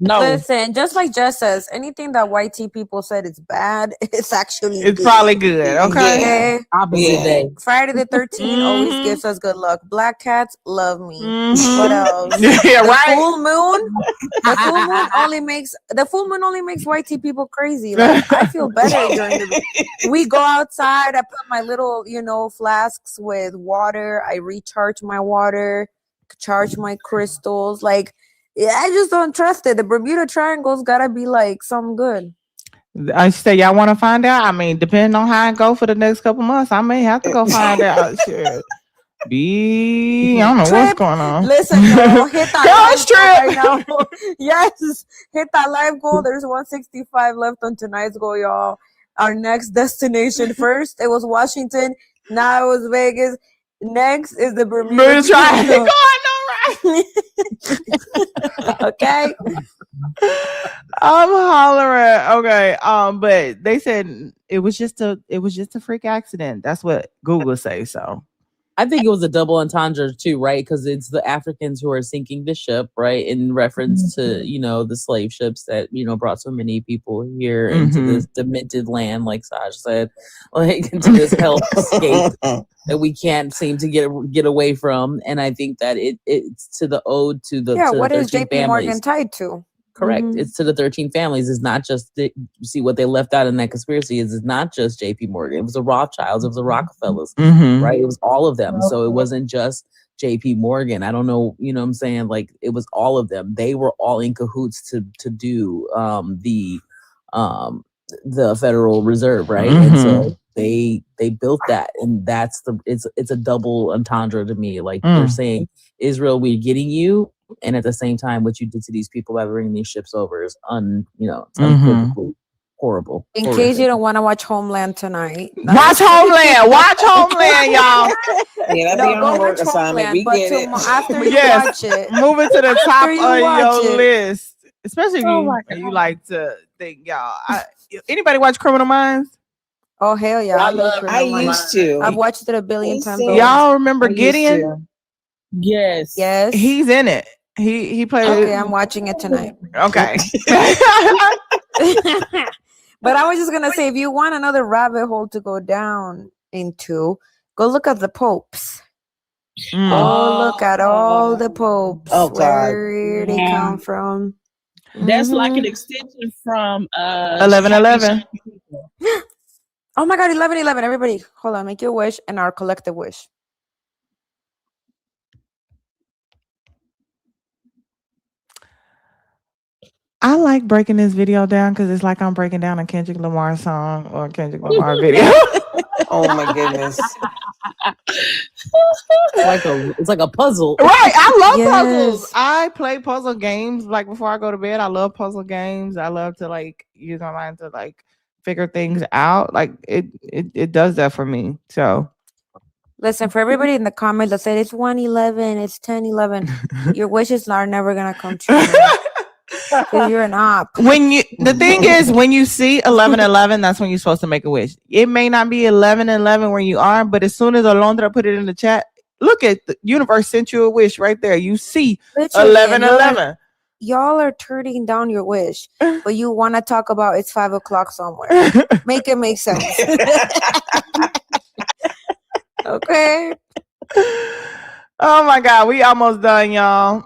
No. Listen, just like Jess says, anything that white tea people said is bad, it's actually It's probably good. Okay. Opposite day. Friday the 13th always gives us good luck. Black cats love me. Mhm. What else? Yeah, the right. full moon. The full moon only makes white tea people crazy. Like I feel better during the. We go outside. I put my little, flasks with water. I recharge my water, charge my crystals. Like, yeah, I just don't trust it. The Bermuda Triangle's gotta be like something good. I say y'all want to find out. I mean, depending on how I go for the next couple months, I may have to go find out. Shit. I don't know what's going on. Listen, y'all, hit that live goal right now. Yes, hit that live goal. There's 165 left on tonight's goal, y'all. Our next destination. First, it was Washington. Now it was Vegas. Next is the Bermuda Triangle. Okay. I'm hollering. Okay. But they said it was just a freak accident. That's what Google say. So I think it was a double entendre too, right? Because it's the Africans who are sinking the ship, right? In reference to, the slave ships that, brought so many people here into this demented land, like Saj said, like into this hellscape that we can't seem to get away from. And I think that it's to the ode to the what is 13 JP Morgan tied to? Correct. It's to the 13 families. It's not just see what they left out in that conspiracy is it's not just JP Morgan. It was the Rothschilds. It was the Rockefellers, right? It was all of them. So it wasn't just JP Morgan. I don't know, what I'm saying? Like it was all of them. They were all in cahoots to do the Federal Reserve, right? And so they built that, and it's a double entendre to me. Like they're saying, Israel, we're getting you. And at the same time, what you did to these people by bringing these ships over is unequivocally horrible. In case you don't want to watch Homeland tonight, watch Homeland. Watch Homeland, y'all. Yeah, that's your homework assignment. We get it. After you watch it, move it to the top of your it. list, especially if you like to think, y'all. Anybody watch Criminal Minds? Oh hell yeah! I used to. I've watched it a billion times. Y'all remember Gideon? Yes. He's in it. He played. Okay, I'm watching it tonight. Okay. But I was just gonna say, if you want another rabbit hole to go down into, go look at the popes. Look at all the popes. Oh God, where they come from. That's like an extension from 11/11. Oh my God, 11/11. Everybody, hold on, make your wish and our collective wish. I like breaking this video down because it's like I'm breaking down a Kendrick Lamar song or a Kendrick Lamar video. Oh my goodness. It's like a puzzle. Right. I love puzzles. I play puzzle games like before I go to bed. I love puzzle games. I love to use my mind to figure things out. Like it does that for me. So listen, for everybody in the comments that said it's 1:11, it's 10:11, your wishes are never gonna come true. You're an op. The thing is, when you see 11/11, that's when you're supposed to make a wish. It may not be 11/11 where you are, but as soon as Alondra put it in the chat, look at the universe sent you a wish right there. You see 11/11. Y'all are turning down your wish, but you want to talk about it's 5 o'clock somewhere. Make it make sense. Okay. Oh my God, we almost done, y'all.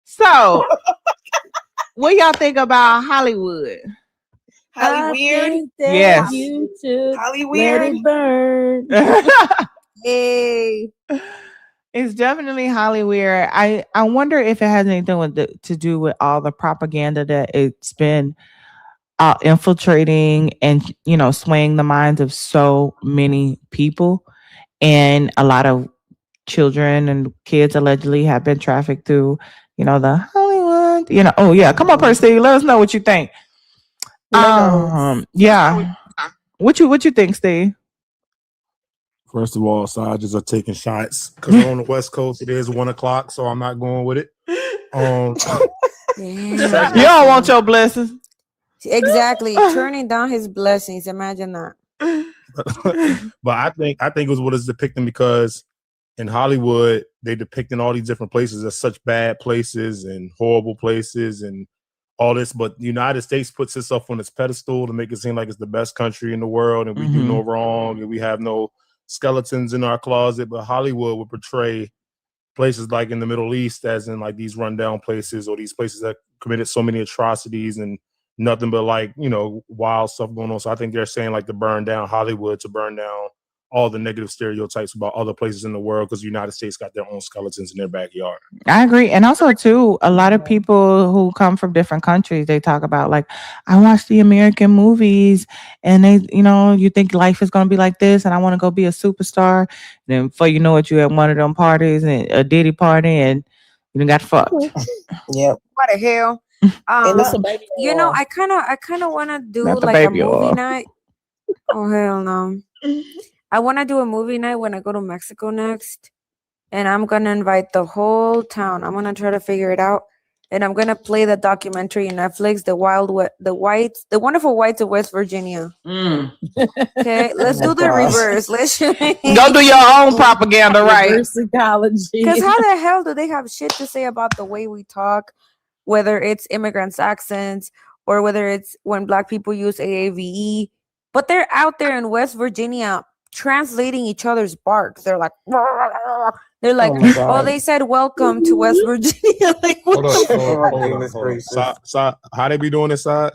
So, what y'all think about Hollywood? Hollyweird? Yes. Hollyweird? Let it burn. Hey. It's definitely Hollyweird. I wonder if it has anything to do with all the propaganda that it's been infiltrating and swaying the minds of so many people, and a lot of children and kids allegedly have been trafficked through, the Hollywood. Oh yeah, come on, Percy, let us know what you think. Yeah. What you think, Steve? First of all, Sages are taking shots because on the West Coast it is 1 o'clock, so I'm not going with it. Damn. You don't want your blessings. Exactly. Turning down his blessings. Imagine that. But I think it was what it's depicting, because in Hollywood they depicting all these different places as such bad places and horrible places and all this, but the United States puts itself on its pedestal to make it seem like it's the best country in the world and we do no wrong and we have no skeletons in our closet. But Hollywood would portray places like in the Middle East as in like these rundown places or these places that committed so many atrocities and nothing but like, wild stuff going on. So I think they're saying like to burn down Hollywood, to burn down all the negative stereotypes about other places in the world, because the United States got their own skeletons in their backyard. I agree. And also too, a lot of people who come from different countries, they talk about like, I watch the American movies and they, you think life is going to be like this and I want to go be a superstar. And then before you know it, you at one of them parties and a Diddy party and you got fucked. Yep. What the hell? I kind of want to do like a movie night. Oh hell no! I want to do a movie night when I go to Mexico next, and I'm gonna invite the whole town. I'm gonna try to figure it out, and I'm gonna play the documentary on Netflix, the Wonderful Whites of West Virginia. Okay, let's do the reverse. Let's go do your own propaganda, right? Reverse psychology. Because how the hell do they have shit to say about the way we talk? Whether it's immigrants' accents or whether it's when Black people use AAVE, but they're out there in West Virginia translating each other's barks. They're like, they said welcome to West Virginia. Like, what the fuck? How they be doing this, Saj?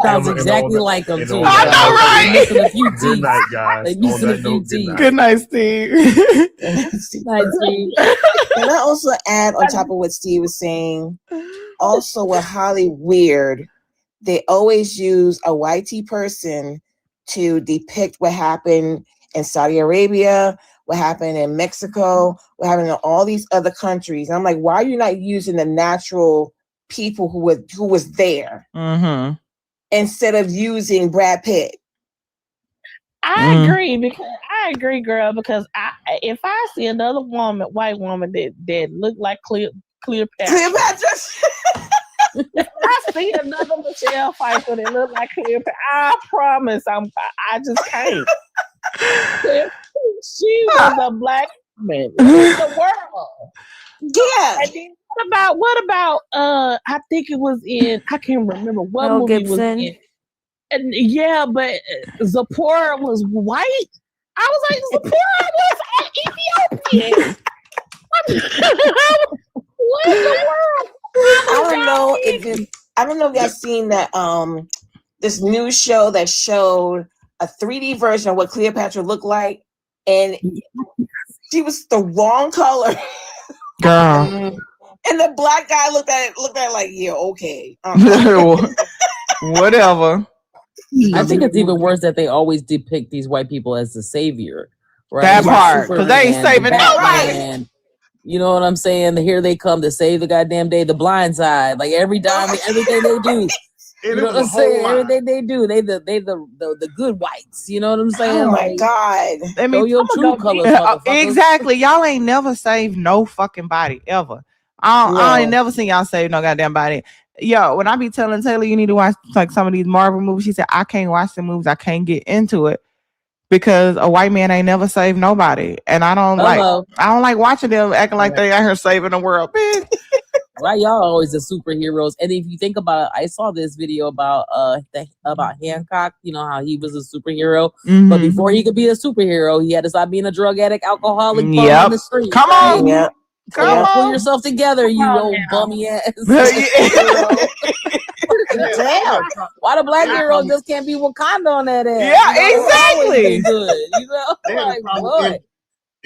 Sounds exactly like them too. I know, right? Missing a few teeth. Good night, guys. They missing a few teeth. Good night, Steve. Good night, Steve. Can I also add on top of what Steve was saying? Also, with Holly Weird, they always use a whitey person to depict what happened in Saudi Arabia, what happened in Mexico, what happened in all these other countries. And I'm like, why are you not using the natural people who was there? Instead of using Brad Pitt. I agree, girl, because if I see another white woman that look like Cleopatra. If I see another Michelle Pfeiffer that look like Cleopatra, I promise I just can't. She was a Black woman in the world. Yeah. And then what about I think it was in, I can't remember what Mel movie Gibson. was in. And yeah, but Zipporah was white. I was like, Zipporah was Ethiopian. What in the world? I don't know if y'all seen that this new show that showed a 3D version of what Cleopatra looked like, and she was the wrong color. Girl. And the Black guy looked at it like, yeah, okay. Whatever. I think it's even worse that they always depict these white people as the savior. Right? That part, because they ain't saving nobody. You know what I'm saying? Here they come to save the goddamn day. The Blind Side, like everything they do. You know what I'm saying? Everything they do, they the good whites. You know what I'm saying? Oh my God! I mean, your true colors, exactly. Y'all ain't never saved no fucking body ever. I ain't never seen y'all save no goddamn body. Yo, when I be telling Taylor you need to watch like some of these Marvel movies, she said I can't watch the movies. I can't get into it because a white man ain't never saved nobody, and I don't like watching them acting like they out here saving the world, bitch. Right, y'all always the superheroes. And if you think about it, I saw this video about Hancock, you know how he was a superhero, but before he could be a superhero, he had to stop being a drug addict, alcoholic, bum on the street. Come on. Right? Come on. Pull yourself together, you old bummy ass. Damn. Why the Black hero just can't be Wakanda on that ass? Yeah, exactly. Good. You know? They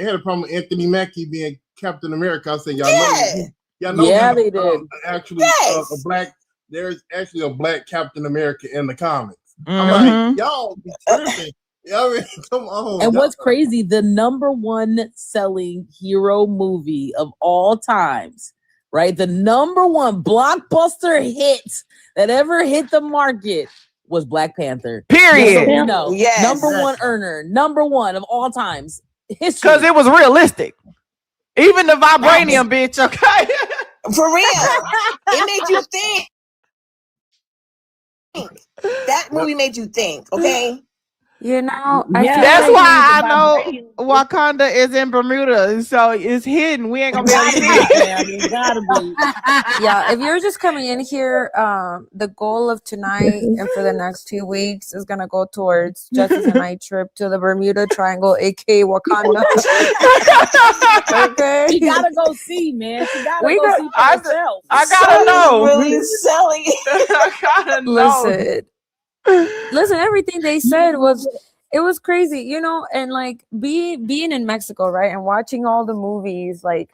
had a problem with Anthony Mackie being Captain America. I said, y'all know they did. Actually, a black. There's actually a Black Captain America in the comics. I'm like, y'all be tripping. I mean, come on. And what's crazy, the number one selling hero movie of all times, right? The number one blockbuster hit that ever hit the market was Black Panther. Period. So no, Yes. number one earner, number one of all times. History. Because it was realistic. Even the vibranium bitch, okay? For real. It made you think. That movie made you think, okay? You know, That's why I know Wakanda is in Bermuda, so it's hidden. We ain't gonna be able to see it. Gotta be. Yeah, if you're just coming in here, the goal of tonight and for the next 2 weeks is gonna go towards Justice and I trip to the Bermuda Triangle, aka Wakanda. Okay, You gotta go see, man. You gotta go see for yourself. I gotta know. Really selling it. I gotta know. Listen, everything they said was crazy, you know, and like being in Mexico, right, and watching all the movies, like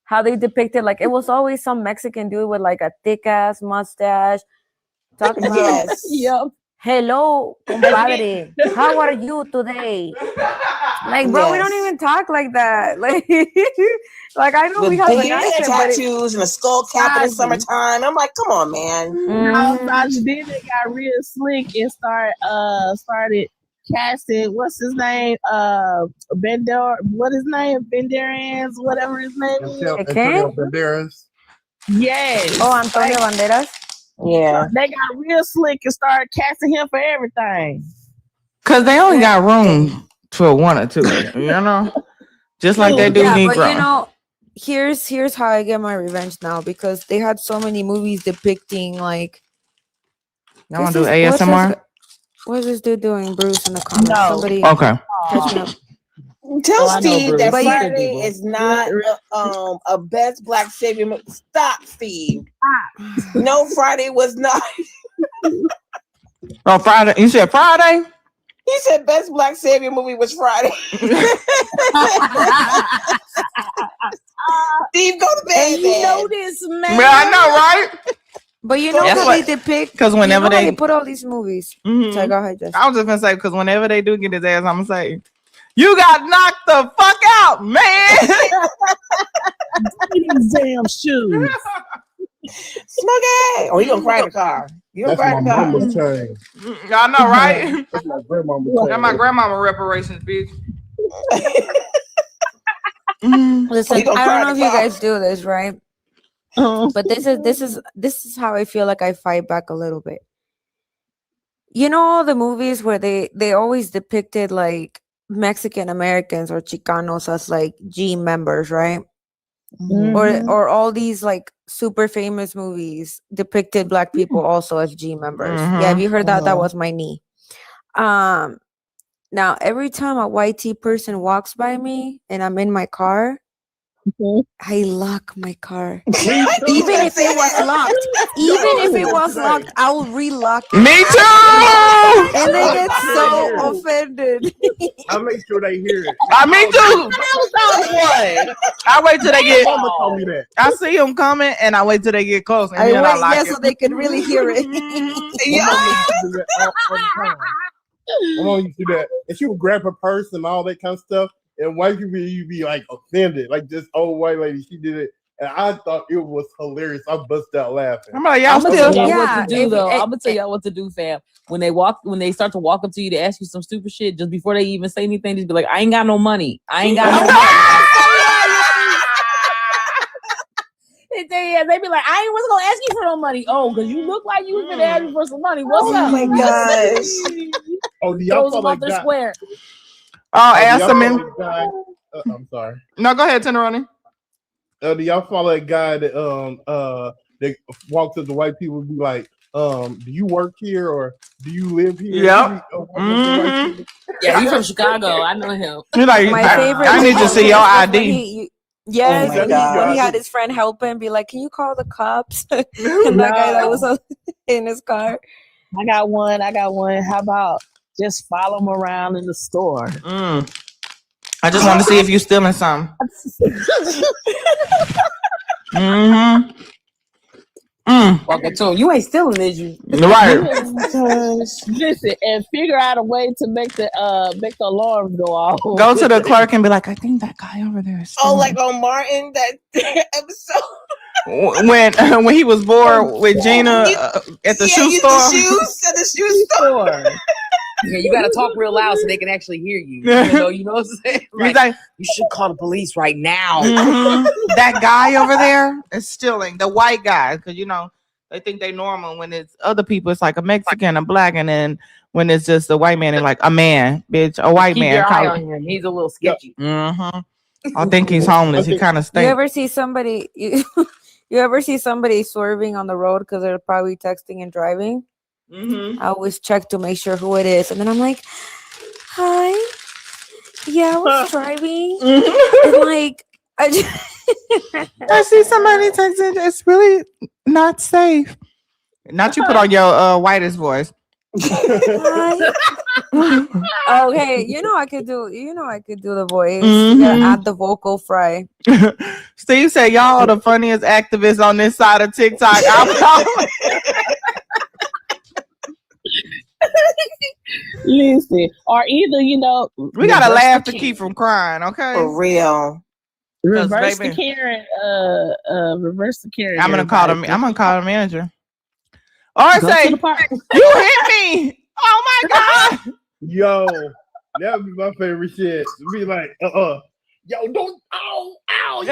how they depicted, like it was always some Mexican dude with like a thick ass mustache talking about, Yes. hello, compadre, how are you today? Like, bro, we don't even talk like that. Like, like I know With we have big an accent, but tattoos and a skull cap in the summertime. I'm like, come on, man. Then they got real slick and started casting, what's his name? Bender, what his name? Benderans, whatever his name is. Antonio Banderas. Yes. Oh, Antonio Banderas. Yeah. They got real slick and started casting him for everything. Cause they only got room for one or two, you know? Just like they do Negro. But you know, here's how I get my revenge now, because they had so many movies depicting like. Y'all want to do ASMR? What is this dude doing, Bruce, in the comments? No. Somebody Okay. catch me up. Tell I know, Steve Bruce. that But Friday is not a best Black Savior movie. Stop, Steve. No, Friday was not. Oh, Friday. You said Friday? He said best Black Savior movie was Friday. Steve, go to bed, And you know this, man. Yeah, I know, right? But you know That's how what- they depict. Because whenever you know how they put all these movies. So go ahead, Jess. I was just gonna say, because whenever they do get his ass, I'm gonna say, you got knocked the fuck out, man. These damn shoes. Smokey. Oh, he gonna cry in the car. You gonna That's cry my in the car. mama's chain. Y'all know, right? That's my grandmama's That's chain. my grandmama reparations, bitch. Listen, you gonna I cry don't know in if the you car. guys do this, right? But this is how I feel like I fight back a little bit. You know, all the movies where they always depicted like Mexican Americans or Chicanos as like G members, right? Or all these like super famous movies depicted Black people also as G members. Yeah, have you heard that? That was my knee. Now every time a white T person walks by me and I'm in my car, I lock my car. Even if it was locked. Even if it was locked, I'll relock it. Me too. And they get so offended. I make sure they hear it. Me too. I wait till they get. Mama told me that. I see them coming, and I wait till they get close, and I then I wait, like yeah, it. so they could really hear it. My mama used to do that all the time. My mama used to do that, and she would grab her purse and all that kind of stuff. And white people, you'd be like offended, like this old white lady. She did it, and I thought it was hilarious. I busted out laughing. I'm like, y'all I'm gonna still. tell y'all Yeah, what to do though. I'm gonna tell y'all what to do, fam. When they start to walk up to you to ask you some stupid shit, just before they even say anything, just be like, I ain't got no money. I ain't got no money. They be like, I wasn't gonna ask you for no money. Oh, because you look like you was gonna ask me for some money. What's up? Oh my gosh. Oh, do y'all Throws them follow off their guy? square. Oh, Do ask y'all them follow in. that guy? I'm sorry. No, go ahead, Tenderoni. Do y'all follow that guy that that walks up to white people and be like, do you work here or do you live here? Yep. Yeah, he's from Chicago. I know him. You're like, My favorite. I need to see your was when ID. Yes, Oh my when God. he had his friend help him, be like, "Can you call the cops?" And that guy that was in his car. I got one. How about just follow him around in the store? I just want to see if you stealing something. Walking to him. You ain't stealing, is you? Right. Listen, and figure out a way to make the alarms go off. Go to the clerk and be like, I think that guy over there is stealing. Like on Martin, that episode. When he was bored with Gina at the shoe store. At the shoe store. Yeah, you gotta talk real loud so they can actually hear you. You know what I'm saying? Like, you should call the police right now. That guy over there is stealing. The white guy, because they think they normal. When it's other people, it's like a Mexican, a black, and then when it's just a white man, and like a man, bitch, a white man. Your eye on him. He's a little sketchy. I think he's homeless. He kind of stinks. You ever see somebody? You ever see somebody swerving on the road because they're probably texting and driving? I always check to make sure who it is, and then I'm like, "Hi, yeah, I was driving." And like, I see somebody texting. It's really not safe. Not you put on your whitest voice. Okay, I could do the voice. You gotta add the vocal fry. Steve said, "Y'all are the funniest activists on this side of TikTok." Listen, or either we gotta laugh to keep from crying. Okay, for real. Reverse the Karen. Reverse the Karen. I'm gonna call him. I'm gonna call the manager. Or say, "You hit me! Oh my god!" Yo, that would be my favorite shit. To be like, yo, don't, ow.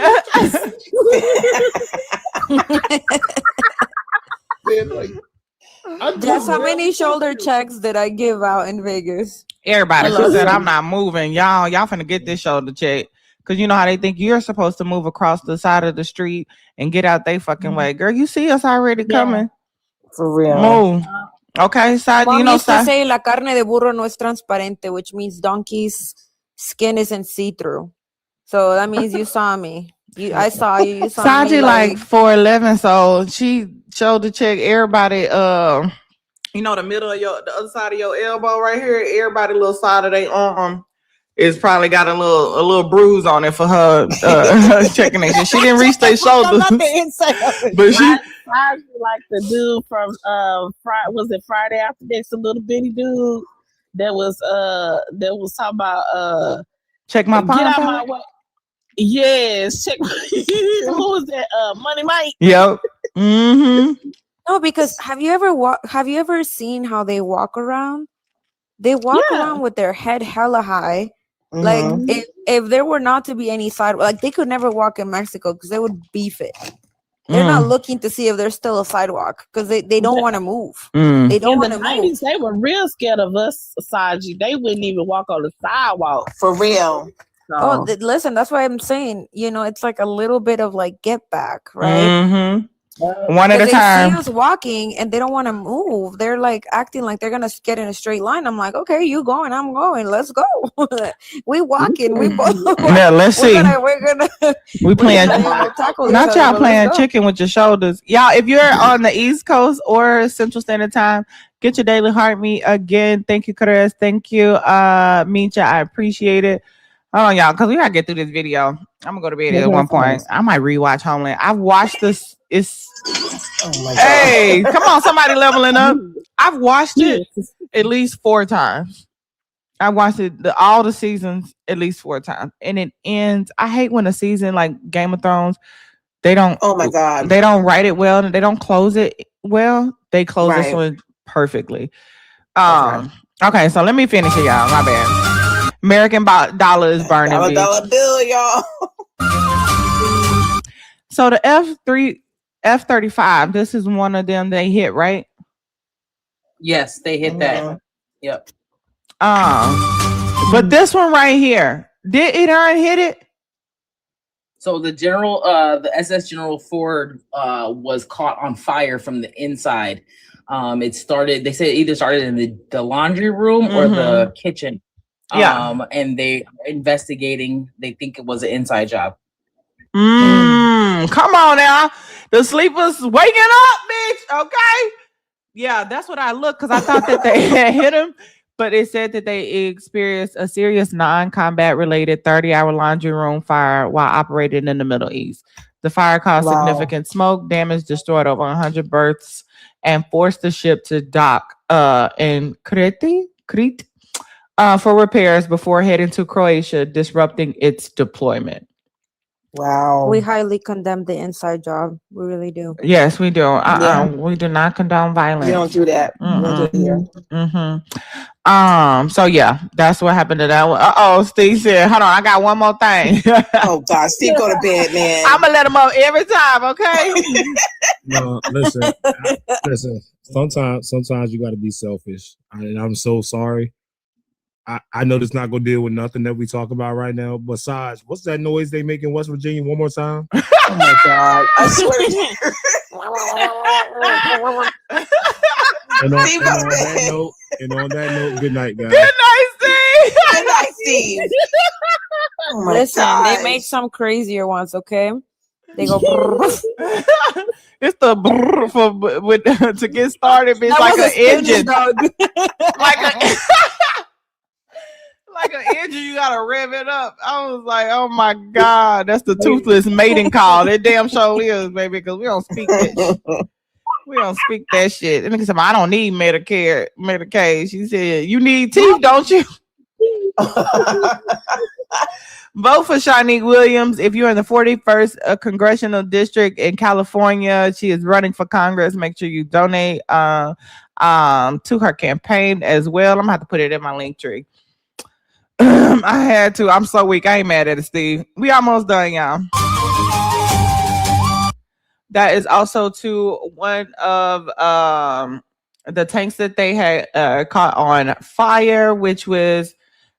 That's how many shoulder checks did I give out in Vegas? Everybody said, "I'm not moving." Y'all finna get this shoulder check. Because you know how they think you're supposed to move across the side of the street and get out they fucking way. Girl, you see us already coming. For real. Move. Okay, side. Mom used to say la carne de burro no es transparente, which means donkey's skin isn't see-through. So that means you saw me. I saw you. You saw Saji me. Like 4'11", so she showed the check everybody. The middle of the other side of your elbow right here. Everybody little side of their arm is probably got a little bruise on it for her checking it. She didn't reach their shoulders. But she like the dude from Friday After Next, the little bitty dude that was talking about check my get out my way. Yes, check. Who was that? Money Mike. Yep. No, because have you ever seen how they walk around? They walk around with their head hella high. Like if there were not to be any sidewalk, like they could never walk in Mexico because they would beef it. They're not looking to see if there's still a sidewalk because they don't want to move. They don't want to move. They were real scared of us, Saji. They wouldn't even walk on the sidewalk. For real. So. Listen, that's why I'm saying, it's like a little bit of like get back, right? One at a time. They see us walking and they don't want to move. They're like acting like they're gonna get in a straight line. I'm like, okay, you going, I'm going. Let's go. We walking. We both. Yeah, let's see. We playing. Not Not y'all playing chicken with your shoulders, y'all. If you're on the East Coast or Central Standard Time, get your daily heart meet again. Thank you, Chris. Thank you, Mincha. I appreciate it. Hold on, y'all, because we gotta get through this video. I'm gonna go to bed at one point. I might rewatch Homeland. I've watched this. Hey, come on, somebody leveling up. I've watched it at least 4 times. I watched it all the seasons at least 4 times, and it ends. I hate when a season like Game of Thrones, they don't. Oh my god, they don't write it well, and they don't close it well. They close this one perfectly. Okay, so let me finish it, y'all. My bad. American dollar is burning. Dollar bill, y'all. So the F-35, this is one of them they hit, right? Yes, they hit that. Yep. But this one right here, did Iran hit it? So the SS General Ford was caught on fire from the inside. They said it either started in the laundry room or the kitchen. And they investigating, they think it was an inside job. Come on now. The sleepers waking up, bitch. Okay. Yeah, that's what I looked, because I thought that they had hit him, but it said that they experienced a serious non-combat related 30-hour laundry room fire while operating in the Middle East. The fire caused significant smoke, damage, destroyed over 100 berths, and forced the ship to dock in Crete for repairs before heading to Croatia, disrupting its deployment. Wow. We highly condemn the inside job. We really do. Yes, we do. We do not condone violence. We don't do that. We don't do it here. So yeah, that's what happened to that one. Steve said, hold on, I got one more thing. Oh God, Steve, go to bed, man. I'm gonna let him up every time, okay? No, listen. Sometimes you got to be selfish, and I'm so sorry. I know this not gonna deal with nothing that we talk about right now. Besides, what's that noise they make in West Virginia? One more time. Oh my God! I swear to you. And on that note, good night, guys. Good night, Steve. Good night, Steve. Oh my Listen, gosh. they make some crazier ones, okay? They go. It's the brrr to get started. It's like an engine. Like an engine, you gotta rev it up. I was like, oh my God, that's the toothless mating call. That damn show is, baby, because we don't speak that shit. We don't speak that shit. And nigga said, I don't need Medicaid. She said, you need teeth, don't you? Vote for Shanique Williams if you're in the 41st Congressional District in California. She is running for Congress. Make sure you donate to her campaign as well. I'm gonna have to put it in my link tree. I had to. I'm so weak. I ain't mad at it, Steve. We almost done, y'all. That is also to one of the tanks that they had caught on fire, which was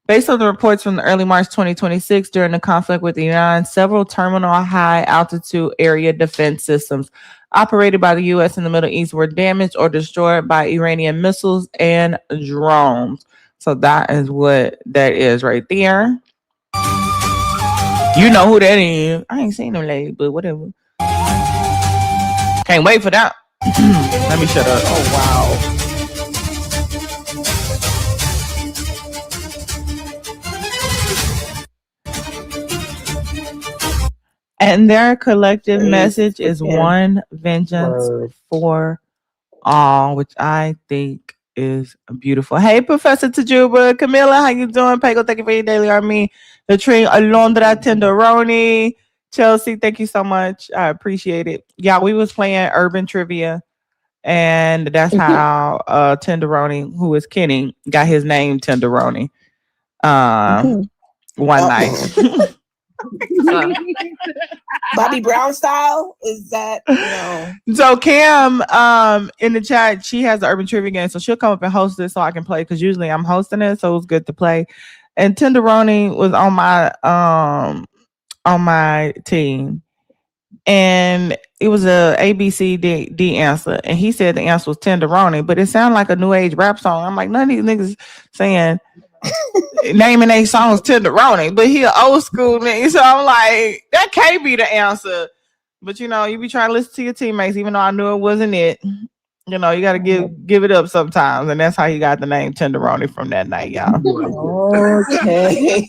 based on the reports from the early March 2026 during the conflict with Iran. Several terminal high altitude area defense systems operated by the U.S. in the Middle East were damaged or destroyed by Iranian missiles and drones. So that is what that is right there. You know who that is. I ain't seen them lately, but whatever. Can't wait for that. Let me shut up. Oh wow. And their collective message is one vengeance for all, which I think is beautiful. Hey, Professor Tajuba, Camilla, how you doing? Pego, thank you for your daily army. Latrine, Alondra, Tenderoni, Chelsea, thank you so much. I appreciate it. Yeah, we was playing urban trivia, and that's how Tenderoni, who is Kenny, got his name Tenderoni. One night. Bobby Brown style? Is that, So Cam in the chat, she has the urban trivia game, so she'll come up and host it so I can play, because usually I'm hosting it, so it was good to play. And Tenderoni was on my team, and it was a ABCD answer, and he said the answer was Tenderoni, but it sounded like a new age rap song. I'm like, none of these niggas saying naming their songs Tenderoni, but he an old school nigga, so I'm like, that can't be the answer. But you be trying to listen to your teammates, even though I knew it wasn't it. You got to give it up sometimes, and that's how he got the name Tenderoni from that night, y'all. Okay.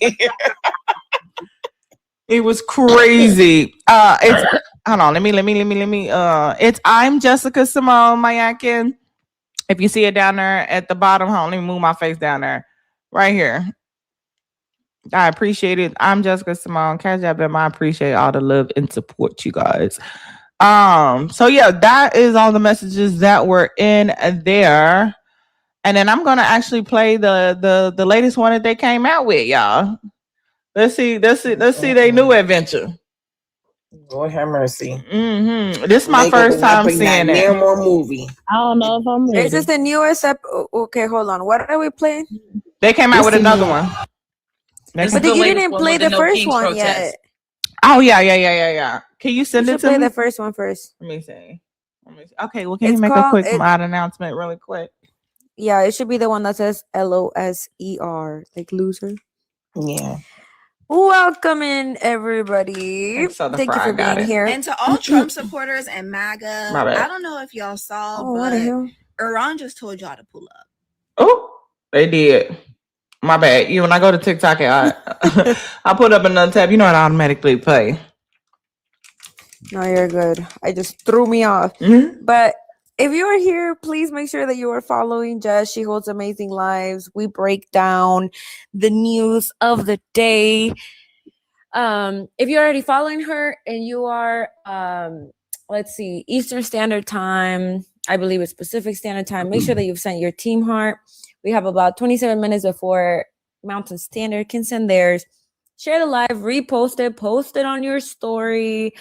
It was crazy. It's hold on, let me. It's I'm Jessica Simone Mayakin. If you see it down there at the bottom, hold on, let me move my face down there. Right here. I appreciate it. I'm Jessica Simone. Cash App, I appreciate all the love and support, you guys. So yeah, that is all the messages that were in there. And then I'm gonna actually play the latest one that they came out with, y'all. Let's see their new adventure. Lord have mercy. This is my first time seeing it. More movie. I don't know if I'm ready. Is this the newest okay, hold on. What are we playing? They came out with another one. But you didn't play the first one yet. Oh yeah. Can you send it to me? Play the first one first. Let me see. Okay, well, can you make a quick mod announcement really quick? Yeah, it should be the one that says LOSER, like loser. Yeah. Welcome in, everybody. Thank you for being here. And to all Trump supporters and MAGA, I don't know if y'all saw, but Iran just told y'all to pull up. Oh, they did. My bad. When I go to TikTok, I put up another tab. You know, it automatically play. No, you're good. I just threw me off. But if you are here, please make sure that you are following Jess. She holds amazing lives. We break down the news of the day. If you're already following her and you are, let's see, Eastern Standard Time, I believe it's Pacific Standard Time, make sure that you've sent your team heart. We have about 27 minutes before Mountain Standard can send theirs. Share the live, repost it, post it on your story,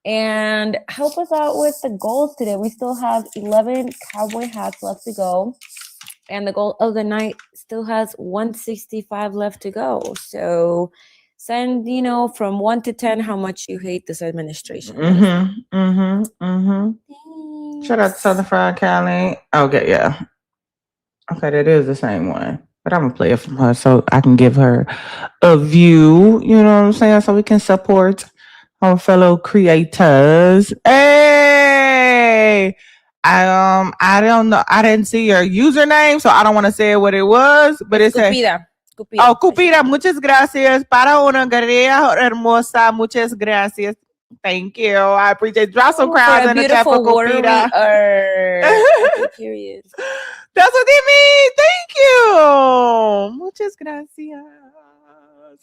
and help us out with the goals today. We still have 11 cowboy hats left to go, and the goal of the night still has 165 left to go. So send, from 1 to 10 how much you hate this administration. Shout out to Southern Fried Cali. Okay, yeah. Okay, that is the same one. But I'm gonna play it from her so I can give her a view, you know what I'm saying? So we can support our fellow creators. Hey! I don't know. I didn't see your username, so I don't want to say what it was, but it said Oh, Cupida, muchas gracias. Para una guerrilla hermosa, muchas gracias. Thank you. I appreciate it. Drop some crowds in the chat for Cupida. Period. That's what they mean. Thank you. Muchas gracias.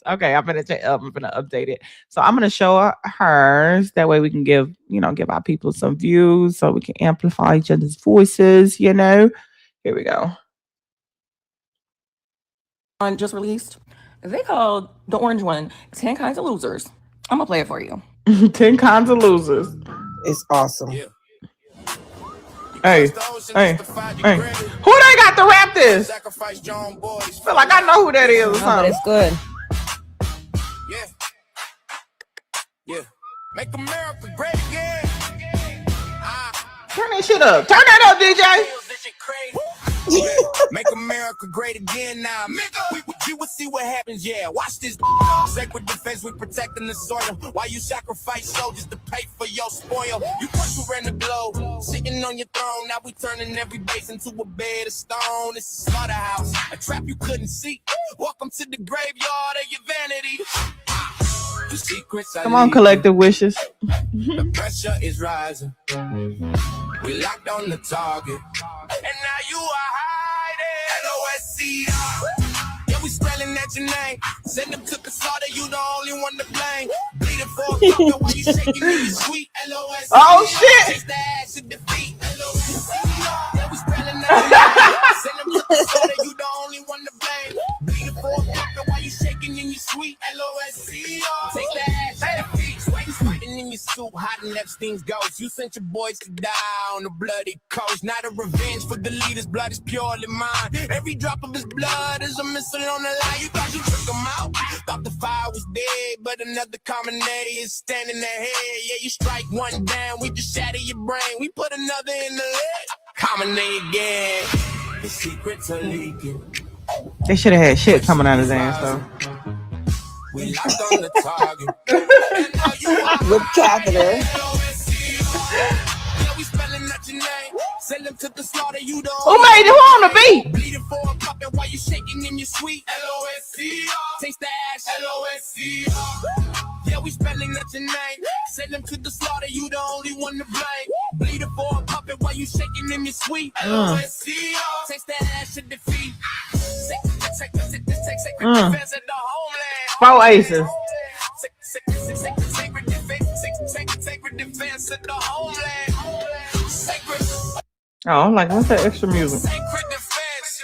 Okay, I'm gonna update it. So I'm gonna show hers. That way we can give our people some views, so we can amplify each other's voices. Here we go. Just released. They called the orange one 10 Kinds of Losers. I'm gonna play it for you. 10 Kinds of Losers. It's awesome. Hey. Who they got to rap this? Feel like I know who that is or something. But it's good. Yeah. Make America great again. Turn that shit up. Turn that up, DJ. Make America great again now. You will see what happens, yeah. Watch this. Sacred defense, we protecting the soil. While you sacrifice soldiers to pay for your spoil. You thought you ran the globe, sitting on your throne. Now we turning every base into a bed of stone. It's a slaughterhouse, a trap you couldn't see. Welcome to the graveyard of your vanity. The secrets Come on, collective wishes. The pressure is rising. We locked on the target. And now you are hiding. LOSCR. Yeah, we spelling at your name. Send them to the slaughter, you the only one to blame. Bleeding for a fucker while you shaking in your sweet. LOSCR. Oh, shit. Taste the ass of defeat. LOSCR. Yeah, we spelling at your name. Send them to the slaughter, you the only one to blame. Bleeding for a fucker while you shaking in your sweet. LOSCR. Take the ass of defeat. Fighting in your suit, hiding Epstein's ghost. You sent your boys to die on the bloody coast. Not a revenge for the leader's blood is purely mine. Every drop of his blood is a missile on the line. You thought you took him out, thought the fire was dead, but another common A is standing ahead. Yeah, you strike one down, we just shatter your brain. We put another in the leg. Common A again. The secrets are leaking. They should have had shit coming out of his ass, though. We locked on the target. With catheter. Send them to the slaughter, you don't. Who made it? Who on the beat? Bleeding for a puppet while you shaking in your sweet. LOSCR. Taste the ash. LOSCR. Yeah, we spelling out your name. Send them to the slaughter, you the only one to blame. Bleeding for a puppet while you shaking in your sweet. LOSCR. Taste the ash of defeat. Sacred defense of the homeland. 4 aces. Sacred defense of the homeland. Sacred. Oh, I'm like, what's that extra music? Sacred defense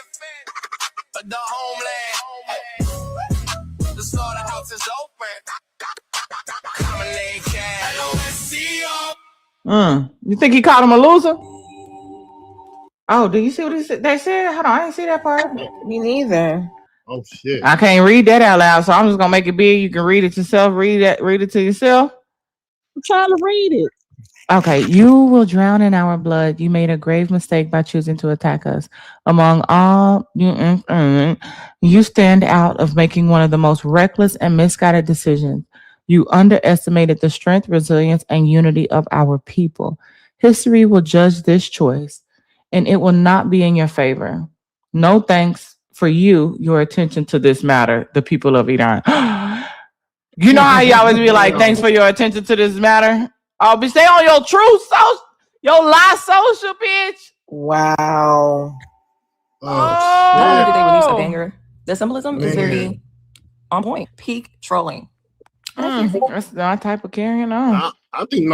of the homeland. The slaughterhouse is open. Common name cash. LOSCR. You think he called him a loser? Oh, do you see what they said? Hold on, I didn't see that part. Me neither. Oh shit! I can't read that out loud, so I'm just gonna make it big. You can read it yourself. Read it to yourself. I'm trying to read it. Okay, you will drown in our blood. You made a grave mistake by choosing to attack us. Among all, you stand out of making one of the most reckless and misguided decisions. You underestimated the strength, resilience, and unity of our people. History will judge this choice, and it will not be in your favor. No thanks for your attention to this matter, the people of Iran. You know how you always be like, thanks for your attention to this matter? Oh, but stay on your true social, your lie social, bitch. Wow. Not only did they release a banger, the symbolism is Man. very on point. Peak trolling. That's my type of carrying on. I think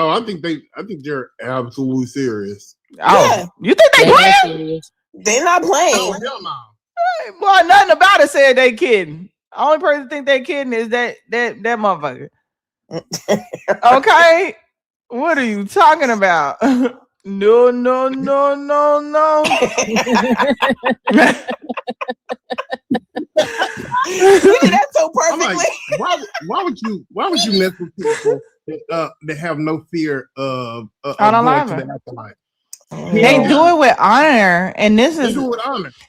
they're absolutely serious. Oh, you think they playing? They're not playing. Oh, hell no. Boy, nothing about it said they kidding. Only person think they kidding is that motherfucker. Okay, what are you talking about? No. You did that so perfectly. I'm like, why would you mess with people that have no fear of going to the afterlife? They do it with honor, and this is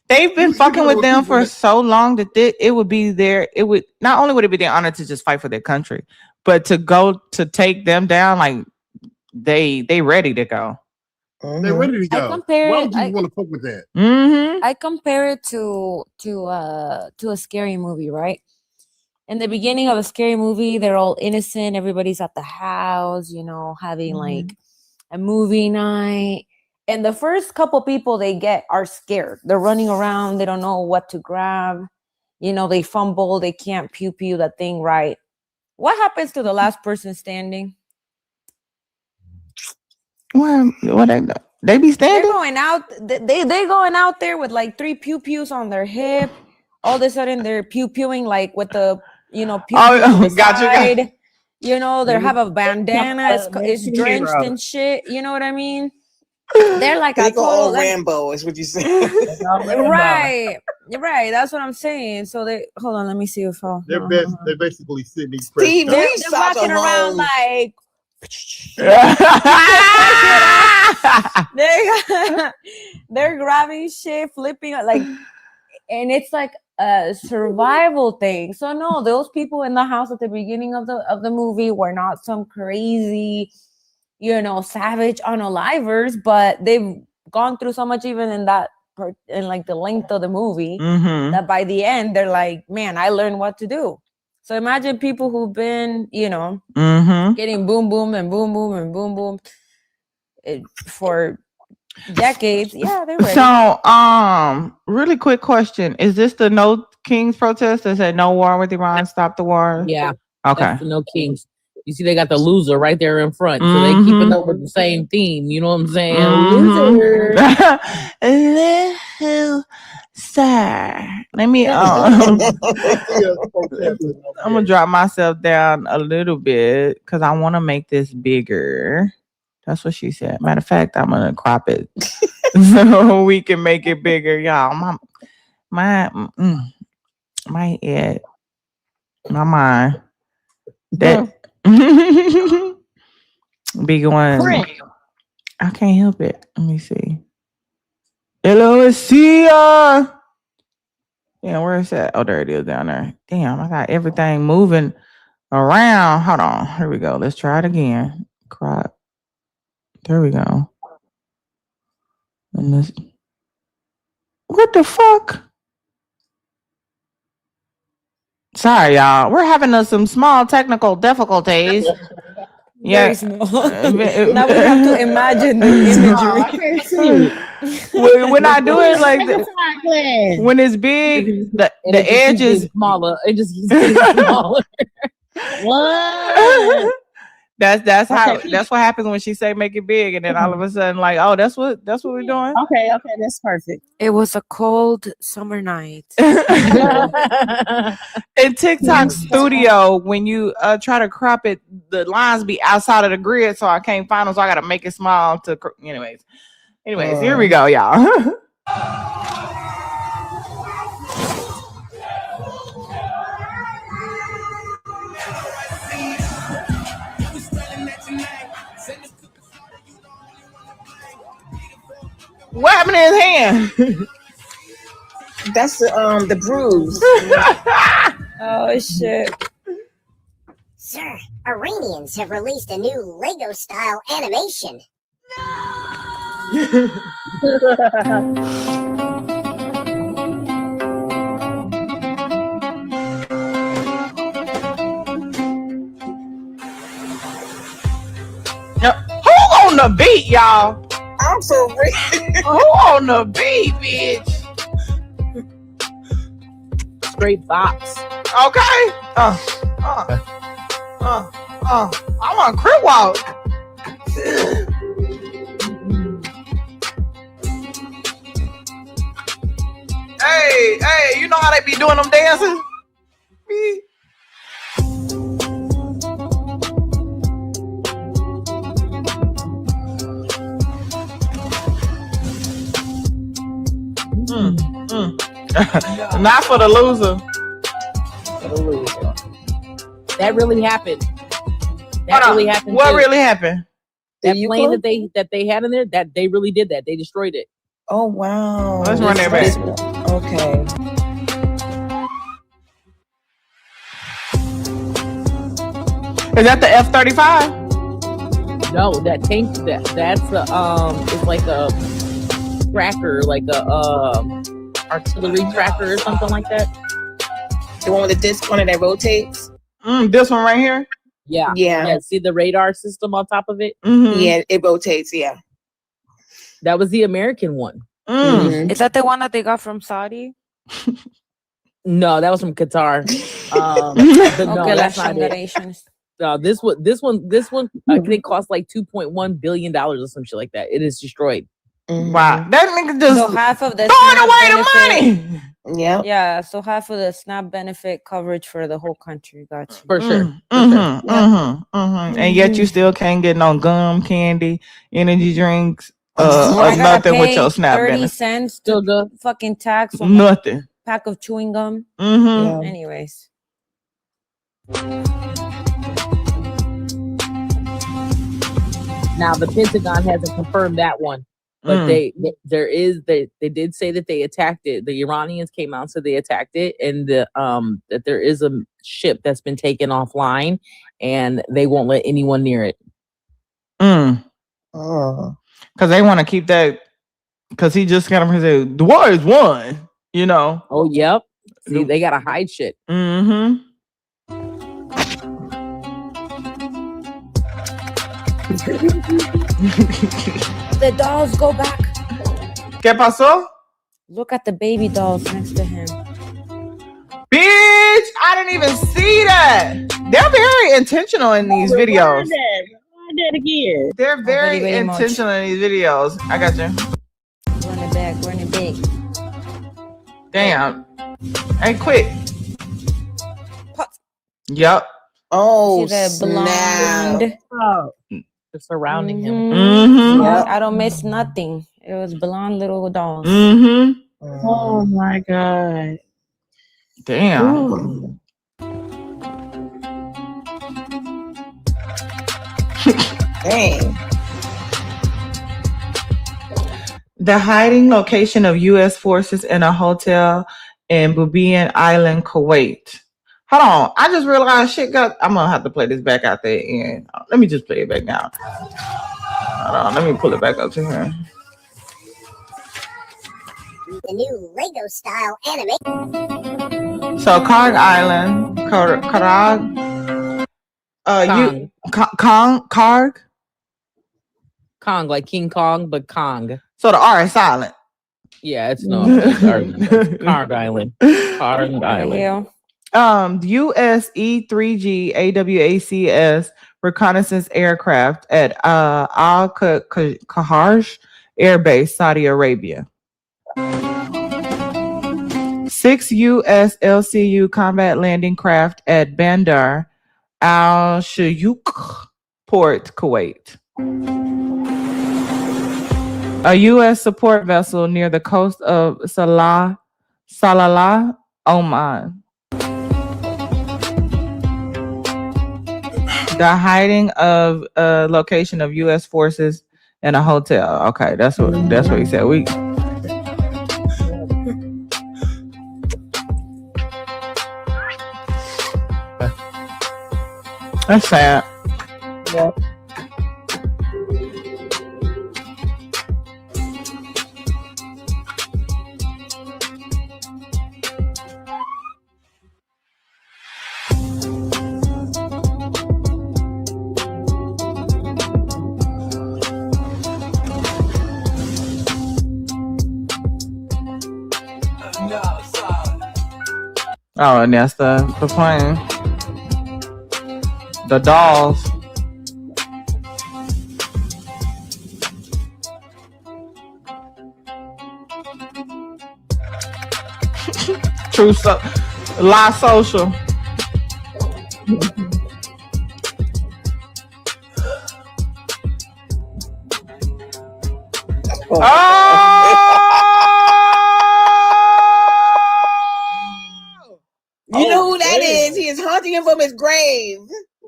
they've been fucking with them for so long that it would be their. It would not only would it be their honor to just fight for their country, but to go to take them down, like they ready to go. They're ready to go. Why would you want to fuck with that? I compare it to a scary movie, right? In the beginning of a scary movie, they're all innocent. Everybody's at the house, you know, having like a movie night. And the first couple people they get are scared. They're running around. They don't know what to grab. You know, they fumble. They can't pew that thing right. What happens to the last person standing? What they be standing? They're going out. They going out there with like 3 pews on their hip. All of a sudden they're pewing like with the pew on the side. You know, they have a bandana. It's drenched in shit. You know what I mean? They're like they a go total Rambo, is what you say. Right. That's what I'm saying. So they hold on. Let me see if they're basically Sydney. Steve, they're walking around like. They're grabbing shit, flipping like, and it's like a survival thing. So no, those people in the house at the beginning of the movie were not some crazy, savage unalivers, but they've gone through so much even in that in like the length of the movie that by the end they're like, man, I learned what to do. So imagine people who've been, getting boom, boom, and boom, boom, and boom, boom for decades. Yeah, they're ready. So, really quick question. Is this the No Kings protest that said no war with Iran, stop the war? Yeah. Okay. That's the No Kings. You see, they got the loser right there in front. So they keeping up with the same theme. You know what I'm saying? Loser. Sir, let me I'm gonna drop myself down a little bit because I want to make this bigger. That's what she said. Matter of fact, I'm gonna crop it so we can make it bigger, y'all. My head, my mind, that be going. I can't help it. Let me see. LOSC. Yeah, where is that? Oh, there it is down there. Damn, I got everything moving around. Hold on. Here we go. Let's try it again. Crop. There we go. And this. What the fuck? Sorry, y'all. We're having some small technical difficulties. Very small. Now we have to imagine the imagery. When I do it like when it's big, the edge is smaller. It just gets smaller. What? That's what happens when she say make it big, and then all of a sudden like, oh, that's what we're doing. Okay, that's perfect. It was a cold summer night. In TikTok Studio, when you try to crop it, the lines be outside of the grid, so I can't find them. So I got to make it small. Anyways, here we go, y'all. What happened to his hand? That's the bruise. Oh shit. Sir, Iranians have released a new Lego style animation. on the beat, y'all? I'm so weak. Who on the beat, bitch? Straight box. Okay. I want crip walk. Hey, you know how they be doing them dances? Not for the loser. That really happened. That really happened. What too. really happened? That plane that they had in there, that they really did that. They destroyed it. Oh wow. Let's run that back. Okay. Is that the F-35? No, that tank. That's a it's like a tracker, like a artillery tracker or something like that. The one with the disc on it that rotates. This one right here. Yeah. See the radar system on top of it? Mm-hmm. Yeah, it rotates. Yeah. That was the American one. Is that the one that they got from Saudi? No, that was from Qatar. But no, Okay, that's las not it. generations. This one, I think it cost like $2.1 billion or some shit like that. It is destroyed. Wow, that nigga just So half of the throwing SNAP away the benefit- money. Yeah, so half of the SNAP benefit coverage for the whole country. Got you. For sure. And yet you still can't get no gum, candy, energy drinks, I or gotta nothing with pay your SNAP 30 benefit. cents to the fucking tax on Nothing. a pack of chewing gum. Mm-hmm. Anyways. Now the Pentagon hasn't confirmed that one, but they did say that they attacked it. The Iranians came out and said they attacked it, and that there is a ship that's been taken offline, and they won't let anyone near it. Because they want to keep that. Because he just got him and said the war is won. You know. Oh yep. See, they gotta hide shit. Mm-hmm. The dolls go back. ¿Qué pasó? Look at the baby dolls next to him. Bitch, I didn't even see that. They're very intentional in these videos. Rewind that again. They're very very much. intentional in these videos. I got you. Run it back, run it back. Damn. Hey, quick. Yep. Oh, See the blonde. Just surrounding him. Mm-hmm. Yeah, I don't miss nothing. It was blonde little dolls. Mm-hmm. Oh my god. Damn. Ooh. Dang. The hiding location of U.S. forces in a hotel in Bubiyan Island, Kuwait. Hold on. I just realized shit got... I'm going to have to play this back out there. And let me just play it back now. Hold on. Let me pull it back up to here. The new Lego style anime. So, Karg Island. Karg. Karg? Kong, like King Kong, but Kong. So, the R is silent. Yeah, it's no. Karg Island. Karg Island. US E-3G AWACS reconnaissance aircraft at Al-Kahaj Air Base, Saudi Arabia. 6 US LCU combat landing craft at Bandar Al-Shayuk Port, Kuwait. A U.S. support vessel near the coast of Salalah, Oman. The hiding of a location of U.S. forces in a hotel. Okay, that's what he said. That's sad. Yep. Oh, and that's the plane. The dolls. True live social. You know who that is? He is haunting him from his grave.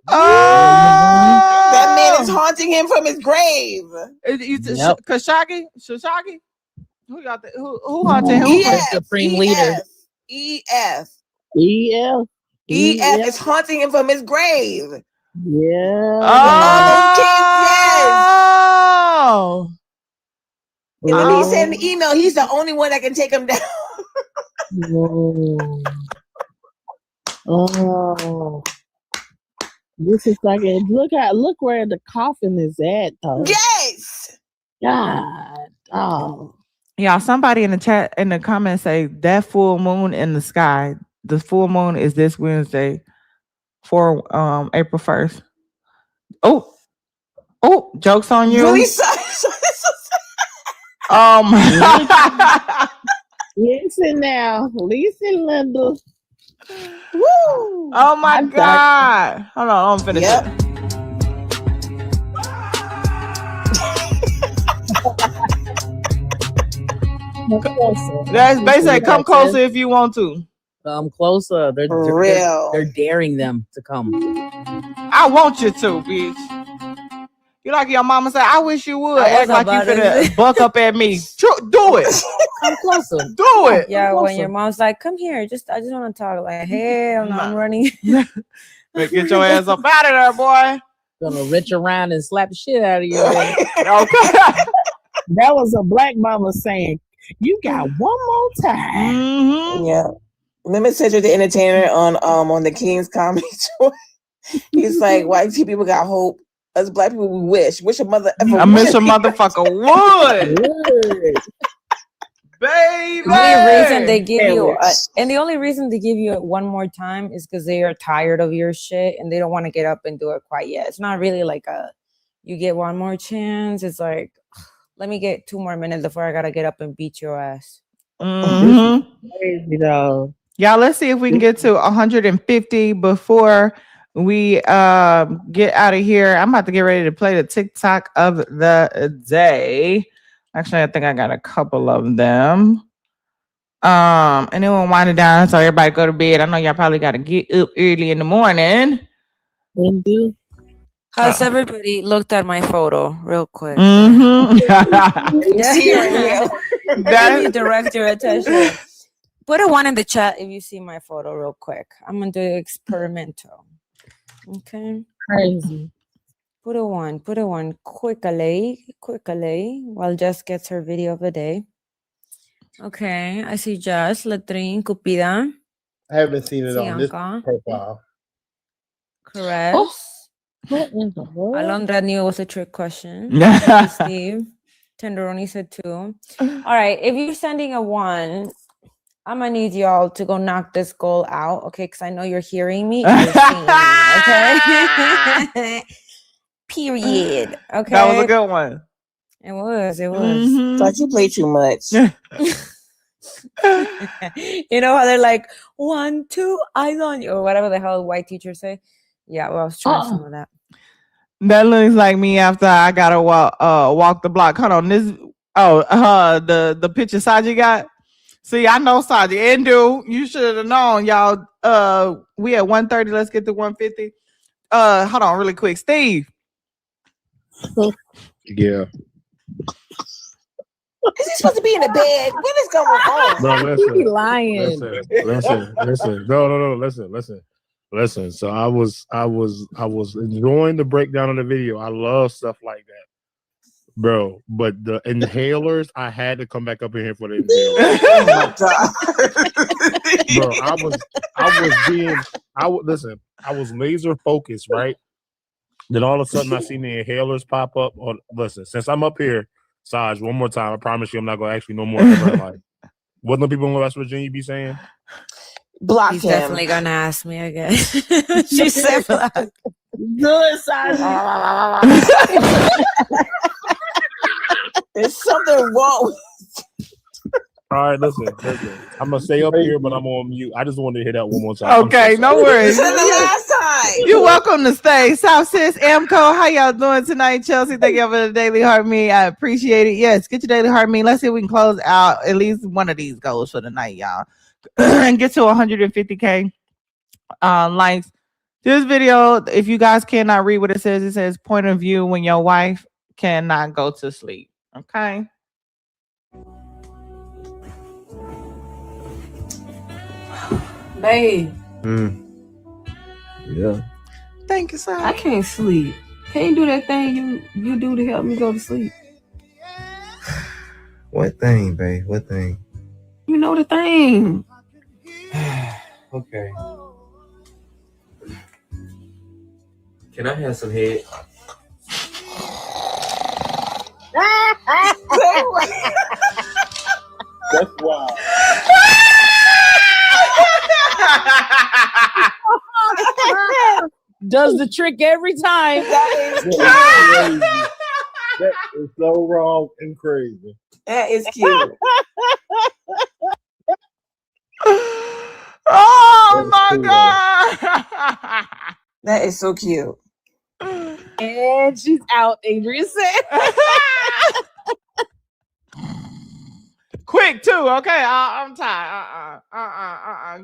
Oh, that man is haunting him from his grave. Khashoggi? Who got the who haunted him? EF, Supreme leader. EF EF is haunting him from his grave. Yeah. Oh. And when he sent an email, he's the only one that can take him down. Oh. This is like look where the coffin is at though. Yes. God. Oh. Yeah, somebody in the chat in the comments say that full moon in the sky. The full moon is this Wednesday for April 1st. Oh, joke's on you. Really? Listen now. Listen, Linda. Woo! Oh my God. Hold on, I'm finished. Yep. That's basically come closer if you want to. Come closer. They're daring them to come. I want you to, bitch. You like your mama said, I wish you would. Act like you finna buck up at me. Do it. Come closer. Do it. Yeah, when your mom's like, come here, I just want to talk. Like, hell no, I'm running. Get your ass up out of there, boy. Gonna reach around and slap the shit out of you. Okay. That was a black mama saying, you got one more time. Mm-hmm. Yeah. Remember Cedric the Entertainer on the King's Comedy Show? He's like, white people got hope. Us black people, we wish a mother ever. I miss a motherfucker would. Baby. The only reason they give you, and the only reason they give you it one more time is because they are tired of your shit and they don't want to get up and do it quite yet. It's not really like you get one more chance. It's like, let me get 2 more minutes before I gotta get up and beat your ass. Mm-hmm. Crazy though. Y'all, let's see if we can get to 150 before we get out of here. I'm about to get ready to play the TikTok of the day. Actually, I think I got a couple of them. And then we'll wind it down so everybody go to bed. I know y'all probably got to get up early in the morning. How's everybody looked at my photo real quick? Mm-hmm. Let me direct your attention. Put a 1 in the chat if you see my photo real quick. I'm gonna do experimental. Okay. Crazy. Put a 1 quickly while Jess gets her video of the day. Okay, I see Jess, Latrin, Cupida. I haven't seen it on this profile. Correct. Oh. Alondra knew it was a trick question. Steve. Tenderoni said 2. All right, if you're sending a 1, I'm gonna need y'all to go knock this goal out, okay? Because I know you're hearing me and you're seeing me, okay? Period. Okay. That was a good one. It was. Mm-hmm. Thought you play too much. You know how they're like 1, 2, eyes on you, or whatever the hell white teachers say. Yeah, well, I was trying some of that. That looks like me after I gotta walk the block. Hold on, this. The picture Saji got. See, I know Saji. Endu, you should have known, y'all. We at 130. Let's get to 150. Hold on, really quick, Steve. Yeah. Is he supposed to be in the bed? What is going on? Bro, listen. He lying. Listen. No. Listen. So I was enjoying the breakdown of the video. I love stuff like that, bro. But the inhalers, I had to come back up in here for the inhalers. Oh my God. Bro, I was laser focused, right? Then all of a sudden I seen the inhalers pop up. Listen, since I'm up here, Saj, one more time, I promise you I'm not gonna ask you no more ever in life. What the people in West Virginia be saying? Block He's him. definitely gonna ask me again. She said block. Good, Saji. There's something wrong. All right, listen. I'm gonna stay up here, but I'm on mute. I just wanted to hear that one more time. Okay, no worries. The last time. You're welcome to stay. South Sis, Amco, how y'all doing tonight? Chelsea, thank y'all for the daily heart me. I appreciate it. Yes, get your daily heart me. Let's see if we can close out at least one of these goals for the night, y'all. And get to 150K likes. This video, if you guys cannot read what it says point of view when your wife cannot go to sleep. Okay. Babe, Yeah. Thank you, sir. I can't sleep. Can't you do that thing you do to help me go to sleep? What thing, babe? What thing? You know the thing. Okay. Can I have some head? That's wild. Does the trick every time. That is so wrong and crazy. That is cute. Oh my God. That is so cute. And she's out, Adrian said. Quick too, okay? I'm tired.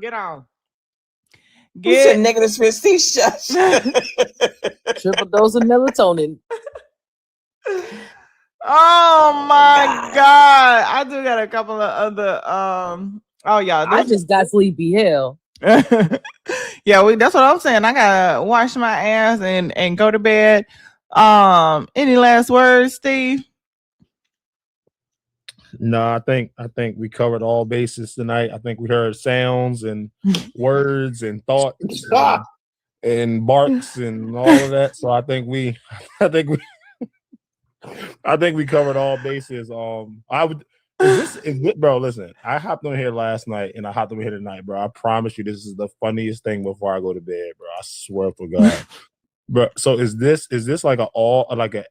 Get on. Get negative 50 shush. Triple dose of melatonin. Oh my God. I do got a couple of other I just got sleepy. Hell. Yeah, that's what I'm saying. I gotta wash my ass and go to bed. Any last words, Steve? No, I think we covered all bases tonight. I think we heard sounds and words and thoughts and barks and all of that. So I think we covered all bases. Bro, listen, I hopped on here last night and I hopped on here tonight, bro. I promise you this is the funniest thing before I go to bed, bro. I swear for God. Bro, so is this like a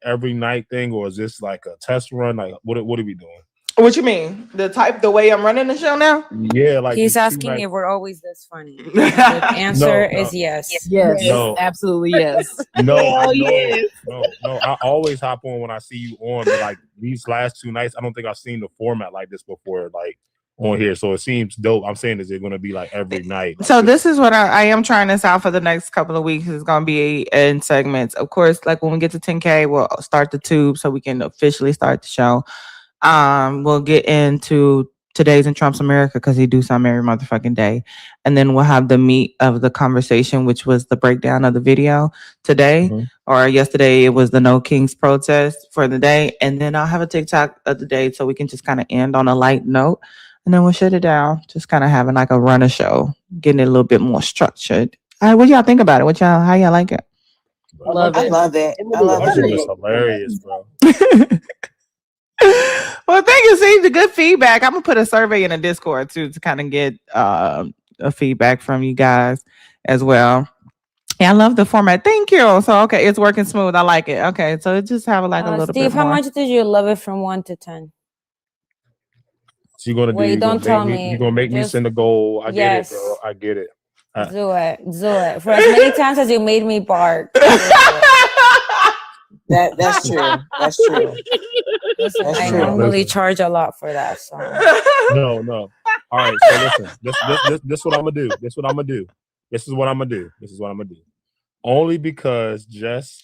every night thing, or is this like a test run? Like what are we doing? What you mean? The way I'm running the show now? Yeah, like he's asking if we're always this funny. The answer is yes. Yes, no, absolutely yes. No, I always hop on when I see you on, but like these last 2 nights, I don't think I've seen the format like this before, like on here. So it seems dope. I'm saying, is it going to be like every night? Like So this is what I am trying this out for the next couple of weeks. It's going to be in segments. Of course, like when we get to 10K, we'll start the tube so we can officially start the show. We'll get into today's in Trump's America because he do something every motherfucking day. And then we'll have the meat of the conversation, which was the breakdown of the video today or yesterday. It was the No Kings protest for the day. And then I'll have a TikTok of the day so we can just kind of end on a light note. And then we'll shut it down. Just kind of having like a runner show, getting it a little bit more structured. All right, what y'all think about it? How y'all like it? I love it. I love it. It's hilarious, bro. Well, thank you, Steve. The good feedback. I'm gonna put a survey in a Discord too to kind of get a feedback from you guys as well. Yeah, I love the format. Thank you. So okay, it's working smooth. I like it. Okay, so it just have like a little Steve, bit more. how much did you love it from 1 to 10? So you're gonna Wait, don't tell me. You're gonna make me send a goal. I get it, bro. I get it. Do it. For as many times as you made me bark. That's true. That's true. Listen, That's I true. normally charge a lot for that. So No. All right. So listen, this what I'm gonna do. This is what I'm gonna do. Only because Jess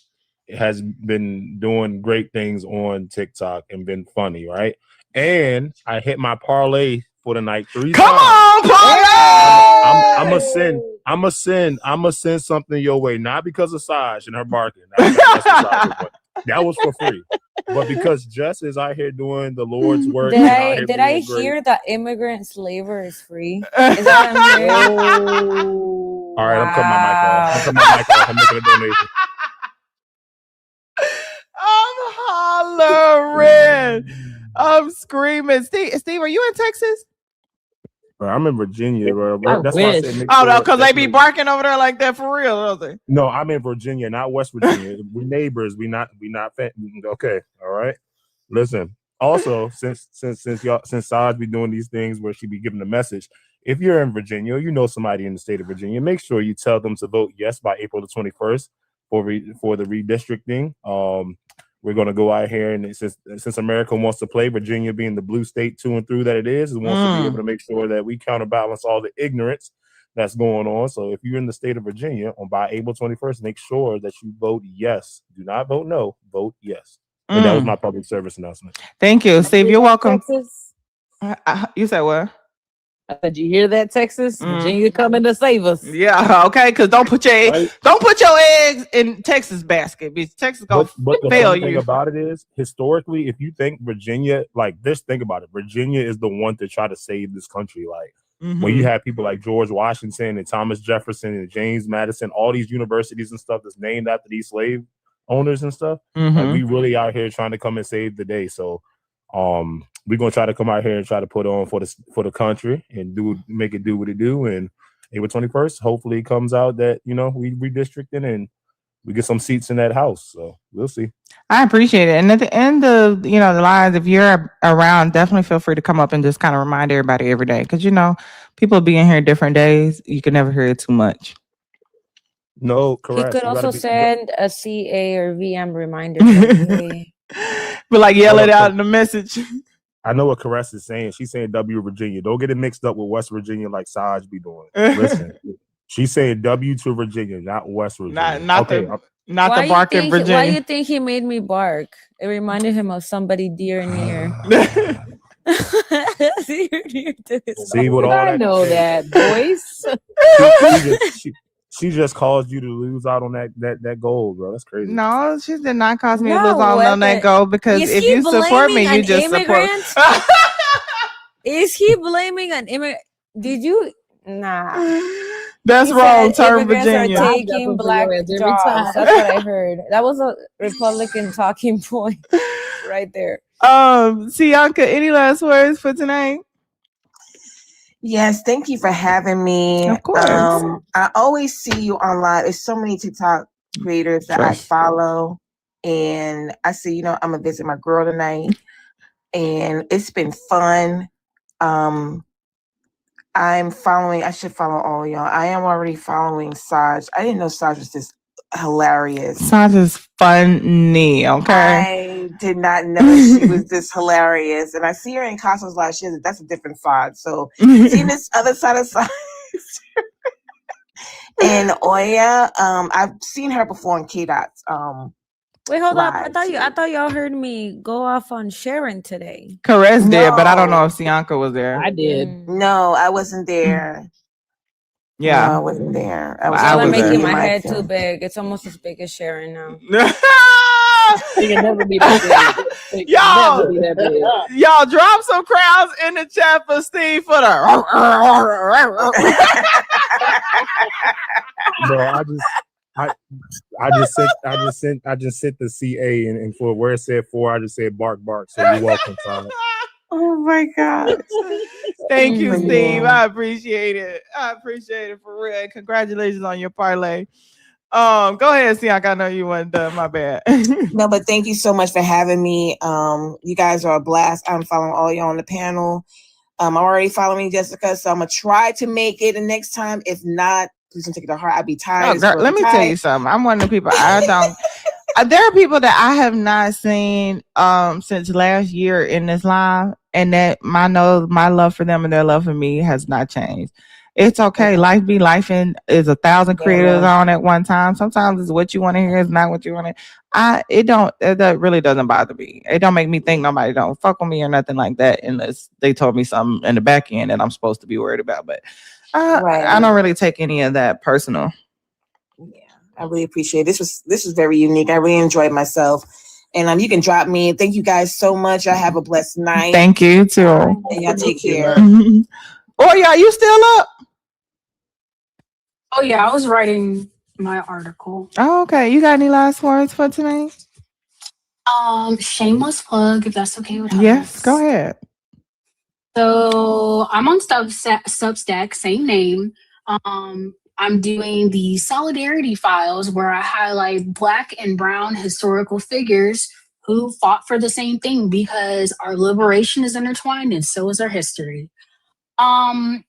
has been doing great things on TikTok and been funny, right? And I hit my parlay for the night 3 times. Come on, parlay! I'm gonna send something your way, not because of Saj and her barking. That was for free. But because Jess is out here doing the Lord's work. Did I hear that immigrant slaver is free? Is that what I'm hearing? All right, I'm cutting my mic off. I'm making a donation. I'm hollering. I'm screaming. Steve, are you in Texas? Bro, I'm in Virginia, bro. I That's why I wish. said make Oh sure no, because that they be barking over there like that for real, don't they? No, I'm in Virginia, not West Virginia. We neighbors. We not okay. All right. Listen. Also, since Saj be doing these things where she be giving a message, if you're in Virginia, you know somebody in the state of Virginia, make sure you tell them to vote yes by April the 21st for the redistricting. We're gonna go out here, and since America wants to play, Virginia being the blue state to and through that it is, it wants to be able to make sure that we counterbalance all the ignorance that's going on. So if you're in the state of Virginia by April 21st, make sure that you vote yes. Do not vote no, vote yes. And that was my public service announcement. Thank you, Steve. You're welcome. Texas? You said what? I said, you hear that, Texas? Virginia coming to save us. Yeah, okay. Because don't put your eggs in Texas basket. Because Texas gonna but the fail funny thing you. about it is, historically, if you think Virginia, think about it. Virginia is the one to try to save this country. Like when you have people like George Washington and Thomas Jefferson and James Madison, all these universities and stuff that's named after these slave owners and stuff. Like we really out here trying to come and save the day. So we're gonna try to come out here and try to put on for the country and make it do what it do. And April 21st, hopefully it comes out that we redistricting and we get some seats in that house. So we'll see. I appreciate it. And at the end of the lines, if you're around, definitely feel free to come up and just kind of remind everybody every day. Because people be in here different days. You can never hear it too much. No, correct. He could also send a CA or VM reminder. But like yell it out in the message. I know what Caress is saying. She's saying W Virginia. Don't get it mixed up with West Virginia like Saj be doing. Listen, she's saying W to Virginia, not West Virginia. Not the bark in Virginia. Why do you think he made me bark? It reminded him of somebody dear and near. See what all I that know that voice. She just caused you to lose out on that goal, bro. That's crazy. No, she did not cause me to lose out on that goal because if you support me, you just support. Is he blaming an immigrant? Did you? Nah. That's wrong. Turn Virginia. Are taking black jobs. That's what I heard. That was a Republican talking point right there. Sianka, any last words for tonight? Yes, thank you for having me. Of course. I always see you online. There's so many TikTok creators that I follow, and I see, I'm gonna visit my girl tonight, and it's been fun. I should follow all of y'all. I am already following Saj. I didn't know Saj was this hilarious. Saj is funny, okay? I did not know she was this hilarious. And I see her in Cosmos Live. That's a different side. So seeing this other side of Saj. And Oya, I've seen her before in K-Dot's wait, hold up. live. I thought y'all heard me go off on Sharon today. Caress did, but I don't know if Sianka was there. I did. No, I wasn't there. Yeah. No, I wasn't there. I'm making my head too big. It's almost as big as Sharon now. You can never be that big. Y'all drop some crowds in the chat for Steve for the Bro, I just sent the CA and for where it said 4, I just said bark. So you're welcome, Tyler. Oh my God. Thank you, Steve. I appreciate it. For real. Congratulations on your parlay. Go ahead, Siak. I know you weren't done. My bad. No, but thank you so much for having me. You guys are a blast. I'm following all y'all on the panel. I'm already following Jessica, so I'm gonna try to make it the next time. If not, please don't take it to heart. I'd be tired. Girl, let me tell you something. I'm one of the people I don't. There are people that I have not seen since last year in this live, and that my love for them and their love for me has not changed. It's okay. Life be life, and is 1,000 creators on at one time. Sometimes it's what you want to hear, it's not what you want to. That really doesn't bother me. It don't make me think nobody don't fuck with me or nothing like that, unless they told me something in the back end that I'm supposed to be worried about. But I don't really take any of that personal. I really appreciate it. This was very unique. I really enjoyed myself. And you can drop me. Thank you guys so much. I have a blessed night. Thank you too. And y'all take care. Oh yeah, you still up? Oh yeah, I was writing my article. Oh, okay. You got any last words for tonight? Shameless plug, if that's okay with us. Yes, go ahead. So I'm on Substack, same name. I'm doing the solidarity files where I highlight Black and Brown historical figures who fought for the same thing because our liberation is intertwined and so is our history. I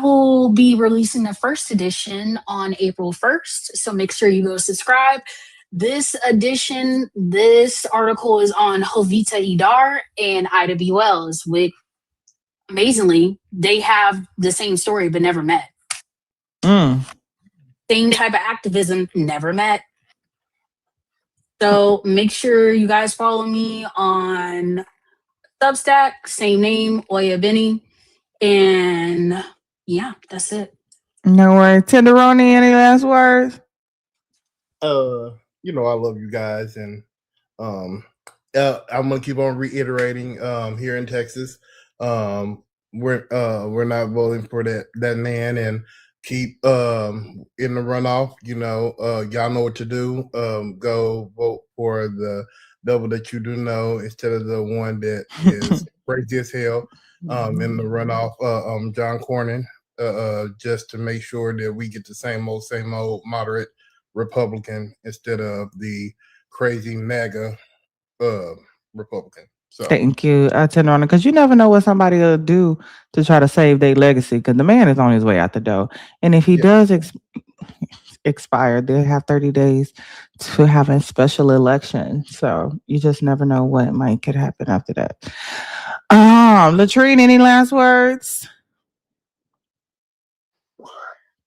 will be releasing the first edition on April 1st, so make sure you go subscribe. This edition, this article is on Jovita Idar and Ida B. Wells, which amazingly, they have the same story but never met. Same type of activism, never met. So make sure you guys follow me on Substack, same name, Oya Benny. And yeah, that's it. No worries. Tenderoni, any last words? You know I love you guys, and I'm gonna keep on reiterating here in Texas. We're not voting for that man, and keep in the runoff. You know, y'all know what to do. Go vote for the double that you do know instead of the one that is crazy as hell. In the runoff, John Cornyn, just to make sure that we get the same old moderate Republican instead of the crazy MAGA Republican. So thank you, Tenderoni, because you never know what somebody will do to try to save their legacy, because the man is on his way out the door. And if he does expire, they'll have 30 days to have a special election. So you just never know what could happen after that. Latrine, any last words?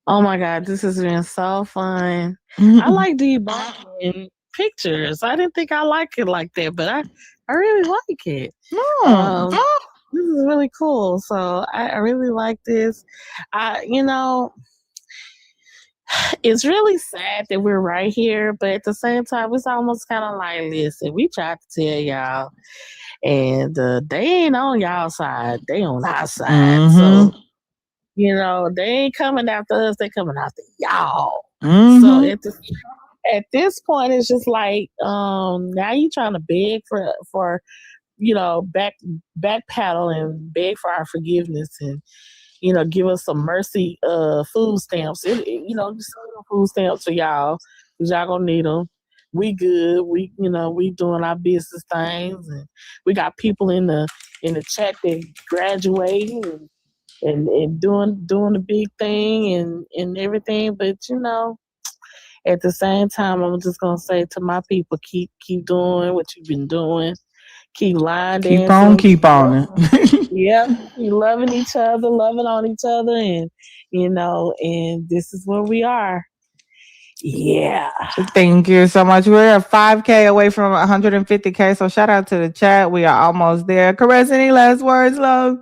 Oh my God, this has been so fun. I like debunking pictures. I didn't think I liked it like that, but I really like it. This is really cool. So I really like this. It's really sad that we're right here, but at the same time, it's almost kind of like, listen, we tried to tell y'all, and they ain't on y'all side. They on our side. So, they ain't coming after us. They coming after y'all. So at this point, it's just like, now you trying to beg for back paddle and beg for our forgiveness and, give us some mercy food stamps. Just send food stamps for y'all, because y'all gonna need them. We good. We doing our business things, and we got people in the chat that graduating and doing the big thing and everything. But at the same time, I'm just gonna say to my people, keep doing what you've been doing. Keep lying, keep on it. Yeah, you loving each other, loving on each other, and and this is where we are. Yeah. Thank you so much. We're 5K away from 150K. So shout out to the chat. We are almost there. Caress, any last words, love?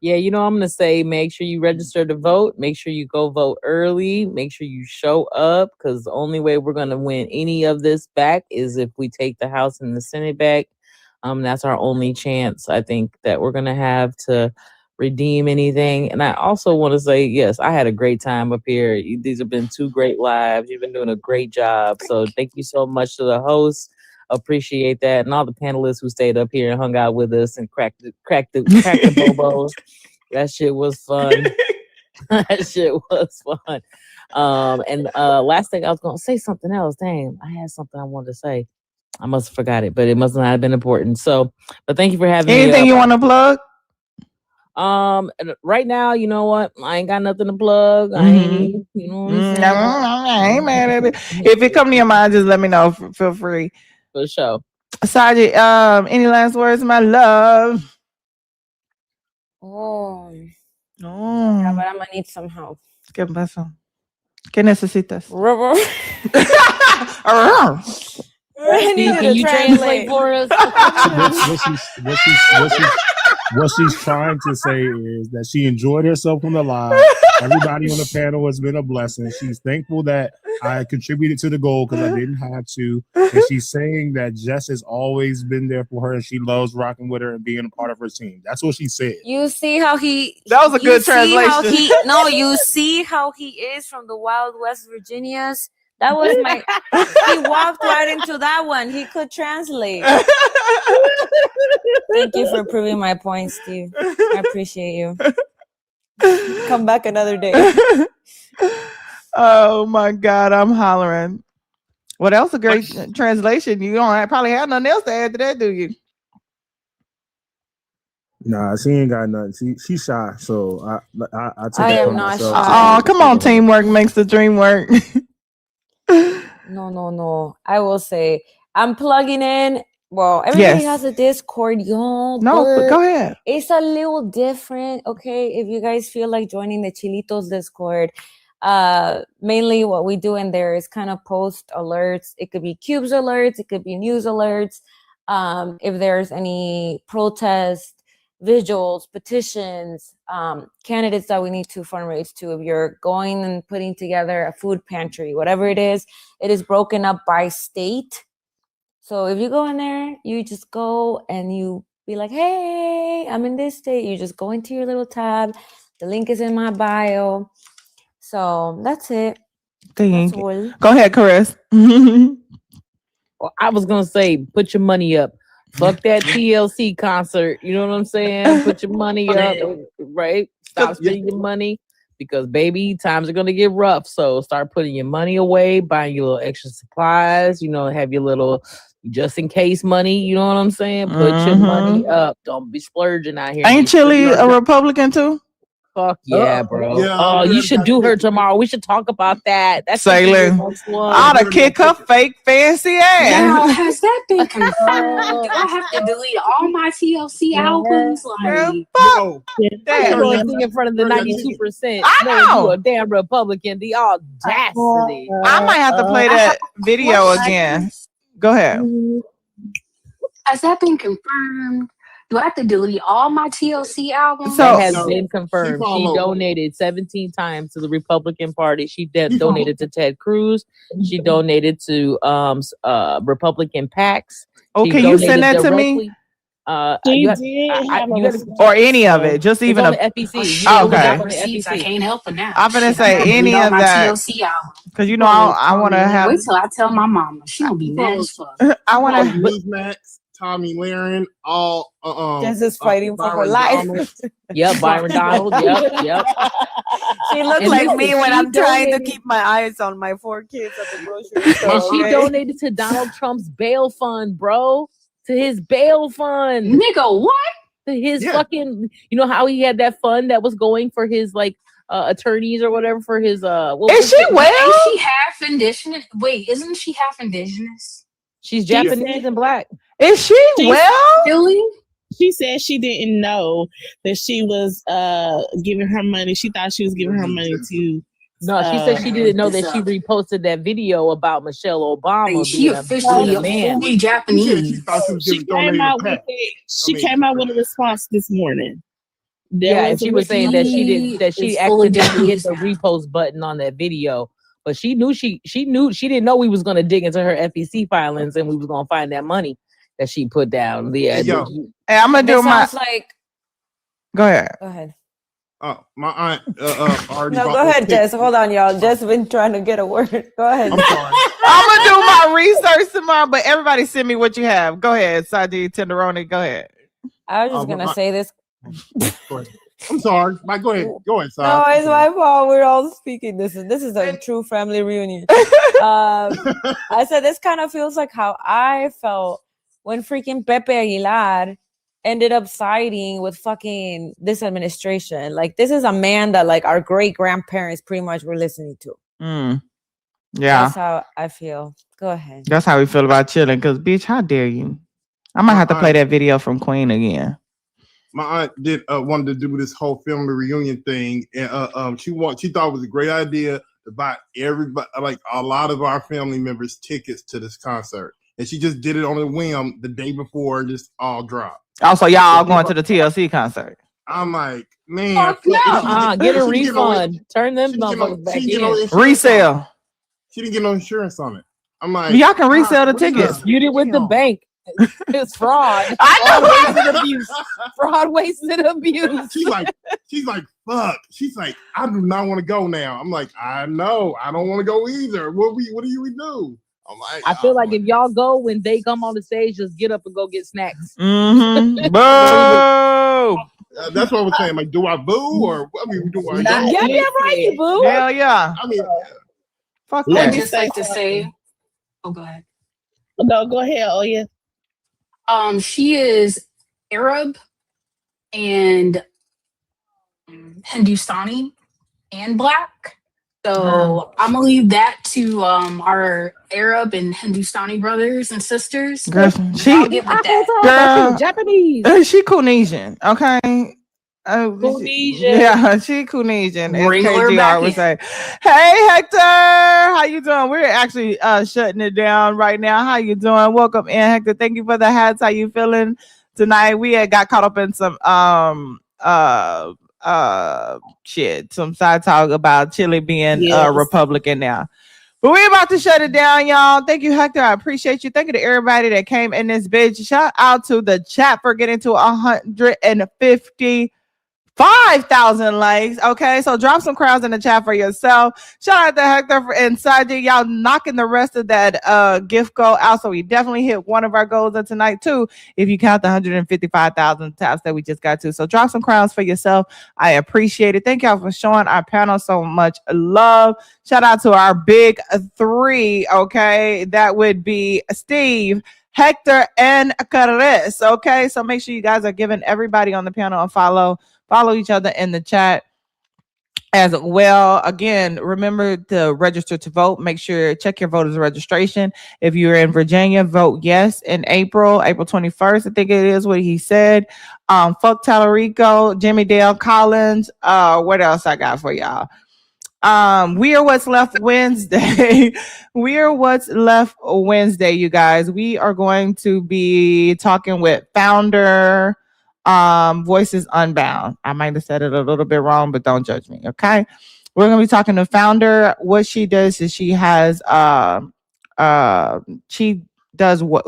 Yeah, I'm going to say make sure you register to vote. Make sure you go vote early. Make sure you show up, because the only way we're going to win any of this back is if we take the House and the Senate back. That's our only chance, I think, that we're going to have to redeem anything. And I also want to say, yes, I had a great time up here. These have been 2 great lives. You've been doing a great job. So thank you so much to the hosts. Appreciate that. And all the panelists who stayed up here and hung out with us and cracked the bobos. That shit was fun. That shit was fun. And last thing, I was going to say something else. Dang, I had something I wanted to say. I must have forgot it, but it must not have been important. So, but thank you for having me. Anything you want to plug? Right now, you know what? I ain't got nothing to plug. I ain't, I ain't mad at it. If it come to your mind, just let me know. Feel free. For sure. Saji, any last words, my love? Yeah, but I'm gonna need some help. ¿Qué pasó? ¿Qué necesitas? Can you translate for us? What she's trying to say is that she enjoyed herself on the live. Everybody on the panel has been a blessing. She's thankful that I contributed to the goal because I didn't have to. And she's saying that Jess has always been there for her and she loves rocking with her and being a part of her team. That's what she said. You see how he... That was a good translation. You see how he is from the Wild West Virginias. That was my. He walked right into that one. He could translate. Thank you for proving my point, Steve. I appreciate you. Come back another day. Oh my God, I'm hollering. What else? A great translation. You don't probably have nothing else to add to that, do you? Nah, she ain't got nothing. She's shy, so I take I it am for not myself. shy. Oh, come on, teamwork makes the dream work. No. I will say I'm plugging in. Well, everybody has a Discord, y'all. No, but go ahead. It's a little different, okay? If you guys feel like joining the Chilitos Discord, mainly what we do in there is kind of post alerts. It could be cubes alerts, it could be news alerts. If there's any protest visuals, petitions, candidates that we need to fundraise to, if you're going and putting together a food pantry, whatever it is broken up by state. So if you go in there, you just go and you be like, hey, I'm in this state. You just go into your little tab. The link is in my bio. So that's it. That's all. Go ahead, Chris. Well, I was gonna say, put your money up. Fuck that TLC concert. You know what I'm saying? Put your money up, right? Stop spending your money because, baby, times are gonna get rough. So start putting your money away, buying your little extra supplies. You know, have your little just in case money. You know what I'm saying? Put your money up. Don't be splurging out here. Ain't Chili a Republican too? Fuck yeah, bro. Yeah, oh, you should do her tomorrow. We should talk about that. That's Sailing. I ought to kick her fake fancy ass. Now, has that been confirmed? Do I have to delete all my TLC albums? Like, No. Damn, you sing in front of the 92%. I know. You a damn Republican. The audacity. I might have to play that video again. Go ahead. Has that been confirmed? Do I have to delete all my TLC albums? So that has been confirmed. She donated 17 times to the Republican Party. She donated to Ted Cruz. She donated to Republican PACs. Oh, can you send that to me? Or any of it, just even a FEC. Okay. I can't help it now. I'm gonna say any of that because I want to have. Wait till I tell my mama. She gonna be mad as fuck. I want to. Newsmax, Tommy Lahren, all Jess is fighting for her life. Yep, Byron Donald. Yep. She looks like me when I'm trying to keep my eyes on my 4 kids at the grocery store. And she donated to Donald Trump's bail fund, bro. To his bail fund. Nigga, what? To his fucking, you know how he had that fund that was going for his attorneys or whatever for his Is she well? Is she half indigenous? Wait, isn't she half indigenous? She's Japanese and black. Is she well? Really? She said she didn't know that she was giving her money. She thought she was giving her money to. No, she said she didn't know that she reposted that video about Michelle Obama. She officially fully Japanese. She came out with a response this morning. And she was saying that she accidentally hit the repost button on that video, but she knew she didn't know we was gonna dig into her FEC filings and we was gonna find that money that she put down. Hey, I'm gonna do my. Go ahead. Go ahead. My aunt already. No, go ahead, Jess. Hold on, y'all. Jess been trying to get a word. Go ahead. I'm sorry. I'm gonna do my research tomorrow, but everybody send me what you have. Go ahead, Saji Tenderoni. Go ahead. I was just gonna say this. I'm sorry. Mike, go ahead. Go ahead, Saji. No, it's my fault. We're all speaking. This is a true family reunion. I said this kind of feels like how I felt when freaking Pepe Aguilar ended up siding with fucking this administration. Like, this is a man that like our great grandparents pretty much were listening to. Yeah, that's how I feel. Go ahead. That's how we feel about chilling. Cause bitch, how dare you? I might have to play that video from Queen again. My aunt did wanted to do this whole family reunion thing, and she thought it was a great idea to buy everybody, like a lot of our family members, tickets to this concert, and she just did it on a whim the day before, and just all dropped. Also, y'all all going to the TLC concert. I'm like, man, get a refund. Turn them motherfuckers back in. Resale. She didn't get no insurance on it. I'm like, y'all can resell the tickets. Dispute it with the bank. It's fraud. I know. Fraud, wasted abuse. She's like fuck. She's like, I do not want to go now. I'm like, I know. I don't want to go either. What do we do? I'm like, I feel like if y'all go when they come on the stage, just get up and go get snacks. Mm-hmm. Boo! That's what I was saying. Like, do I boo or I mean, do I? Yeah, right, you boo. Hell yeah. I mean, fuck I that. would just like to say, oh, go ahead. No, go ahead. Oh yeah. She is Arab and Hindustani and Black. So I'm gonna leave that to our Arab and Hindustani brothers and sisters. Girl, I'll get with that. Japanese. She Kunesian, okay? Yeah, she Kunesian. As Bring her KGR back would in. say. Hey Hector, how you doing? We're actually shutting it down right now. How you doing? Welcome in, Hector. Thank you for the hats. How you feeling tonight? We had got caught up in some some side talk about Chile being Republican now. But we're about to shut it down, y'all. Thank you, Hector. I appreciate you. Thank you to everybody that came in this bitch. Shout out to the chat for getting to 155,000 likes. Okay, so drop some crowds in the chat for yourself. Shout out to Hector and Sajid. Y'all knocking the rest of that gift goal out. So we definitely hit one of our goals of tonight too, if you count the 155,000 taps that we just got to. So drop some crowns for yourself. I appreciate it. Thank y'all for showing our panel so much love. Shout out to our big three. Okay, that would be Steve, Hector, and Carres. Okay, so make sure you guys are giving everybody on the panel a follow each other in the chat as well. Again, remember to register to vote. Make sure check your voters registration. If you're in Virginia, vote yes in April 21st. I think it is what he said. Fuck Tallarico, Jimmy Dale Collins. What else I got for y'all? We are What's Left Wednesday. You guys. We are going to be talking with founder Voices Unbound. I might have said it a little bit wrong, but don't judge me. Okay. We're going to be talking to founder. What she does is she does what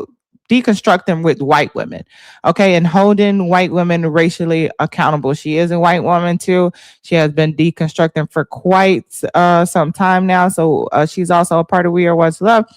deconstructing with white women, okay, and holding white women racially accountable. She is a white woman too. She has been deconstructing for quite some time now. So she's also a part of We Are What's Left.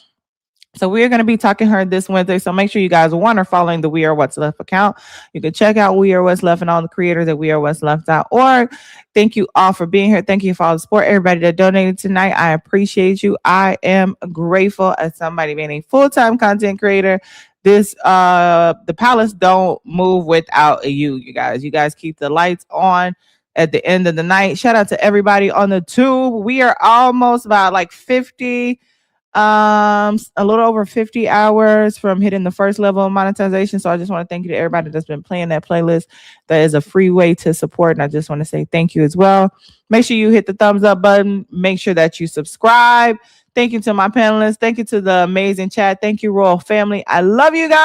So we are going to be talking to her this Wednesday. So make sure you guys are following the We Are What's Left account. You can check out We Are What's Left and all the creators at wearewhatsleft.org. Thank you all for being here. Thank you for all the support. Everybody that donated tonight, I appreciate you. I am grateful as somebody being a full-time content creator. This the palace don't move without you guys. You guys keep the lights on at the end of the night. Shout out to everybody on the tube. We are almost about like 50. A little over 50 hours from hitting the first level of monetization. So I just want to thank you to everybody that's been playing that playlist. That is a free way to support. And I just want to say thank you as well. Make sure you hit the thumbs up button. Make sure that you subscribe. Thank you to my panelists. Thank you to the amazing chat. Thank you, Royal Family. I love you guys.